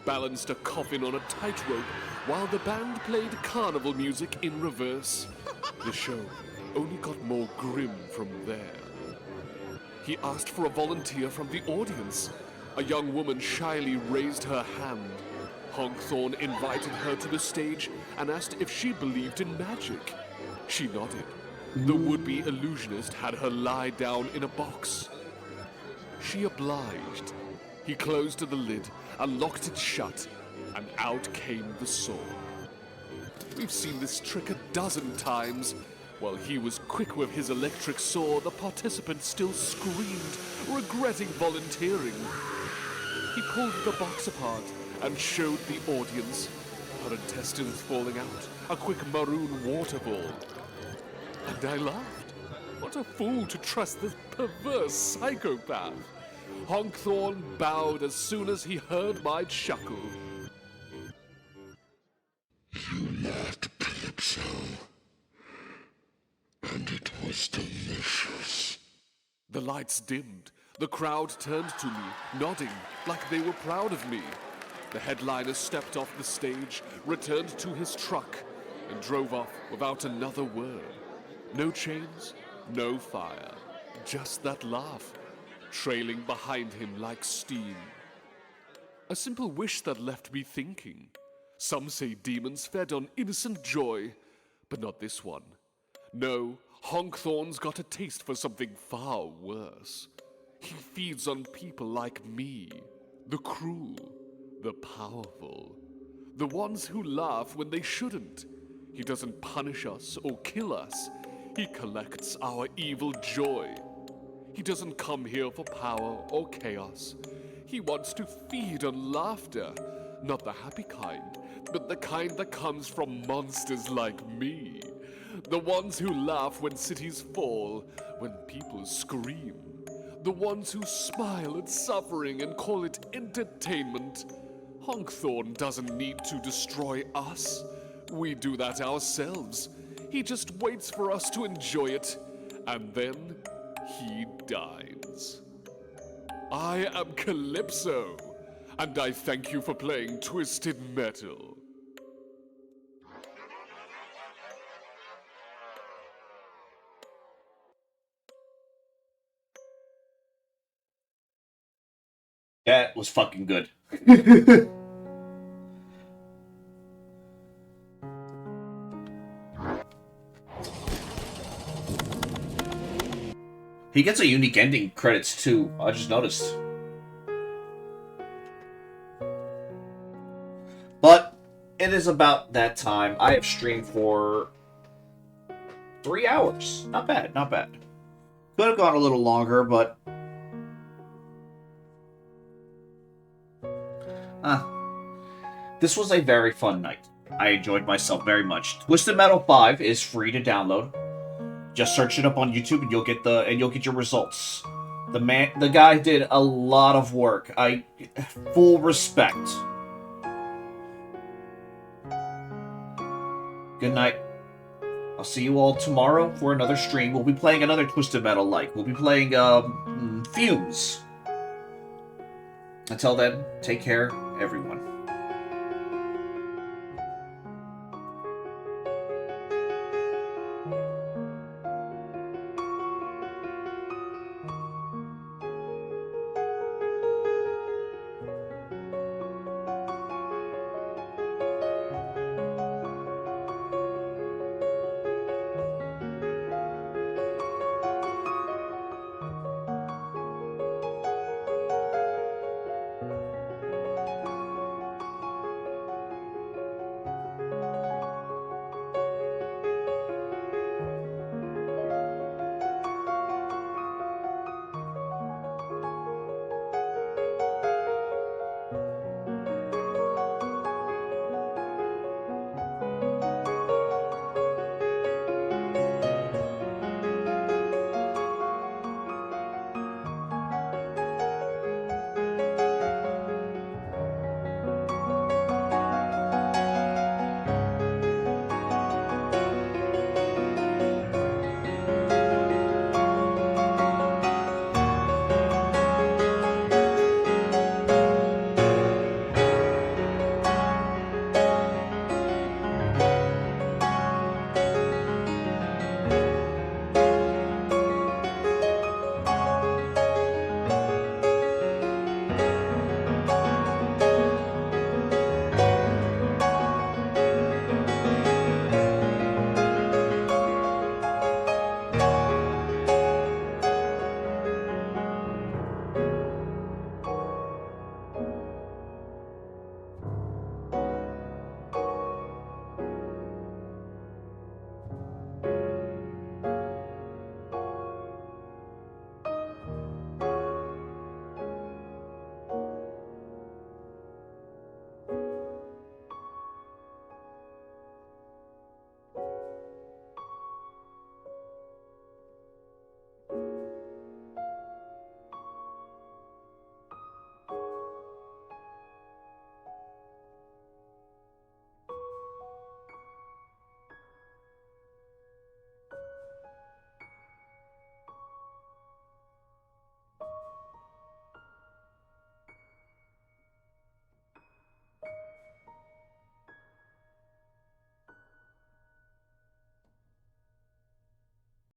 balanced a coffin on a tightrope, while the band played carnival music in reverse. The show only got more grim from there. He asked for a volunteer from the audience. A young woman shyly raised her hand. Honkthorn invited her to the stage and asked if she believed in magic. She nodded. The would-be illusionist had her lie down in a box. She obliged. He closed the lid and locked it shut, and out came the saw. We've seen this trick a dozen times. While he was quick with his electric saw, the participants still screamed, regretting volunteering. He pulled the box apart and showed the audience her intestines falling out, a quick maroon waterfall. And I laughed. What a fool to trust this perverse psychopath. Honkthorn bowed as soon as he heard my chuckle. You laughed, Calypso. And it was delicious. The lights dimmed. The crowd turned to me, nodding like they were proud of me. The headliner stepped off the stage, returned to his truck, and drove off without another word. No chains, no fire, just that laugh, trailing behind him like steam. A simple wish that left me thinking. Some say demons fed on innocent joy, but not this one. No, Honkthorn's got a taste for something far worse. He feeds on people like me, the cruel, the powerful, the ones who laugh when they shouldn't. He doesn't punish us or kill us. He collects our evil joy. He doesn't come here for power or chaos. He wants to feed on laughter, not the happy kind, but the kind that comes from monsters like me. The ones who laugh when cities fall, when people scream. The ones who smile at suffering and call it entertainment. Honkthorn doesn't need to destroy us. We do that ourselves. He just waits for us to enjoy it, and then he dines. I am Calypso, and I thank you for playing Twisted Metal. That was fucking good. He gets a unique ending credits too. I just noticed. But it is about that time. I have streamed for 3 hours. Not bad, not bad. Could have gone a little longer, but This was a very fun night. I enjoyed myself very much. Twisted Metal 5 is free to download. Just search it up on YouTube and you'll get your results. The guy did a lot of work. Full respect. Good night. I'll see you all tomorrow for another stream. We'll be playing another Twisted Metal like. We'll be playing Fumes. Until then, take care, everyone.